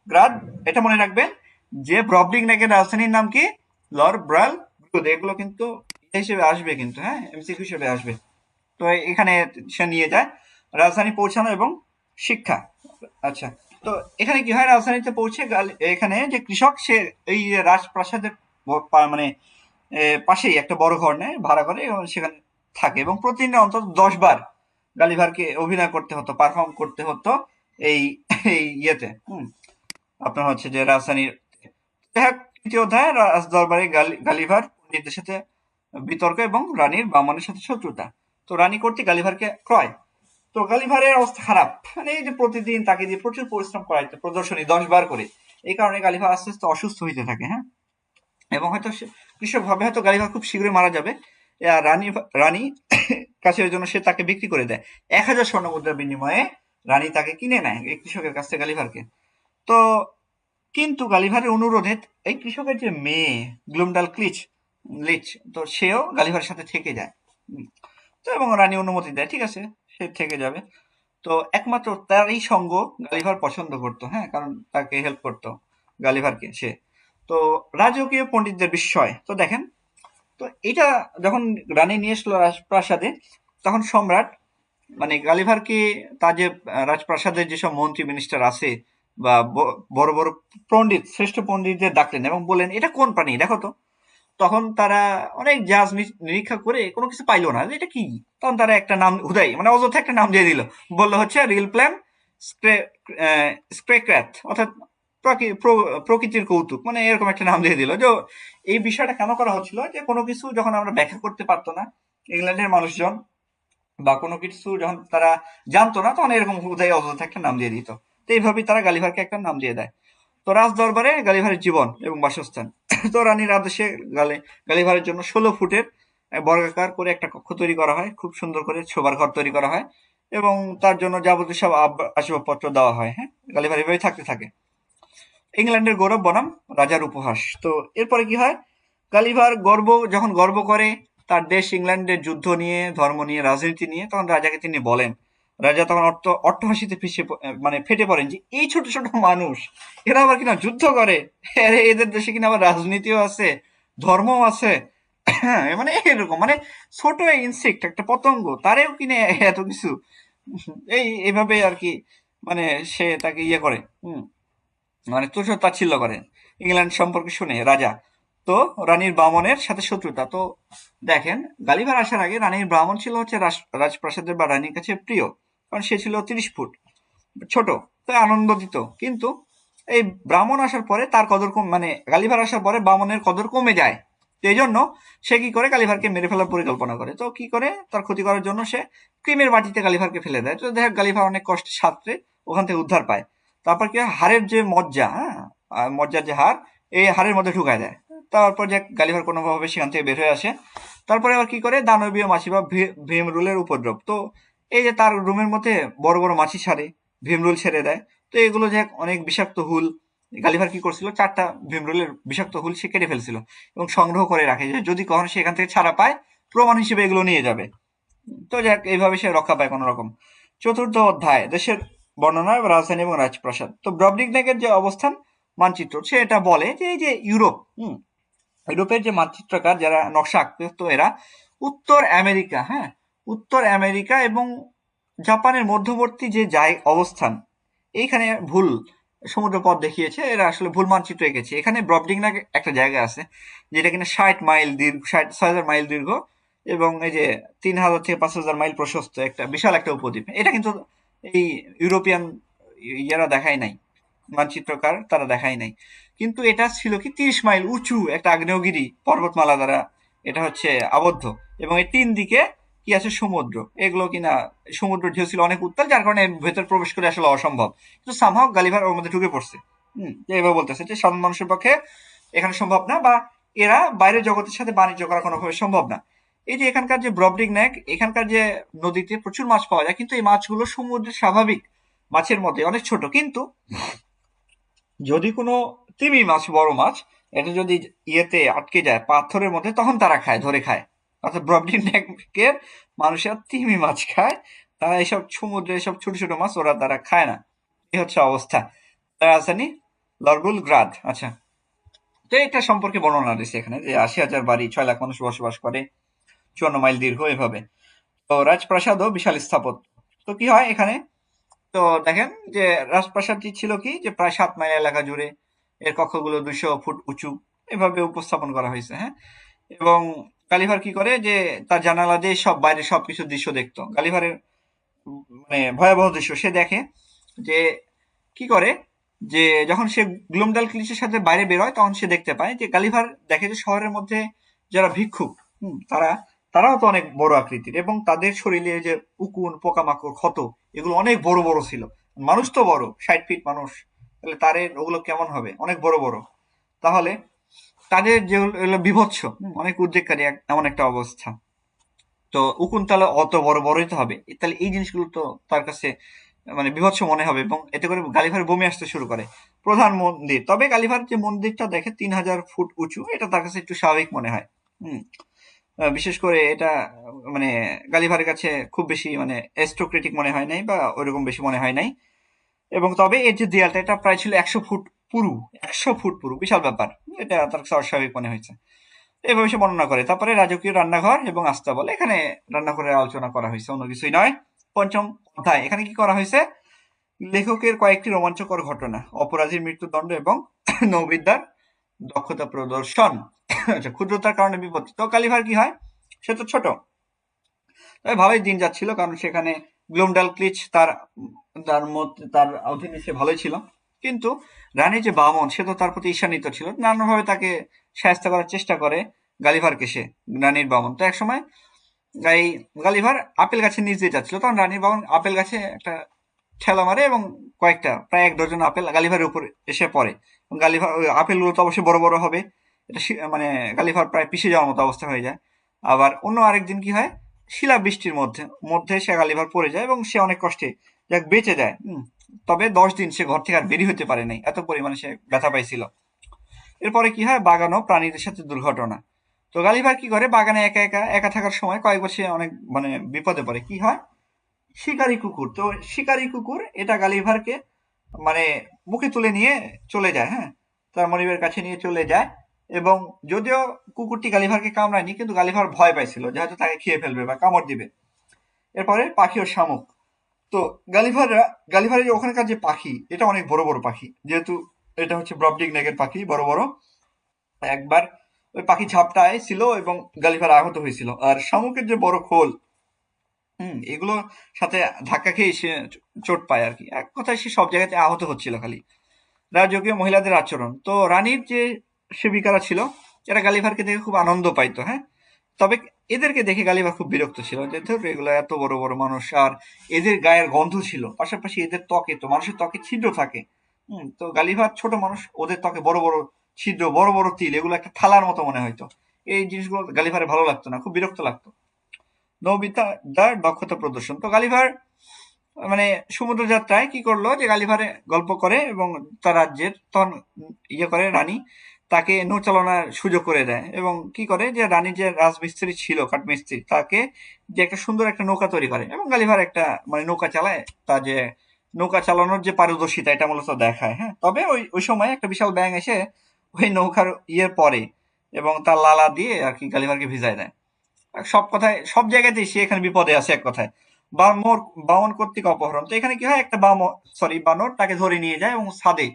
গ্রাদ, এটা মনে রাখবেন যে ব্রবডিংনাগের রাজধানীর নাম কি, ব্রাল গ্রুদ। এগুলো কিন্তু হিসেবে আসবে, কিন্তু হ্যাঁ এমসিকিউ হিসেবে আসবে। তো এখানে সে নিয়ে যায় রাজধানী পৌঁছানো এবং শিক্ষা। আচ্ছা, তো এখানে কি হয়, রাজধানীতে পৌঁছে এখানে যে কৃষক সে এই রাজপ্রাসাদের মানে পাশেই একটা বড় ঘর নেয় ভাড়া করে এবং সেখানে থাকে, এবং প্রতিদিন অন্তত 10 বার গালিভারকে অভিনয় করতে হতো, পারফর্ম করতে হতো এই এই ইয়েতে, আপনার হচ্ছে যে রাজধানীর। তৃতীয় অধ্যায় রাজদরবারে গালিভার পণ্ডিতদের সাথে বিতর্ক এবং রানীর বামনের সাথে শত্রুতা। তো রানী কর্তৃক গালিভারকে ক্রয়। তো গালিভারের অবস্থা খারাপ, মানে এই যে প্রতিদিন তাকে দিয়ে প্রচুর পরিশ্রম করাইতে, প্রদর্শনী 10 বার করে, এই কারণে গালিভার আস্তে আস্তে অসুস্থ হইতে থাকে, হ্যাঁ, এবং হয়তো কৃষক ভাবে হয়তো গালিভার খুব শীঘ্রই মারা যাবে। রানী কাছের জন্য সে তাকে বিক্রি করে দেয় 1000 স্বর্ণ মুদ্রার বিনিময়ে রানী তাকে কিনে নেয় এই কৃষকের কাছ থেকে গালিভারকে। তো কিন্তু গালিভারের অনুরোধে এই কৃষকের যে মেয়ে গ্লুমডাল লিচ, তো সেও গালিভারের সাথে থেকে যায়। তো এবং রানী অনুমতি দেয়, ঠিক আছে সে থেকে যাবে। তো একমাত্র তারই সঙ্গ গালিভার পছন্দ করতো, হ্যাঁ, কারণ তাকে হেল্প করতো গালিভারকে সে। তো রাজকীয় পণ্ডিতদের বিস্ময়, তো দেখেন, তো এটা যখন রানী নিয়ে এসলো রাজপ্রাসাদে, তখন সম্রাট মানে গালিভারকে তার যে রাজপ্রাসাদের যেসব মন্ত্রী মিনিস্টার আছে বা বড় বড় পণ্ডিত, শ্রেষ্ঠ পণ্ডিতদের ডাকলেন এবং বললেন এটা কোন প্রাণী দেখো তো। তখন তারা অনেক জাজ নিরীক্ষা করে কোনো কিছু পাইলো না যে এটা কি। তখন তারা একটা নাম হুদাই মানে অযথা একটা নাম দিয়ে দিল, বললো হচ্ছে রিল প্ল্যান স্ক্রেক্র্যাট, অর্থাৎ প্রকৃতির কৌতুক, মানে এরকম একটা নাম দিয়ে দিল। যে এই বিষয়টা কেন করা হচ্ছিল, যে কোনো কিছু যখন আমরা ব্যাখ্যা করতে পারতো না ইংল্যান্ডের মানুষজন, বা কোনো কিছু যখন তারা জানতো না, তখন এরকম হুদাই অযথা একটা নাম দিয়ে দিত। তো এইভাবেই তারা গালিভারকে একটা নাম দিয়ে দেয়। তো রাজ দরবারে গালিভারের জীবন এবং বাসস্থান। তো রানীর আদেশে গালিভারের জন্য 16 ফুটের বর্গাকার করে একটা কক্ষ তৈরি করা হয়, খুব সুন্দর করে শোবার ঘর তৈরি করা হয় এবং তার জন্য যাবতীয় সব আসবাবপত্র দেওয়া হয়। হ্যাঁ, গালিভার এভাবেই থাকতে থাকে। ইংল্যান্ডের গৌরব বনাম রাজার উপহাস। তো এরপরে কি হয়, গালিভার যখন গর্ব করে তার দেশ ইংল্যান্ডের যুদ্ধ নিয়ে, ধর্ম নিয়ে, রাজনীতি নিয়ে, তখন রাজাকে তিনি বলেন, রাজা তখন অট্টহাসিতে মানে ফেটে পড়েন যে এই ছোট ছোট মানুষ এরা আবার কিনা যুদ্ধ করে, আরে এদের দেশে কিনা আবার রাজনীতিও আছে, ধর্মও আছে। হ্যাঁ, মানে এরকম মানে ছোট ইনসেক্ট একটা পতঙ্গ তারেও কিনে এত কিছু, এইভাবে আর কি, মানে সে তাকে ইয়ে করে, মানে তুচ্ছ তাচ্ছিল্য করেন। ইংল্যান্ড সম্পর্কে শুনে রাজা, তো রানীর বামনের সাথে শত্রুতা। তো দেখেন, গালিভার আসার আগে রানীর ব্রাহ্মণ ছিল হচ্ছে রাজপ্রাসাদের বা রানীর কাছে প্রিয়, কারণ সে ছিল 30 ফুট ছোট, তাই আনন্দ দিত। কিন্তু এই ব্রাহ্মণ আসার পরে তার কদর মানে গালিভার আসার পরে বামনের কদর কমে যায়। তো এই জন্য সে কি করে, গালিভারকে মেরে ফেলার পরিকল্পনা করে। তো কি করে, তার ক্ষতি করার জন্য সে ক্রিমের বাটিতে গালিভারকে ফেলে দেয়। তো দেখ গালিভার অনেক কষ্টে সাঁতরে ওখান থেকে উদ্ধার পায়। তারপর কি হয়, হাড়ের যে মজ্জা, হ্যাঁ, মজ্জার যে হাড়, এই হাড়ের মধ্যে ঢুকায় দেয়। তারপর যে গালিভার কোনোভাবে সেখান থেকে বের হয়ে আসে। তারপরে আবার কি করে, দানবীয় মাছি বা ভীমরুলের উপদ্রব। তো এই যে তার রুমের মধ্যে বড় বড় মাছি ছাড়ে, ভীমরুল ছেড়ে দেয়। তো এগুলো যে অনেক বিষাক্ত হুল, গালিভার কি করছিল, 4টা ভীমরুলের বিষাক্ত হুল সে কেটে ফেলছিল এবং সংগ্রহ করে রাখে, যে যদি কখনো সে এখান থেকে ছাড়া পায় প্রমাণ হিসেবে এগুলো নিয়ে যাবে। তো যাক, এইভাবে সে রক্ষা পায় কোন রকম। চতুর্থ অধ্যায়, দেশের বর্ণনা, রাজধানী এবং রাজপ্রাসাদ। তো ব্রবডিগনেগের যে অবস্থান মানচিত্র, সে এটা বলে যে এই যে ইউরোপের যে মানচিত্রকার যারা নকশা আঁকতো, এরা উত্তর আমেরিকা, হ্যাঁ, উত্তর আমেরিকা এবং জাপানের মধ্যবর্তী যে অবস্থান, এইখানে ভুল সমুদ্রপথ দেখিয়েছে, এরা আসলে ভুল মানচিত্র এঁকেছে। এখানে ব্রবডিগনেগ একটা জায়গা আছে যেটা কিনা 60 মাইল দীর্ঘ, 6,000 মাইল দীর্ঘ এবং এই যে 3,000 থেকে 5,000 মাইল প্রশস্ত একটা বিশাল একটা উপদ্বীপ। এটা কিন্তু এই ইউরোপিয়ান ইয়ারা দেখায় নাই, মানচিত্রকার তারা দেখায় নাই। কিন্তু এটা ছিল কি 30 মাইল উঁচু একটা আগ্নেয়গিরি পর্বতমালা দ্বারা এটা হচ্ছে আবদ্ধ, এবং এই 3 দিকে কি আছে, সমুদ্র। এগুলো কিনা সমুদ্র ঢেউ ছিল অনেক উত্তাল, যার কারণে ভেতর প্রবেশ করে আসলে অসম্ভব। কিন্তু সামহাও গালিভার ওর মধ্যে ঢুকে পড়ছে। এভাবে বলতেছে যে সাধারণ মানুষের পক্ষে এখানে সম্ভব না, বা এরা বাইরের জগতের সাথে বাণিজ্য করা কোনোভাবে সম্ভব না। এই যে এখানকার যে ব্রবডিগনেগ, এখানকার যে নদীতে প্রচুর মাছ পাওয়া যায়, কিন্তু এই মাছগুলো সমুদ্রের স্বাভাবিক মাছের মধ্যে অনেক ছোট। কিন্তু যদি কোনো তিমি মাছ, বড় মাছ, এটা যদি ইয়েতে আটকে যায় পাথরের মধ্যে, তখন তারা ধরে খায়। অর্থাৎ ব্রবডিগনেগের মানুষের তিমি মাছ খায়, তারা এইসব সমুদ্রে এসব ছোট ছোট মাছ তারা খায় না। এই হচ্ছে অবস্থা। রাজধানী লরগুল গ্রাদ। আচ্ছা, তো এটা সম্পর্কে বর্ণনা দিচ্ছে এখানে যে 80,000 বাড়ি, 6 লাখ মানুষ বসবাস করে, 54 মাইল দীর্ঘ, এভাবে। তো রাজপ্রাসাদও বিশাল স্থাপত্য। তো কি হয় এখানে, তো দেখেন যে রাজপ্রাসাদটি ছিল কি, যে প্রায় 7 মাইল এলাকা জুড়ে, এর কক্ষগুলো 200 ফুট উঁচু, এভাবে উপস্থাপন করা হয়েছে। হ্যাঁ, এবং গালিভার কি করে, যে তার জানালা দিয়ে সব বাইরে সবকিছু দৃশ্য দেখতো। গালিভারের মানে ভয়াবহ দৃশ্য সে দেখে, যে কি করে, যে যখন সে গ্লুমডাল ক্লিচের সাথে বাইরে বের হয়, তখন সে দেখতে পায় যে গালিভার দেখে যে শহরের মধ্যে যারা ভিক্ষুক, তারাও তো অনেক বড় আকৃতির, এবং তাদের শরীরে যে উকুন, পোকামাকড়, ক্ষত, এগুলো অনেক বড় বড় ছিল। মানুষ তো বড়, 60 ফিট মানুষ, তাহলে তাদের ওগুলো কেমন হবে, অনেক বড় বড়। তাহলে তাদের যে বিভৎস, অনেক উদ্রেককারী এমন একটা অবস্থা। তো উকুন তাহলে অত বড় বড়ই তো হবে, তাহলে এই জিনিসগুলো তো তার কাছে মানে বীভৎস মনে হবে এবং এতে করে গালিভার বমি আসতে শুরু করে। প্রধান মন্দির, তবে গালিভার যে মন্দিরটা দেখে 3000 ফুট উঁচু, এটা তার কাছে একটু স্বাভাবিক মনে হয়। হুম বিশেষ করে এটা মানে গালিভারের কাছে খুব বেশি মানে অ্যারিস্টোক্রেটিক মনে হয় নাই বা ওইরকম বেশি মনে হয় নাই। এবং তবে এর যে দেয়ালটা এটা প্রায় ছিল 100 ফুট পুরু, 100 ফুট পুরু, বিশাল ব্যাপার। এটা তার কাছে অস্বাভাবিক মনে হয়েছে। এভাবে সে বর্ণনা করে। তারপরে রাজকীয় রান্নাঘর এবং আস্তাবল, এখানে রান্নাঘরের আলোচনা করা হয়েছে, অন্য কিছুই নয়। পঞ্চম অধ্যায়, এখানে কি করা হয়েছে? লেখকের কয়েকটি রোমাঞ্চকর ঘটনা, অপরাধীর মৃত্যুদণ্ড এবং নৌবিদ্যার দক্ষতা প্রদর্শন। আচ্ছা, ক্ষুদ্রতার কারণে বিপত্তি। তো গালিভার কি হয়? সে তো ছোট, তবে ভালোই দিন যাচ্ছিল, কারণ সেখানে গ্লুমডাল ক্লিচ তার মধ্যে তার অধীনে সে ভালোই ছিল। কিন্তু রানী যে বামন, সে তো তার প্রতি ঈর্ষান্বিত ছিল, নানাভাবে তাকে সাহায্য করার চেষ্টা করে গালিভারকে, সে রানীর বামন। তো এক সময় এই গালিভার আপেল গাছের নিচ দিয়ে যাচ্ছিল, তখন রানীর বামন আপেল গাছে একটা ঠেলা মারে এবং কয়েকটা প্রায় 1 ডজন আপেল গালিভারের উপর এসে পড়ে। গালিভার ওই আপেলগুলো তো অবশ্যই বড় বড় হবে, এটা মানে গালিভার প্রায় পিষে যাওয়ার মতো অবস্থা হয়ে যায়। আবার অন্য আরেকদিন কি হয়, শিলাবৃষ্টির মধ্যে মধ্যে সে গালিভার পড়ে যায় এবং সে অনেক কষ্টে যাক বেঁচে যায়। তবে 10 দিন সে ঘর থেকে আর বেরিয়ে হতে পারে নাই, এত পরিমাণে সে ব্যথা পাইছিল। এরপরে কি হয়, বাগান ও প্রাণীদের সাথে দুর্ঘটনা। তো গালিভার কি করে, বাগানে একা একা একা থাকার সময় কয়েকবার সে অনেক মানে বিপদে পড়ে। কি হয়, শিকারী কুকুর, তো শিকারী কুকুর এটা গালিভারকে মানে মুখে তুলে নিয়ে চলে যায়, হ্যাঁ, তার মনিবের কাছে নিয়ে চলে যায়। এবং যদিও কুকুরটি গালিভারকে কামড়ায়নি, কিন্তু গালিভার ভয় পাইছিল যে হয়তো তাকে খেয়ে ফেলবে বা কামড় দিবে। এরপরে পাখি ও শামুক। তো গালিভারের যে ওখানকার যে পাখি, এটা অনেক বড় বড় পাখি, যেহেতু এটা হচ্ছে ব্রবডিগ নেগের পাখি, বড় বড়। একবার ওই পাখি ঝাপটায় ছিল এবং গালিভার আহত হয়েছিল। আর শামুকের যে বড় খোল, এগুলো সাথে ধাক্কা খেয়ে সে চোট পায় আর কি। এক কথায় সে সব জায়গাতে আহত হচ্ছিল খালি। রাজকীয় মহিলাদের আচরণ, তো রানীর যে সেবিকারা ছিল, এরা গালিভারকে দেখে খুব আনন্দ পাইতো, হ্যাঁ। তবে এদেরকে দেখে গালিভার খুব বিরক্ত ছিল যে ধুর, এগুলো এত বড় বড় মানুষ, আর এদের গায়ের গন্ধ ছিল, পাশাপাশি এদের ত্বকে, তো মানুষের ত্বকে ছিদ্র থাকে। তো গালিভার ছোট মানুষ, ওদের ত্বকে বড় বড় ছিদ্র, বড় বড় তিল, এগুলো একটা থালার মতো মনে হইতো। এই জিনিসগুলো গালিভারে ভালো লাগতো না, খুব বিরক্ত লাগতো। নৌবিদ্যার দক্ষতা প্রদর্শন, তো গালিভার মানে সমুদ্র যাত্রায় কি করলো, যে গালিভারে গল্প করে এবং তার রাজ্যের তখন ইয়ে করে রানী তাকে নৌ চালনার সুযোগ করে দেয়। এবং কি করে, যে রানীর যে রাজমিস্ত্রি ছিল, কাঠমিস্ত্রি, তাকে যে একটা সুন্দর একটা নৌকা তৈরি করে এবং গালিভার একটা মানে নৌকা চালায়। তা যে নৌকা চালানোর যে পারদর্শিতা, এটা মূলত দেখায়, হ্যাঁ। তবে ওই ওই সময় একটা বিশাল ব্যাঙ এসে ওই নৌকার ইয়ে পরে এবং তার লালা দিয়ে আর কি গালিভারকে ভিজায় দেয়। সব কথায় সব জায়গাতেই সে এখানে বিপদে আছে, এক কথায়। বামন কর্তৃক অপহরণ, তো এখানে কি হয়, একটা বানর তাকে ধরে নিয়ে যায় এবং ছাদে,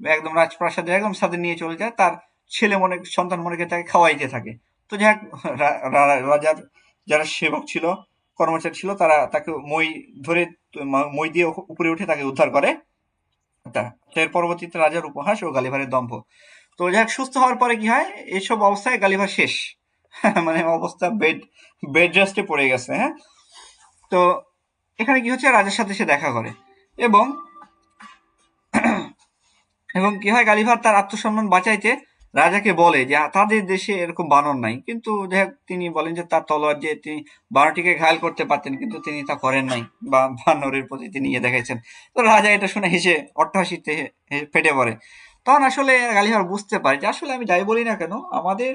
একদম রাজপ্রাসাদে একদম ছাদে নিয়ে চলে যায়। তার ছেলে মনে সন্তান মনেকে তাকে খাওয়াইতে থাকে। তো যাই হোক, রাজার যারা সেবক ছিল, কর্মচারী ছিল, তারা তাকে মই ধরে মই দিয়ে উপরে উঠে তাকে উদ্ধার করে। এর পরবর্তীতে রাজার উপহাস ও গালিভারের দম্ভ। তো যাই হোক, সুস্থ হওয়ার পরে কি হয়, এইসব অবস্থায় গালিভার শেষ। মানে অবস্থা বেড রেস্টে পড়ে গেছে, হ্যাঁ। তো এখানে কি হচ্ছে, রাজার সাথে সে দেখা করে এবং এবং কি হয়, গালিভার তার আত্মসম্মান বাঁচাইতে রাজাকে বলে যে তাদের দেশে এরকম বানর নাই। কিন্তু যাই হোক, তিনি বলেন যে তার তলোয়ার দিয়ে তিনি বানরটিকে ঘায়াল করতে পারতেন, কিন্তু তিনি তা করেন নাই, বা বানরের প্রতি তিনি ইয়ে দেখাইছেন। তো রাজা এটা শুনে হেসে অট্টহাসিতে ফেটে পড়ে। তখন আসলে গালিভার বুঝতে পারে যে আসলে আমি যাই বলি না কেন, আমাদের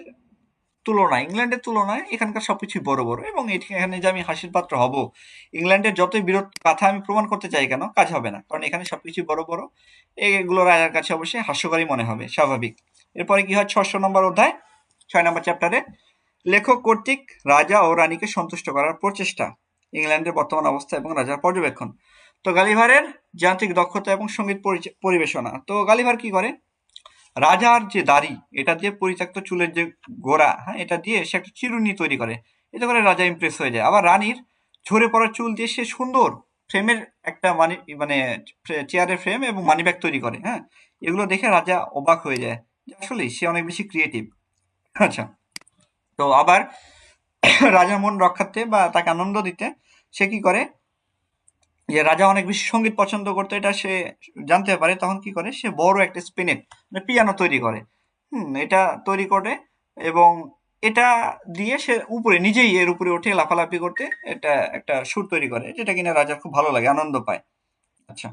তুলনায়, ইংল্যান্ডের তুলনায় এখানকার সবকিছুই বড় বড়, এবং এখানে যে আমি হাসির পাত্র হব, ইংল্যান্ডের যতই বিরোধ কথা আমি প্রমাণ করতে চাই কেন, কাজ হবে না, কারণ এখানে সবকিছু বড় বড়। এগুলো রাজার কাছে অবশ্যই হাস্যকরই মনে হবে, স্বাভাবিক। এরপরে কি হয়, 600 নম্বর অধ্যায়, 6 নম্বর চ্যাপ্টারে লেখক কর্তৃক রাজা ও রানীকে সন্তুষ্ট করার প্রচেষ্টা, ইংল্যান্ডের বর্তমান অবস্থা এবং রাজার পর্যবেক্ষণ। তো গালিভারের যান্ত্রিক দক্ষতা এবং সঙ্গীত পরিবেশনা। তো গালিভার কি করে, রাজার যে দাড়ি, এটা দিয়ে পরিত্যক্ত চুলের যে গোড়া, হ্যাঁ, এটা দিয়ে সে একটা চিরুনি তৈরি করে। এতে করে রাজা ইমপ্রেস হয়ে যায়। আবার রানীর ঝরে পড়া চুল দিয়ে সে সুন্দর ফ্রেমের একটা মানে চেয়ারের ফ্রেম এবং মানি ব্যাগ তৈরি করে, হ্যাঁ। এগুলো দেখে রাজা অবাক হয়ে যায়, আসলেই সে অনেক বেশি ক্রিয়েটিভ। আচ্ছা, তো আবার রাজার মন রক্ষার্থে বা তাকে আনন্দ দিতে সে কি করে, যে রাজা অনেক বেশি সঙ্গীত পছন্দ করতো, এটা সে জানতে পারে। তখন কি করে, সে বড় একটা স্পিনেট মানে পিয়ানো তৈরি করে। এটা তৈরি করে এবং এটা দিয়ে সে উপরে নিজেই এর উপরে উঠে লাফালাফি করতে এটা একটা সুর তৈরি করে, যেটা কিনা রাজার খুব ভালো লাগে, আনন্দ পায়। আচ্ছা,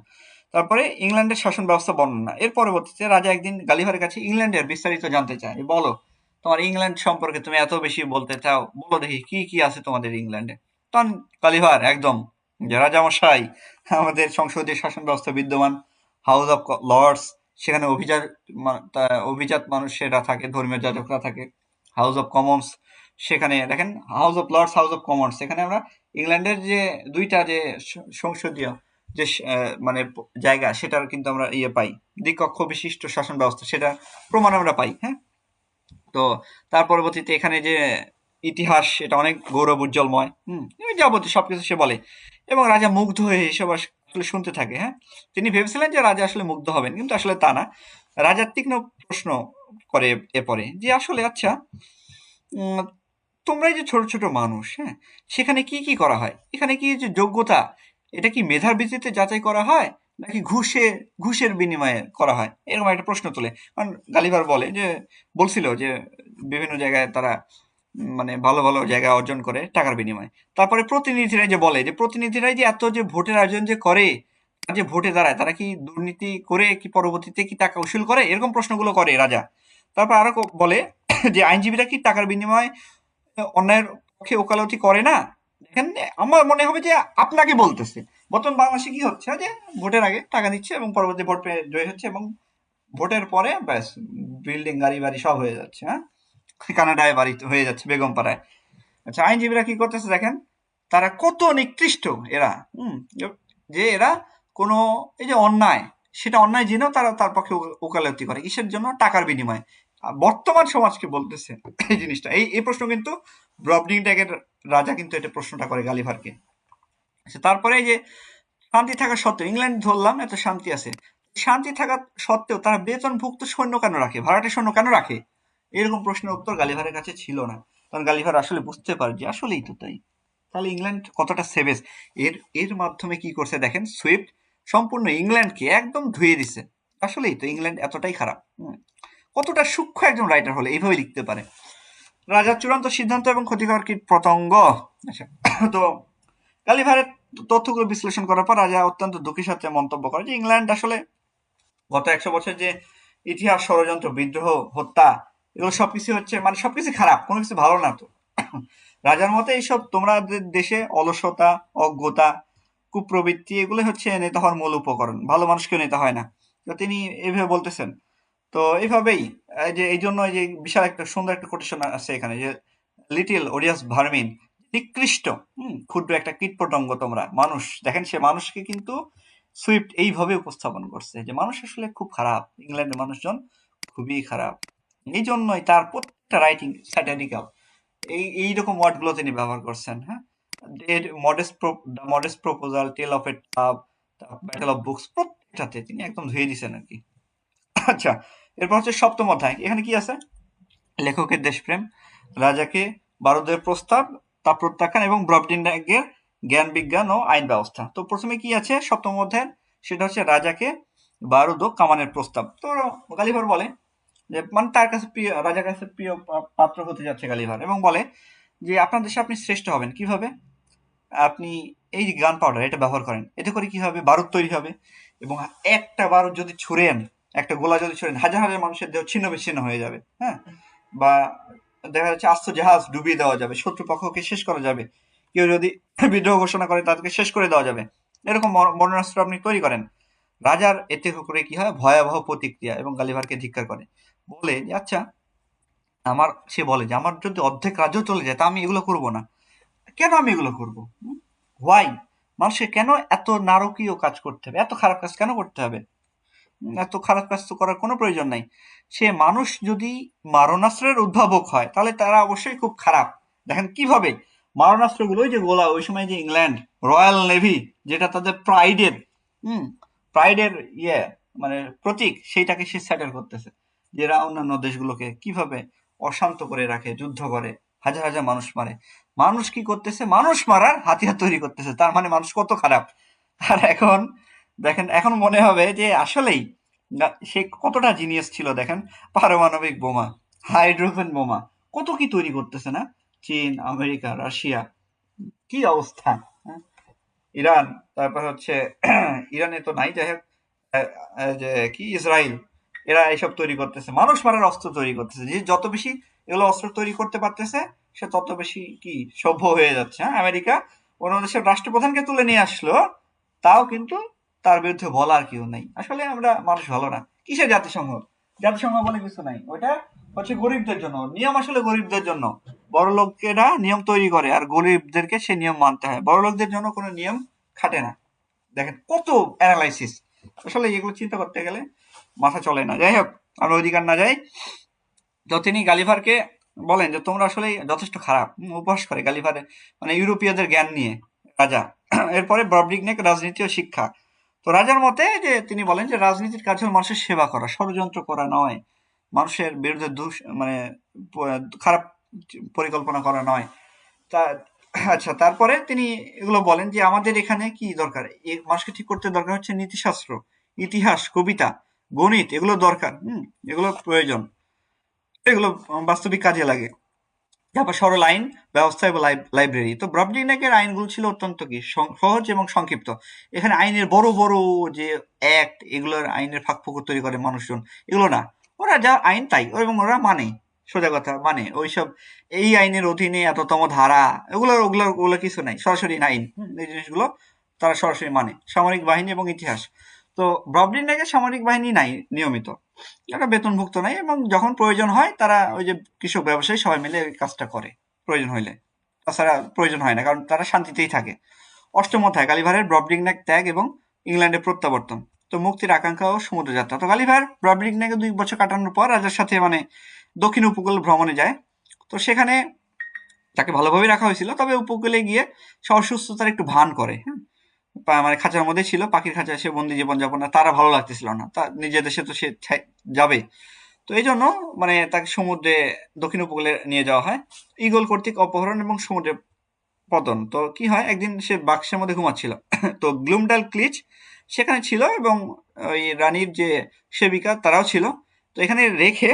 তারপরে ইংল্যান্ডের শাসন ব্যবস্থা বর্ণনা। এর পরবর্তীতে রাজা একদিন গালিভারের কাছে ইংল্যান্ডের বিস্তারিত জানতে চায়। বলো, তোমার ইংল্যান্ড সম্পর্কে তুমি এত বেশি বলতে চাও, বলো দেখি কি কি আছে তোমাদের ইংল্যান্ডে। তখন গালিভার একদম যে রাজামশাই, আমাদের সংসদীয় শাসন ব্যবস্থা বিদ্যমান, হাউস অফ লর্ডস, সেখানে অভিজাত মানুষেরা থাকে, ধর্মীয় যাজকরা থাকে। হাউস অফ কমন্স, সেখানে দেখেন House of Lords, House of Commons, সেখানে আমরা ইংল্যান্ডের যে দুইটা যে সংসদীয় যে মানে জায়গা, সেটার কিন্তু আমরা ইয়ে পাই, দ্বিকক্ষ বিশিষ্ট শাসন ব্যবস্থা, সেটা প্রমাণ আমরা পাই। হ্যাঁ, তো তার পরবর্তীতে এখানে যে ইতিহাস, এটা অনেক গৌরব উজ্জ্বলময়। এই যাবতীয় সবকিছু সে বলে, এবং রাজা মুগ্ধ হয়ে এসব আসলে শুনতে থাকে। হ্যাঁ, তিনি ভেবেছিলেন যে রাজা আসলে মুগ্ধ হবেন, কিন্তু আসলে তা না। রাজা তীক্ষ্ণ প্রশ্ন করে এরপরে যে আসলে আচ্ছা, উম, তোমরা এই যে ছোট ছোট মানুষ, হ্যাঁ, সেখানে কি কি করা হয়? এখানে কি যে যোগ্যতা, এটা কি মেধার ভিত্তিতে যাচাই করা হয়, নাকি ঘুষের বিনিময়ে করা হয়? এরকম একটা প্রশ্ন তোলে। কারণ গালিভার বলে যে, বলছিল যে বিভিন্ন জায়গায় তারা মানে ভালো ভালো জায়গা অর্জন করে টাকার বিনিময়ে। তারপরে প্রতিনিধিরা যে বলে যে প্রতিনিধিরাই যে এত যে ভোটের আয়োজন যে করে, আর যে ভোটে দাঁড়ায়, তারা কি দুর্নীতি করে কি পরবর্তীতে কি টাকা উসুল করে? এরকম প্রশ্নগুলো করে রাজা। তারপর আরো বলে যে আইনজীবীরা কি টাকার বিনিময়ে অন্যায়ের পক্ষে ওকালতি করে না? দেখেন, আমার মনে হবে যে আপনাকে বলতেছে। বর্তমান বাংলাদেশে কি হচ্ছে যে ভোটের আগে টাকা দিচ্ছে এবং পরবর্তী ভোট পেয়ে জয় হচ্ছে, এবং ভোটের পরে ব্যাস বিল্ডিং গাড়ি বাড়ি সব হয়ে যাচ্ছে। হ্যাঁ, কানাডায় বাড়ি হয়ে যাচ্ছে, বেগম পাড়ায়। আচ্ছা, আইনজীবীরা কি করতেছে দেখেন, তারা কত নিকৃষ্ট এরা। যে এরা কোনো এই যে অন্যায়, সেটা অন্যায় জেনেও তারা তার পক্ষে ওকালতি করে, কিসের জন্য? টাকার বিনিময়ে। বর্তমান সমাজকে বলতেছে এই জিনিসটা। এই প্রশ্ন কিন্তু ব্রবডিংট্যাগের রাজা কিন্তু এটা প্রশ্নটা করে গালিভারকে। আচ্ছা, তারপরে এই যে শান্তি থাকা সত্ত্বেও, ইংল্যান্ড ধরলাম এত শান্তি আছে, শান্তি থাকা সত্ত্বেও তারা বেতনভুক্ত সৈন্য কেন রাখে, ভাড়াটে সৈন্য কেন রাখে? এরকম প্রশ্নের উত্তর গালিভারের কাছে ছিল না। কারণ গালিভার আসলে বুঝতে পারে যে আসলেই তো তাই। তাহলে ইংল্যান্ড কতটা সেভেজ। এর এর মাধ্যমে কি করছে দেখেন, সুইফট সম্পূর্ণ ইংল্যান্ডকে একদম ধুয়ে দিছে। আসলেই তো ইংল্যান্ড এতটাই খারাপ। কতটা সূক্ষ্ম একজন রাইটার হলে এইভাবে লিখতে পারে। রাজার চূড়ান্ত সিদ্ধান্ত এবং ক্ষতিকর কীট পতঙ্গ। আচ্ছা, তো গালিভারের তথ্যগুলো বিশ্লেষণ করার পর রাজা অত্যন্ত দুঃখের সাথে মন্তব্য করে যে ইংল্যান্ড আসলে গত 100 বছর যে ইতিহাস, ষড়যন্ত্র, বিদ্রোহ, হত্যা, এগুলো সবকিছু হচ্ছে মানে সবকিছু খারাপ, কোনো কিছু ভালো না। তো রাজার মতে এইসব তোমাদের দেশে অলসতা, অজ্ঞতা, কুপ্রবৃত্তি, এগুলো হচ্ছে নেতা হওয়ার মূল উপকরণ। ভালো মানুষকেও নেতা হয় না। তো তিনি এইভাবে বলতেছেন। তো এইভাবেই এই যে এই জন্য এই যে বিশাল একটা সুন্দর একটা কোটেশন আছে এখানে যে লিটিল ওডিয়াস ভার্মিন, নিকৃষ্ট ক্ষুদ্র একটা কীটপতঙ্গ তোমরা মানুষ। দেখেন, সে মানুষকে কিন্তু সুইফট এইভাবে উপস্থাপন করছে যে মানুষ আসলে খুব খারাপ, ইংল্যান্ডের মানুষজন খুবই খারাপ। এই জন্যই তার প্রত্যেকটা রাইটিং স্যাটারিক্যাল, এইরকম ওয়ার্ড গুলো তিনি ব্যবহার করছেন। হ্যাঁ, modest proposal, tale of a tub, battle of books, প্রত্যেকটাতে তিনি একদম ধুয়ে দিয়েছেন আর কি। আচ্ছা, এরপর হচ্ছে 7ম অধ্যায়। এখানে কি আছে? লেখকের দেশপ্রেম, রাজাকে বারুদের প্রস্তাব, তা প্রত্যাখ্যান এবং ব্রবডিংট্যাগের জ্ঞান বিজ্ঞান ও আইন ব্যবস্থা। তো প্রথমে কি আছে 7ম অধ্যায়? সেটা হচ্ছে রাজাকে বারুদ ও কামানের প্রস্তাব। তো গালিভার বলে যে মানে তার কাছে প্রিয়, রাজার কাছে প্রিয় পাত্র হতে যাচ্ছে গালিভার, এবং বলে যে আপনার দেশে আপনি শ্রেষ্ঠ হবেন কিভাবে? আপনি এই যে গান পাউডার এটা ব্যবহার করেন, এতে করে কি হবে? বারুদ তৈরি হবে, এবং একটা বারুদ যদি ছুড়েন, একটা গোলা যদি ছুড়েন, হাজার হাজার মানুষের দেহ ছিন্ন বিচ্ছিন্ন হয়ে যাবে। হ্যাঁ, বা দেখা যাচ্ছে আস্ত জাহাজ ডুবিয়ে দেওয়া যাবে, শত্রুপক্ষকে শেষ করা যাবে, কেউ যদি বিদ্রোহ ঘোষণা করে তাদেরকে শেষ করে দেওয়া যাবে। এরকম মরণাস্ত্র আপনি তৈরি করেন। রাজার এতে করে কি হয়? ভয়াবহ প্রতিক্রিয়া, এবং গালিভারকে ধিক্কার করে, বলে যে আচ্ছা, সে বলে যে আমার যদি অর্ধেক রাজ্য চলে যায় তা আমি এগুলো করব না। কেন আমি এগুলো করবো? হোয়াই? মানুষের কেন এত নারকীয় কাজ করতে হবে, এত খারাপ কাজ কেন করতে হবে? এত খারাপ কাজ তো করার কোনো প্রয়োজন নাই। সে মানুষ যদি মারণাস্ত্রের উদ্ভাবক হয় তাহলে তারা অবশ্যই খুব খারাপ। দেখেন কিভাবে মারণাস্ত্রগুলো, ওই যে গোলা, ওই সময় যে ইংল্যান্ড রয়্যাল নেভি, যেটা তাদের প্রাইডের ইয়ে মানে প্রতীক, সেইটাকে সে স্যাটার করতেছে, যেটা অন্যান্য দেশগুলোকে কিভাবে অশান্ত করে রাখে, যুদ্ধ করে, হাজার হাজার মানুষ মারে। মানুষ কি করতেছে? মানুষ মারার হাতিয়ার তৈরি করতেছে। তার মানে মানুষ কত খারাপ। আর এখন দেখেন, এখন মনে হবে যে আসলেই সে কতটা জিনিয়াস ছিল। দেখেন, পারমাণবিক বোমা, হাইড্রোজেন বোমা, কত কি তৈরি করতেছে না? চীন, আমেরিকা, রাশিয়া, কি অবস্থা! হ্যাঁ? ইরান, তারপর হচ্ছে ইরানে তো নাই, যাই হোক যে কি ইসরায়েল, এরা এইসব তৈরি করতেছে, মানুষ মারার অস্ত্র তৈরি করতেছে। যে যত বেশি এগুলো অস্ত্র তৈরি করতে পারতেছে সে তত বেশি কি সভ্য হয়ে যাচ্ছে। হ্যাঁ, আমেরিকা অন্য দেশের রাষ্ট্রপ্রধানকে তুলে নিয়ে আসলো, তাও কিন্তু তার বিরুদ্ধে বলার কেউ নেই। আসলে আমরা মানুষ ভালো না। কিসের জাতিসংঘ? জাতিসংঘ বলে কিছু নাই, ওইটা হচ্ছে গরিবদের জন্য নিয়ম, আসলে গরিবদের জন্য। বড় লোকেরা নিয়ম তৈরি করে আর গরিবদেরকে সে নিয়ম মানতে হয়, বড় লোকদের জন্য কোনো নিয়ম খাটে না। দেখেন কত অ্যানালাইসিস, আসলে এগুলো চিন্তা করতে গেলে মাথা চলে না। যাই হোক, আমরা ওইদিকার না যাই। তো তিনি গালিভারকে বলেন যে তোমরা আসলে যথেষ্ট খারাপ, উপহাস করে গালিভারের মানে ইউরোপীয়দের জ্ঞান নিয়ে রাজা। এরপরে ব্রবডিগনেক রাজনীতি ও শিক্ষা। তো রাজার মতে যে তিনি বলেন যে রাজনীতির কাজ হল মানুষের সেবা করা, ষড়যন্ত্র করা নয়, মানুষের বিরুদ্ধে মানে খারাপ পরিকল্পনা করা নয়। তা আচ্ছা, তারপরে তিনি এগুলো বলেন যে আমাদের এখানে কি দরকার, মানুষকে ঠিক করতে দরকার হচ্ছে নীতিশাস্ত্র, ইতিহাস, কবিতা, গণিত, এগুলো দরকার। এগুলো প্রয়োজন, এগুলো বাস্তবিক কাজে লাগে। তারপর সরল আইন ব্যবস্থা এবং লাইব্রেরি। তো ব্রবডিগনেকের আইনগুলো ছিল অত্যন্ত কি সহজ এবং সংক্ষিপ্ত। এখানে আইনের বড় বড় যে অ্যাক্ট, এগুলোর আইনের ফাঁকফোকর তৈরি করে মানুষজন, এগুলো না। ওরা যা আইন তাই, এবং ওরা মানে, সোজা কথা মানে ওইসব এই আইনের অধীনে এততম ধারা, ওগুলো ওগুলো ওগুলো কিছু নাই, সরাসরি আইন। এই জিনিসগুলো তারা সরাসরি মানে। সামরিক বাহিনী এবং ইতিহাস। তো ব্রবডিগনেকের সামরিক বাহিনী নাই নিয়মিত, এটা বেতনভুক্ত নাই, এবং যখন প্রয়োজন হয় তারা ওই যে কৃষক ব্যবসায়ী সবাই মিলে এই কাজটা করে প্রয়োজন হইলে, তাছাড়া প্রয়োজন হয় না, কারণ তারা শান্তিতেই থাকে। অষ্টম অধ্যায় গালিভারের ব্রবডিগনেক ত্যাগ এবং ইংল্যান্ডে প্রত্যাবর্তন। তো মুক্তির আকাঙ্ক্ষা ও সমুদ্রযাত্রা। তো গালিভার ব্রবডিগনেকে 2 বছর কাটানোর পর রাজার সাথে মানে দক্ষিণ উপকূল ভ্রমণে যায়। তো সেখানে তাকে ভালোভাবে রাখা হয়েছিল, তবে উপকূলে গিয়ে সে অসুস্থতার একটু ভান করে। হ্যাঁ, মানে খাঁচার মধ্যে ছিল, পাখির খাঁচায় সে বন্দি জীবনযাপন, তারা ভালো লাগতেছিল না, তার নিজের দেশে তো সে যাবে। তো এই জন্য মানে তাকে সমুদ্রে দক্ষিণ উপকূলে নিয়ে যাওয়া হয় ঈগল কর্তৃক অপহরণ এবং সমুদ্রে পতন। তো কি হয়, একদিন সে বাক্সের মধ্যে ঘুমাচ্ছিল। তো গ্লুমডাল ক্লিচ সেখানে ছিল, এবং ওই রানীর যে সেবিকা তারাও ছিল। তো এখানে রেখে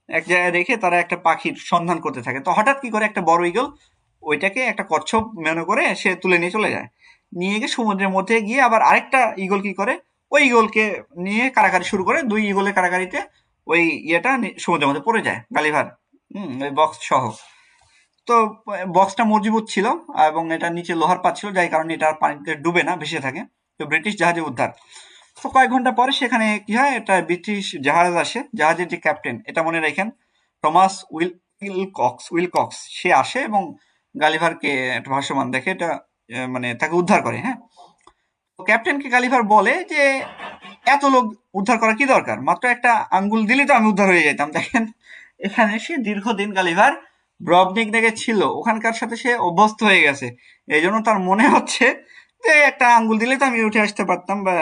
এক জায়গায় রেখে তারা একটা পাখির সন্ধান করতে থাকে। তো হঠাৎ কি করে একটা বড় ঈগল ওইটাকে একটা কচ্ছপ মনে করে সে তুলে নিয়ে চলে যায়, নিয়ে গিয়ে সমুদ্রের মধ্যে গিয়ে আবার আরেকটা ঈগল কি করে ওই ঈগলকে নিয়ে কারাকারি শুরু করে। 2 ঈগলের কারাকারিতে ওই ইয়েটা সমুদ্রের মধ্যে পড়ে যায়, গালিভার ওই বক্স সহ। তো বক্সটা মজবুত ছিল এবং এটা নিচে লোহার পাত ছিল, যাই কারণে এটা পানিতে ডুবে না, ভেসে থাকে। তো ব্রিটিশ জাহাজে উদ্ধার। তো কয়েক ঘন্টা পরে সেখানে কি হয়, একটা ব্রিটিশ জাহাজ আসে, জাহাজের যে ক্যাপ্টেন, এটা মনে রাখেন টমাস উইলকক্স সে আসে এবং গালিভারকে একটা ভাসমান দেখে এটা মানে তাকে উদ্ধার করে। হ্যাঁ, তো ক্যাপ্টেনকে গালিভার বলে যে এত লোক উদ্ধার করা কি দরকার, মাত্র একটা আঙ্গুল দিলেই তো আমি উদ্ধার হয়ে যেতাম। দেখেন এখানে সে দীর্ঘদিন গালিভার ব্রবডিগনেকে ছিল, ওখানকার সাথে সে অভ্যস্ত হয়ে গেছে, এই জন্য তার মনে হচ্ছে যে একটা আঙ্গুল দিলে তো আমি উঠে আসতে পারতাম, বা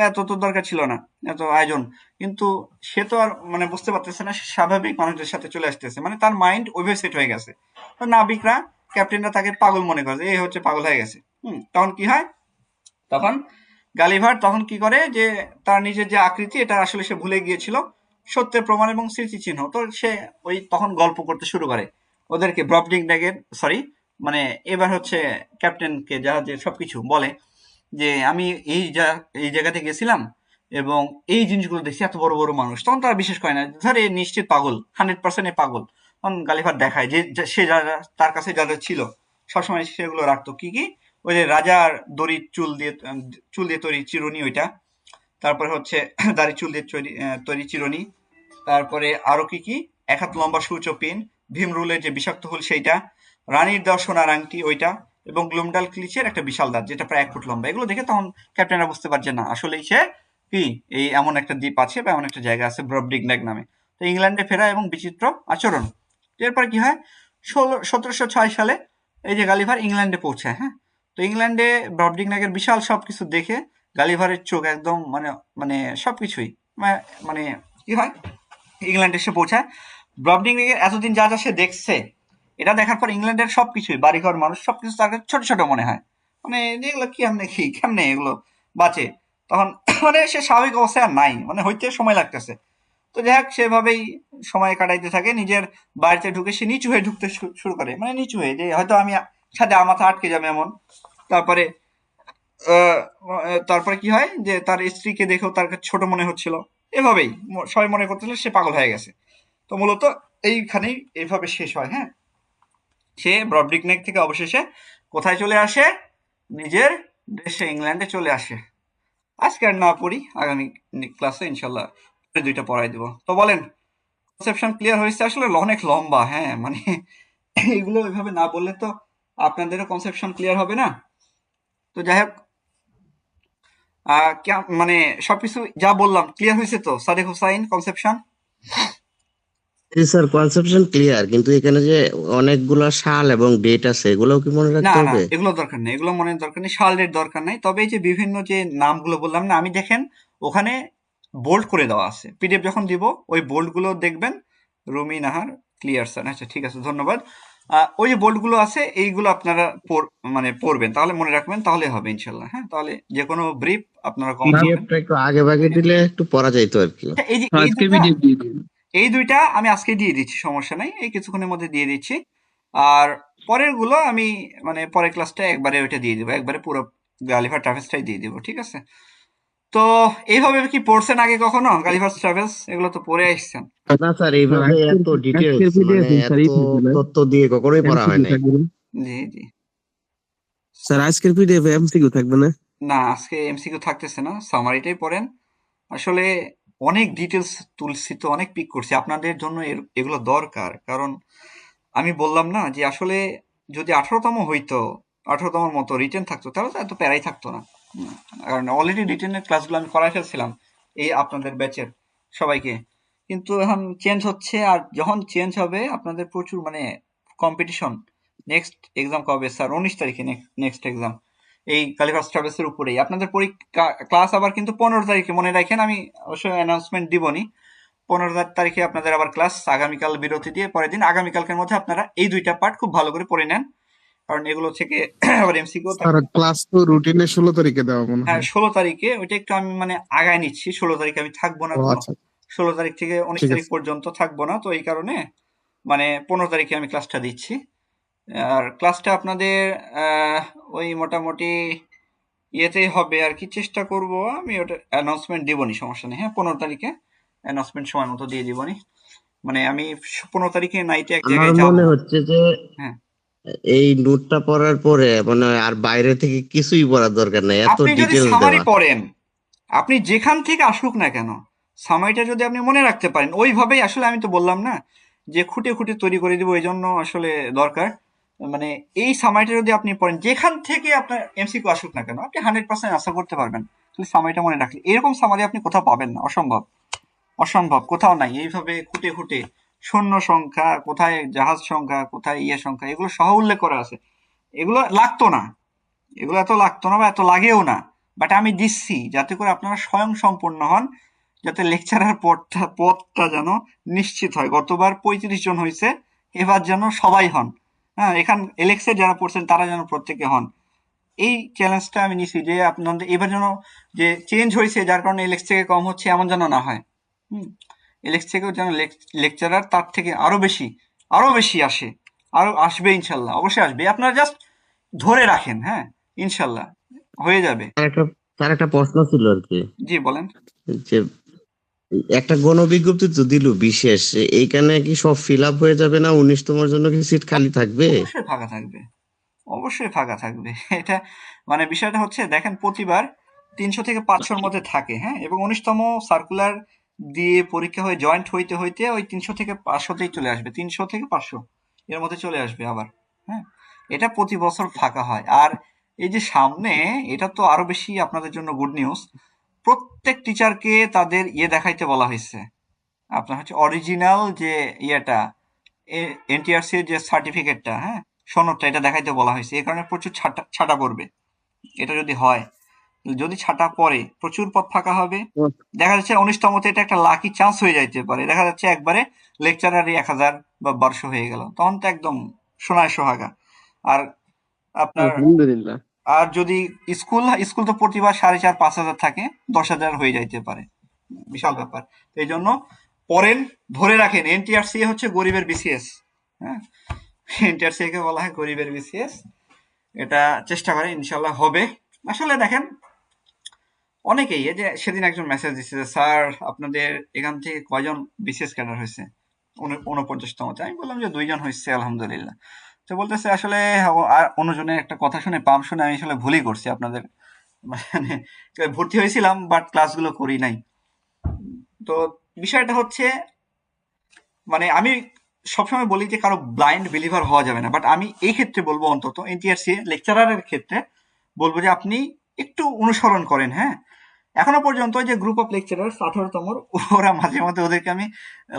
এত তো দরকার ছিল না, এত আয়োজন। কিন্তু সে তো আর মানে বুঝতে পারতেছে না, সে স্বাভাবিক মানুষদের সাথে চলে আসতেছে, মানে তার মাইন্ড ওইভাবে সেট হয়ে গেছে। তো নাবিকরা, ক্যাপ্টেনরা তাকে পাগল মনে করে, এই হচ্ছে পাগল হয়ে গেছে। তখন কি হয়, তখন গালিভার তখন কি করে যে তার নিজের যে আকৃতি এটা আসলে সে ভুলে গিয়েছিল, সত্যের প্রমাণ এবং স্মৃতিচিহ্ন। তো সে ওই তখন গল্প করতে শুরু করে ওদেরকে, ব্রবডিগনেকের সরি মানে এবার হচ্ছে ক্যাপ্টেনকে জাহাজের সবকিছু বলে যে আমি এই জায়গাতে গেছিলাম এবং এই জিনিসগুলো দেখছি, এত বড় বড় মানুষ। তখন তারা বিশ্বাস করে না, ধরে নিশ্চিত পাগল, 100% পাগল। তখন গালিভার দেখায় যে সে যারা তার কাছে যারা ছিল সবসময় সেগুলো রাখতো, কি কি ওই যে রাজার দড়ির চুল দিয়ে তৈরি চিরুনি ওইটা, তারপরে হচ্ছে দাড়ি চুল দিয়ে তৈরি চিরুনি, তারপরে আরো কি কি 1 হাত লম্বা সূচ ও পিন, ভীমরুলের যে বিষাক্ত হুল সেইটা, রানীর দেওয়া সোনার আংটি ওইটা, এবং গ্লুমডাল ক্লিচের একটা বিশাল দাঁত যেটা প্রায় 1 ফুট লম্বা। এগুলো দেখে তখন ক্যাপ্টেনরা বুঝতে পারছে না আসলেই সে কি এই এমন একটা দ্বীপ আছে বা এমন একটা জায়গা আছে ব্রবডিগনেক নামে। তো ইংল্যান্ডে ফেরা এবং বিচিত্র আচরণ। এরপর কি হয়, 1706 সালে এই যে গালিভার ইংল্যান্ডে পৌঁছায়। হ্যাঁ, তো ইংল্যান্ডে ব্রবডিগনেকের বিশাল সবকিছু দেখে গালিভারের চোখ একদম মানে মানে সবকিছুই মানে কি হয়, ইংল্যান্ডে এসে পৌঁছায়। ব্রবডিগনেকের এতদিন যা যা সে দেখছে, এটা দেখার পর ইংল্যান্ডের সবকিছুই, বাড়িঘর, মানুষ, সবকিছু তার কাছে ছোট ছোট মনে হয়, মানে এগুলো কেমনে এগুলো বাঁচে। তখন মানে সে স্বাভাবিক অবস্থায় আর নাই, মানে হইতে সময় লাগতেছে। তো যাই হোক, সেভাবেই সময় কাটাইতে থাকে। নিজের বাড়িতে ঢুকে সে নিচু হয়ে ঢুকতে শুরু করে, মানে নিচু হয়ে, যে হয়তো আমি ছাদে মাথা আটকে যাবে এমন। তারপরে তারপরে কি হয় যে তার স্ত্রীকে দেখেও তার কাছে ছোট মনে হচ্ছিল, এভাবেই সবাই মনে করতেছিল সে পাগল হয়ে গেছে। তো মূলত এইখানেই এইভাবে শেষ হয়। হ্যাঁ, সে ব্রডব্রিকনেক থেকে অবশেষে কোথায় চলে আসে? নিজের দেশে ইংল্যান্ডে চলে আসে। আজকে আর না পড়ি, আগামী ক্লাসে ইনশাল্লাহ দুইটা পড়াই দেবো। তো বলেন, কনসেপশন ক্লিয়ার হয়েছে? আসলে অনেক লম্বা, হ্যাঁ, মানে এগুলো ওইভাবে না বললে তো আপনাদেরও কনসেপশন ক্লিয়ার হবে না। তো যাই হোক, মানে সবকিছু যা বললাম ক্লিয়ার হয়েছে তো? সাদেক হুসাইন, কনসেপশন? জি স্যার, কনসেপশন ক্লিয়ার, কিন্তু এখানে যে অনেকগুলা সাল এবং ডেট আছে, এগুলোও কি মনে না রাখতে না, হবে? এগুলো দরকার নেই, এগুলো মনের দরকার নেই, সালের দরকার নাই। তবে এই যে বিভিন্ন যে নামগুলো বললাম না, আমি দেখেন ওখানে বোল্ড করে দেওয়া আছে। পিডিএফ যখন দিব ওই বোল্ড গুলো দেখবেন। রুমি নাহার, ক্লিয়ার স্যার, আচ্ছা ঠিক আছে, ধন্যবাদ। ওই যে বোল্ড গুলো আছে এইগুলো আপনারা মানে পড়বেন, তাহলে মনে রাখবেন, তাহলে হবে ইনশাল্লাহ। হ্যাঁ, তাহলে যে কোনো ব্রিফ আপনারা কম করবেন। পিডিএফটা একটু আগে ভাগে দিলে একটু পড়া যাইতো আর কি। আচ্ছা, এই যে এই আজকে দুইটা, পিডিএফ দিয়ে দিন। এই দুইটা আমি আজকে দিয়ে দিচ্ছি, সমস্যা নাই, এই কিছুক্ষণের মধ্যে দিয়ে দিচ্ছি। আর পরের গুলো আমি মানে পরের ক্লাসটা একবারে ওইটা দিয়ে দিব, একবারে পুরো গালিভার ট্রাভেলসটাই দিয়ে দিব, ঠিক আছে? তো এইভাবে কি পড়ছেন আগে কখনো গালিভার ট্রাভেলস? এগুলো তো পড়ে আসছেন। না স্যার, এইভাবে এত আজকের ডিটেলস পিডিএফ মানে স্যার এত এই থাকবে না, তথ্য দিয়ে কখনোই পড়া হয় এমসিকিউ নাই। থাকবে না জি জি। স্যার, আজকের পিডিএফ এমসিকিউ থাকবে না। না, আজকে এমসিকিউ থাকতেছে না, সামারিটাই পড়েন। আসলে অনেক ডিটেলস তুলছি তো, অনেক পিক করছি আপনাদের জন্য, এগুলো দরকার। কারণ আমি বললাম না যে আসলে যদি 18তম হইতো, 18তম মতো রিটেন থাকতো, তাহলে তো এত প্যারাই থাকতো না। কারণ অলরেডি রিটেনের ক্লাসগুলো আমি করাই ফেলছিলাম এই আপনাদের ব্যাচের সবাইকে। কিন্তু এখন চেঞ্জ হচ্ছে, আর যখন চেঞ্জ হবে আপনাদের প্রচুর মানে কম্পিটিশন। নেক্সট এক্সাম কবে স্যার? 19 তারিখে নেক্সট এক্সাম, এই কালিভার্স ট্রাভেলসের উপরেই আপনাদের পরীক্ষা। ক্লাস আবার কিন্তু 15 তারিখে, মনে রাখেন, আমি অবশ্যই অ্যানাউন্সমেন্ট দিবনি। 15 তারিখে আপনাদের আবার ক্লাস, আগামীকাল বিরতি দিয়ে পরের দিন। আগামীকালকের মধ্যে আপনারা এই দুইটা পার্ট খুব ভালো করে পড়ে নেন, কারণ এগুলো থেকে আবার এমসিকিউ স্যার, থাকবে। ক্লাস তো রুটিনে 16 তারিখে দেওয়া মনে হ্যাঁ, হয়। 16 তারিখে, ওইটা একটু আমি মানে আগায় নিচ্ছি। 16 তারিখে আমি থাকবো না ও তো, আচ্ছা, 16 তারিখ থেকে 19 তারিখ ঠিক আছে। পর্যন্ত থাকবো না, তো এই কারণে মানে 15 তারিখে আমি ক্লাসটা দিচ্ছি। আর ক্লাসটা আপনাদের ওই মোটামুটি ইয়েতেই হবে আর কি, চেষ্টা করব আমি। ওটা অ্যানাউন্সমেন্ট দিবনি, সমস্যা নেই। হ্যাঁ, 15 তারিখে অ্যানাউন্সমেন্ট সময় মতো দিয়ে দিবনি। মানে আমি 15 তারিখে নাইটে এক আমার জায়গায় যাব। মনে হচ্ছে যে হ্যাঁ, এই নোটটা পড়ার পরে মানে আর বাইরে থেকে কিছুই পড়ার দরকার নাই, এত আপনি যদি ডিটেলস সামারি দেওয়া। পড়েন, আপনি যেখান থেকে আসুক না কেন, সামারিটা যদি আপনি মনে রাখতে পারেন ওইভাবেই, আসলে আমি তো বললাম না যে খুঁটে খুঁটে তৈরি করে দিব, এই জন্য আসলে দরকার মানে এই সামারিটা যদি আপনি পড়েন, যেখান থেকে আপনার এমসিকিউ আসুক না কেন, আপনি 100% আশা করতে পারবেন। খালি সামারিটা মনে রাখলে, এরকম সামারি আপনি কোথাও পাবেন না, অসম্ভব, অসম্ভব, কোথাও নাই। এইভাবে খুঁটে খুঁটে শূন্য সংখ্যা কোথায়, জাহাজ সংখ্যা কোথায়, ইয়ে সংখ্যা, এগুলো সহ উল্লেখ করা আছে। এগুলো লাগতো না, এগুলো এত লাগতো না বা এত লাগেও না, বাট আমি দিচ্ছি যাতে করে আপনারা স্বয়ং সম্পূর্ণ হন, যাতে লেকচারার পদটা যেন নিশ্চিত হয়। গতবার 35 জন হয়েছে, এবার যেন সবাই হন। হ্যাঁ, এখান এলেক্সে যারা পড়ছেন তারা যেন প্রত্যেকে হন। এই চ্যালেঞ্জটা আমি নিছি যে আপনাদের এবার যেন, যে চেঞ্জ হয়েছে যার কারণে এলেক্স থেকে কম হচ্ছে এমন যেন না হয়। হুম, এলেক্স থেকেও যেন লেকচারার তার থেকে আরো বেশি আসে, আরো আসবে ইনশাল্লাহ, অবশ্যই আসবে। আপনারা জাস্ট ধরে রাখেন, হ্যাঁ, ইনশাল্লাহ হয়ে যাবে। তার একটা প্রশ্ন ছিল আর কি, জি বলেন। যে একটা গণবিজ্ঞপ্তি তো দিল বিশেষ, এইখানে কি সব ফিল আপ হয়ে যাবে না? 19তমের জন্য কি সিট খালি থাকবে? অবশ্যই ফাঁকা থাকবে, অবশ্যই ফাঁকা থাকবে। এটা মানে বিষয়টা হচ্ছে, দেখেন প্রতিবার 300 থেকে 500-র মধ্যে থাকে। হ্যাঁ, এবং 19তম সার্কুলার দিয়ে পরীক্ষা হয়ে জয়েন্ট হইতে হইতে ওই 300 থেকে 500তেই চলে আসবে, 300 থেকে 500 এর মধ্যে চলে আসবে আবার। হ্যাঁ, এটা প্রতি বছর ফাঁকা হয়। আর এই যে সামনে, এটা তো আরো বেশি আপনাদের জন্য গুড নিউজ, প্রত্যেক টিচারকে তাদের ইয়ে দেখাইতে বলা হয়েছে, আপনার হচ্ছে অরিজিনাল যে ইয়েটা, এনটিআরসি এর যে সার্টিফিকেটটা, হ্যাঁ, সনদটা, এটা দেখাইতে বলা হয়েছে। এই কারণে প্রচুর ছাটা পড়বে। এটা যদি হয়, যদি ছাটা পড়ে, প্রচুর পদ ফাঁকা হবে। দেখা যাচ্ছে 19তমতে এটা একটা লাকি চান্স হয়ে যাইতে পারে, দেখা যাচ্ছে একবারে লেকচারারই 1000 বা 1200 হয়ে গেল, তখন তো একদম সোনায় সোহাগা। আর আপনার, আলহামদুলিল্লাহ। আর যদি স্কুল তো প্রতিবার 4500-5000 থাকে, 10,000 হয়ে যাইতে পারে, বিশাল ব্যাপার। তো এই জন্য পড়েন, ধরে রাখেন, এনটিআরসি হচ্ছে গরিবের বিসিএস। হ্যাঁ, এনটিআরসি কে বলা হয় গরিবের বিসিএস। এটা চেষ্টা করেন, ইনশাল্লাহ হবে। আসলে দেখেন অনেকেই, এই যে সেদিন একজন মেসেজ দিচ্ছে যে স্যার আপনাদের এখান থেকে কয়জন বিসিএস ক্যাডার হয়েছে 49তমতে। আমি বললাম যে 2 জন হয়েছে আলহামদুলিল্লাহ। তো বলতেছে আসলে আর অন্যজনের একটা কথা শুনে পাম্প শুনে আমি আসলে ভুলই করছি আপনাদের, মানে ভর্তি হয়েছিলাম বাট ক্লাসগুলো করি নাই। তো বিষয়টা হচ্ছে, মানে আমি সবসময় বলি যে কারো ব্লাইন্ড বিলিভার হওয়া যাবে না, বাট আমি এই ক্ষেত্রে বলবো অন্তত এনটিআরসি লেকচারারের ক্ষেত্রে বলবো যে আপনি একটু অনুসরণ করেন। হ্যাঁ, এখনো পর্যন্ত যে গ্রুপ অফ লেকচারার 18তম, ওরা মাঝে মাঝে ওদেরকে আমি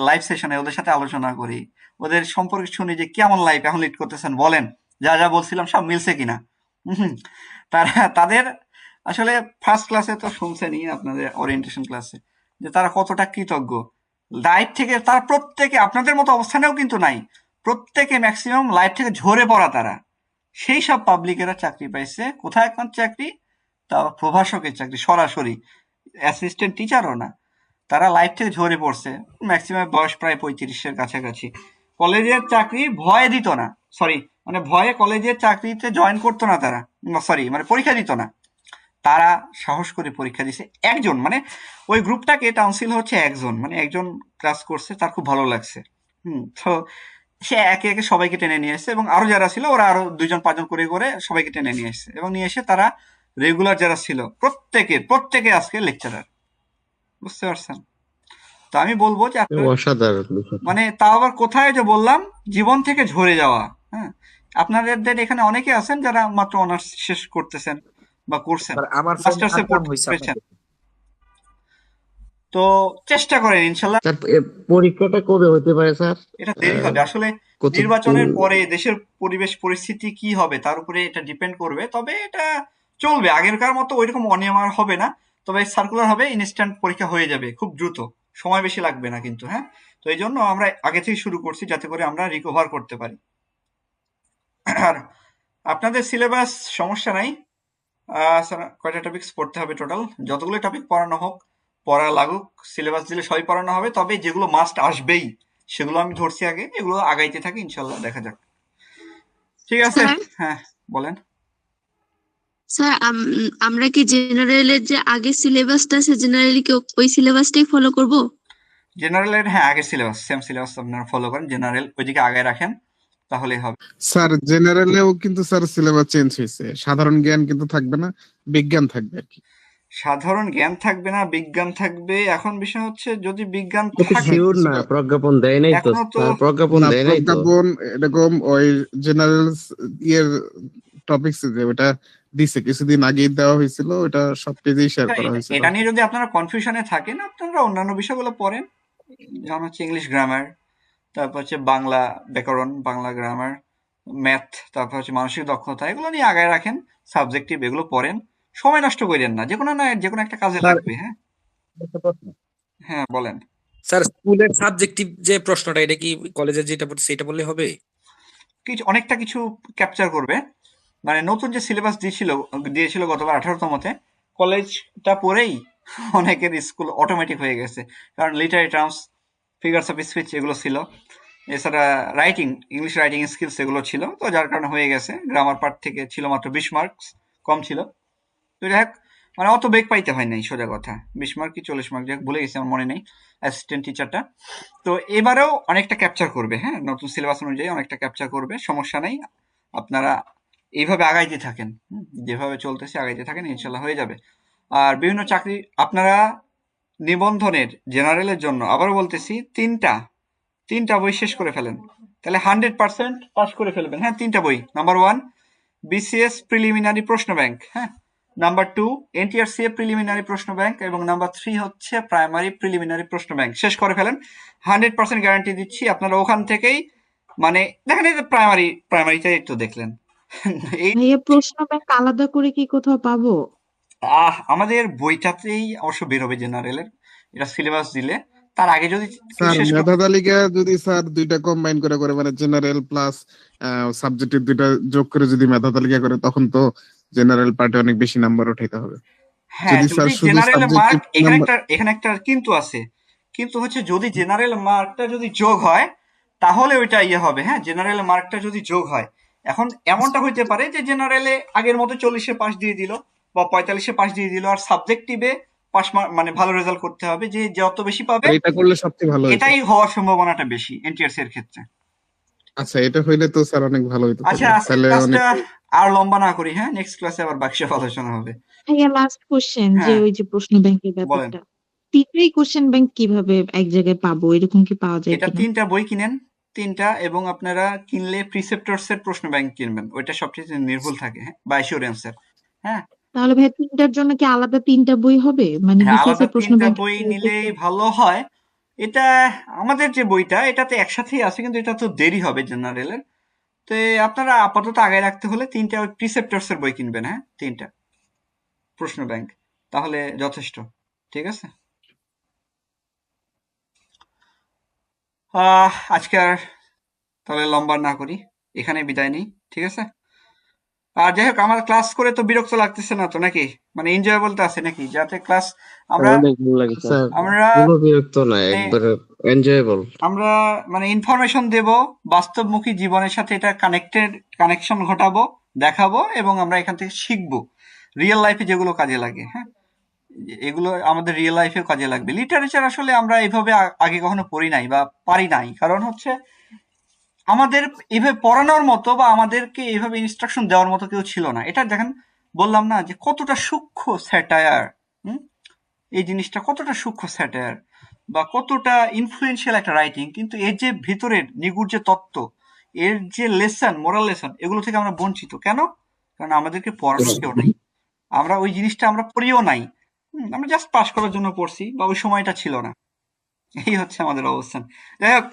লাইভ সেশনে ওদের সাথে আলোচনা করি, ওদের সম্পর্কে শুনি যে কেমন লাইফ এখন লিড করতেছেন, বলেন যা যা বলছিলাম সব মিলছে কিনা। হুম, তারা তাদের আসলে ফার্স্ট ক্লাসে তো শুনছেনই আপনাদের ওরিয়েন্টেশন ক্লাসে যে তারা কতটা কৃতজ্ঞ। লাইফ থেকে তারা প্রত্যেকে আপনাদের মতো অবস্থানেও কিন্তু নাই, প্রত্যেকে ম্যাক্সিমাম লাইফ থেকে ঝরে পড়া তারা। সেই সব পাবলিকেরা চাকরি পাইছে, কোথায় কোন চাকরি, তা প্রভাষকের চাকরি, সরাসরি অ্যাসিস্ট্যান্ট টিচারও না, তারা লাইফ থেকে ঝরে পড়ছে। ম্যাক্সিমাম বয়স প্রায় 35-এর কাছাকাছি। কলেজের চাকরি ভয় দিত না, সরি মানে ভয়ে কলেজের চাকরিতে জয়েন করতো না তারা, সরি মানে পরীক্ষা দিত না, তারা সাহস করে পরীক্ষা দিছে। একজন মানে ওই গ্রুপটাকে কাউন্সিল হচ্ছে একজন, মানে একজন ক্লাস করছে, তার খুব ভালো লাগছে। তো সে একে একে সবাইকে টেনে নিয়ে এসেছে, এবং আরো যারা ছিল ওরা আরো 2-5 জন করে করে সবাইকে টেনে নিয়ে এসেছে, এবং নিয়ে এসে তারা রেগুলার যারা ছিল প্রত্যেকে আজকে লেকচারার। বুঝতে পারছেন? তো আমি বলবো যে আপনারা অসাধারণ বিষয়টা। মানে তাও আবার কোথায় যে বললাম জীবন থেকে ঝরে যাওয়া। হ্যাঁ, আপনাদের এখানে অনেকে আছেন যারা মাত্র অনার্স শেষ করতেছেন বা করছেন, আবার আমার ফ্রেন্ড মাস্টার্সে আকরাম হইছে পড়তেছেন। আপনাদের। তো চেষ্টা করেন ইনশাল্লাহ। স্যার পরীক্ষাটা কবে হতে পারে স্যার? এটা দেরি হবে আসলে, কতদিন? নির্বাচনের পরে দেশের পরিবেশ পরিস্থিতি কি হবে তার উপরে এটা ডিপেন্ড করবে, তবে এটা চলবে, আগেরকার মতো ওইরকম অনিয়ম আর হবে না, তবে সার্কুলার হবে, ইনস্ট্যান্ট পরীক্ষা হয়ে যাবে খুব দ্রুত, সময় বেশি লাগবে না কিন্তু। হ্যাঁ, তো এই জন্য আমরা আগে থেকে শুরু করছি যাতে করে আমরা রিকভার করতে পারি। আর আপনাদের সিলেবাস সমস্যা নাই। স্যার কয়টা টপিকস পড়তে হবে টোটাল? যতগুলো টপিক পড়ানো হোক, পড়া লাগুক, সিলেবাস দিলে সবই পড়ানো হবে, তবে যেগুলো মাস্ট আসবেই সেগুলো আমি ধরছি আগে, এগুলো আগাইতে থাকি, ইনশাল্লাহ দেখা যাক। ঠিক আছে, স্যার হ্যাঁ বলেন। স্যার আমরা কি জেনারেলের যে আগে সিলেবাসটা আছে জেনারেলি কি ওই সিলেবাসটাই ফলো করব? জেনারেলের হ্যাঁ আগের সিলেবাস, সেম সিলেবাস আপনারা ফলো করেন, জেনারেল ওইদিকে আগায় রাখেন, তাহলেই হবে। স্যার জেনারেলেও কিন্তু স্যার সিলেবাস চেঞ্জ হয়েছে, সাধারণ জ্ঞান কিন্তু থাকবে না, বিজ্ঞান থাকবে আর কি। সাধারণ জ্ঞান থাকবে না, বিজ্ঞান থাকবে। এখন বিষয় হচ্ছে যদি বিজ্ঞান থাকে, শিওর না, প্রজ্ঞাপন দেয় নাই তো এখনো তো স্যার, প্রজ্ঞাপন না, দেয় নাই তো। প্রজ্ঞাপন এরকম ওই জেনারেল ইয়ের টপিকস যে ওটা দিছে কিছুদিন আগেই দেওয়া হয়েছিল, ওটা সব পেজেই শেয়ার করা হয়েছিল। এটা নিয়ে যদি আপনারা কনফিউশনে থাকেন, আপনারা অন্যান্য বিষয়গুলো পড়েন, যেমন হচ্ছে ইংলিশ গ্রামার, তারপর হচ্ছে বাংলা ব্যাকরণ, বাংলা গ্রামার, ম্যাথ, তারপর হচ্ছে মানসিক দক্ষতা, এগুলো নিয়ে আগায় রাখেন, সাবজেক্টিভ এগুলো পড়েন, সময় নষ্ট করেন না, যে কোনো একটা কাজে স্যার, লাগবে। হ্যাঁ হ্যাঁ বলেন। স্যার স্কুলের সাবজেক্টিভ যে প্রশ্নটা এটা কি কলেজের যেটা পড়ছে সেটা বললে হবে? অনেকটা কিছু ক্যাপচার করবে, মানে নতুন যে সিলেবাস দিয়েছিল গতবার 18তমতে, কলেজটা পড়েই অনেকের স্কুল অটোমেটিক হয়ে গেছে, কারণ literary terms, figures of speech এগুলো ছিল, এছাড়া রাইটিং, ইংলিশ রাইটিং স্কিলস এগুলো ছিল, তো যার কারণে হয়ে গেছে। গ্রামার পার্ট থেকে ছিল মাত্র 20 মার্কস, কম ছিল। তো যাই হোক, মানে অত বেগ পাইতে হয় নাই, সোজা কথা, 20 মার্ক কি 40 মার্ক, যাই হোক ভুলে গেছি, আমার মনে নেই, অ্যাসিস্ট্যান্ট টিচারটা। তো এবারেও অনেকটা ক্যাপচার করবে, হ্যাঁ নতুন সিলেবাস অনুযায়ী অনেকটা ক্যাপচার করবে, সমস্যা নাই। আপনারা এইভাবে আগাইতে থাকেন, যেভাবে চলতেছে আগাইতে থাকেন, ইনশাল্লাহ হয়ে যাবে। আর বিভিন্ন চাকরি আপনারা নিবন্ধনের জেনারেলের জন্য আবারও বলতেছি, তিনটা বই শেষ করে ফেলেন, তাহলে 100% পাস করে ফেলবেন। হ্যাঁ, 3টা বই। নাম্বার 1 বিসিএস প্রিলিমিনারি প্রশ্ন ব্যাংক, হ্যাঁ। নাম্বার 2 এনটিআরসিএ প্রিলিমিনারি প্রশ্ন ব্যাংক, এবং নাম্বার 3 হচ্ছে প্রাইমারি প্রিলিমিনারি প্রশ্ন ব্যাংক। শেষ করে ফেলেন, 100% গ্যারান্টি দিচ্ছি। আপনারা ওখান থেকেই, মানে দেখেন এই যে প্রাইমারিটাই একটু দেখলেন এই ভাইয়া প্রশ্ন ব্যাংক আলাদা করে কি কোথাও পাবো? আমাদের বইটাতেই অবশ্য বেরোবে জেনারেলের, এটা সিলেবাস দিলে। তার আগে যদি স্যার শেষ মেধা তালিকা যদি স্যার দুইটা কম্বাইন করে করে মানে জেনারেল প্লাস সাবজেক্টিভ দুইটা যোগ করে যদি মেধা তালিকা করে, তখন তো জেনারেল পার্টে অনেক বেশি নাম্বার উঠাইতে হবে। হ্যাঁ, যদি স্যার যদি শুধু জেনারেল মার্ক, সাবজেক্টিভ নাম্বার, এখানে একটা কিন্তু আছে, কিন্তু হচ্ছে যদি জেনারেল মার্কটা যদি যোগ হয় তাহলে ওইটা ইয়ে হবে। হ্যাঁ, জেনারেল মার্কটা যদি যোগ হয়, এখন এমনটা হইতে পারে যে জেনারেলে আগের মতো 40-এ পাস দিয়ে দিল, বা 45-এ পাস দিয়ে দিল, আর সাবজেক্টিভে পাস মানে ভালো রেজাল্ট করতে হবে, যে যত বেশি পাবে এটা করলে সবচেয়ে ভালো হতো। এটাই হওয়ার সম্ভাবনাটা বেশি এনটিআরসি এর ক্ষেত্রে। আচ্ছা, এটা হইলে তো স্যার অনেক ভালো হইতো। আচ্ছা, আজকের তাহলে অনেক ক্লাসটা আর লম্বা না করি, হ্যাঁ, নেক্সট ক্লাসে আবার বাকি সব আলোচনা হবে। ভাইয়া লাস্ট কোশ্চেন, যে হ্যাঁ ওই যে প্রশ্ন ব্যাংকের বলেন। ব্যাপারটা, তিনটাই কোশ্চেন ব্যাংক কিভাবে এক জায়গায় পাবো, এরকম কি পাওয়া যায় এটা কিনা? 3টা বই কিনেন, 3টা, এবং আপনারা কিনলে প্রিসেপ্টরস এর প্রশ্ন ব্যাংক কিনবেন, ওইটা সবচেয়ে নির্ভুল থাকে, হ্যাঁ, বা অ্যাসুরেন্সের। হ্যাঁ তাহলে ভাই তিনটার জন্য কি আলাদা তিনটা বই হবে, মানে হ্যাঁ, বিসিএস আলাদা এর প্রশ্ন 3টা ব্যাংক? বই নিলেই ভালো হয়। এটা আমাদের যে বইটা, এটাতে একসাথেই আছে, কিন্তু এটা তো দেরি হবে জেনারেলের। তো আপনারা আপাতত আগায় রাখতে হলে 3টা ওই প্রিসেপ্টরস এর বই কিনবেন, হ্যাঁ, 3টা প্রশ্ন ব্যাংক, তাহলে যথেষ্ট। ঠিক আছে, আজকে আর তাহলে লম্বা না করি, এখানে বিদায় নিই, ঠিক আছে। আর যাই হোক, আমার ক্লাস করে তো বিরক্ত লাগতেছে না তো নাকি, মানে এনজয়েবল তো আছে নাকি, যাতে ক্লাস আমরা অনেক ভালো লাগে স্যার। স্যার আমরা কোনো বিরক্ত না, মানে একবারে এনজয়েবল। আমরা মানে ইনফরমেশন দেব, বাস্তবমুখী জীবনের সাথে এটা কানেকশন ঘটাবো, দেখাবো, এবং আমরা এখান থেকে শিখবো রিয়েল লাইফে যেগুলো কাজে লাগে। হ্যাঁ, এগুলো আমাদের রিয়েল লাইফেও কাজে লাগবে। লিটারেচার আসলে আমরা এইভাবে আগে কখনো পড়ি নাই বা পারি নাই, কারণ হচ্ছে আমাদের এইভাবে পড়ানোর মতো বা আমাদেরকে এইভাবে ইনস্ট্রাকশন দেওয়ার মতো কেউ ছিল না। এটা দেখেন, বললাম না যে কতটা সূক্ষ্ম স্যাটায়ার, এই জিনিসটা কতটা সূক্ষ্ম স্যাটায়ার বা কতটা ইনফ্লুয়েন্সিয়াল একটা রাইটিং, কিন্তু এর যে ভিতরের নিগুড় যে তত্ত্ব, এর যে লেসন, মোরাল লেসন, এগুলো থেকে আমরা বঞ্চিত। কেন? কারণ আমাদেরকে পড়ানো কেউ নাই, আমরা ওই জিনিসটা আমরা পড়িও নাই, আমরা জাস্ট পাস করার জন্য পড়ছি, বা ওই সময়টা ছিল না। এই হচ্ছে আমাদের অবস্থান। যাই হোক,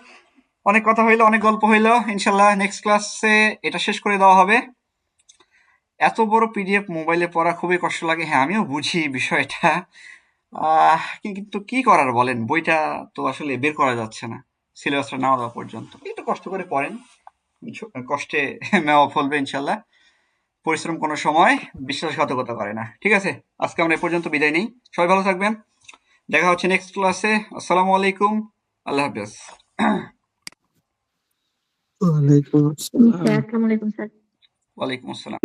অনেক কথা হইলো, অনেক গল্প হইলো। ইনশাল্লাহ নেক্সট ক্লাসে এটা শেষ করে দেওয়া হবে। এত বড় পিডিএফ মোবাইলে পড়া খুবই কষ্ট লাগে, হ্যাঁ আমিও বুঝি বিষয়টা, কিন্তু কি করার বলেন, বইটা তো আসলে বের করা যাচ্ছে না সিলেবাসটা না দেওয়া পর্যন্ত। একটু কষ্ট করে পড়েন, কষ্টে মেওয়া ফলবে ইনশাল্লাহ। পরিশ্রম কোনো সময় বিশ্বাসঘাতকতা করে না। ঠিক আছে, আজকে আমরা এ পর্যন্ত বিদায় নেই। সবাই ভালো থাকবেন, দেখা হচ্ছে নেক্সট ক্লাসে। আসসালামু আলাইকুম, আল্লাহ হাফেজ। ওয়ালাইকুম আসসালাম। আসসালামু আলাইকুম স্যার। ওয়ালাইকুম আসসালাম।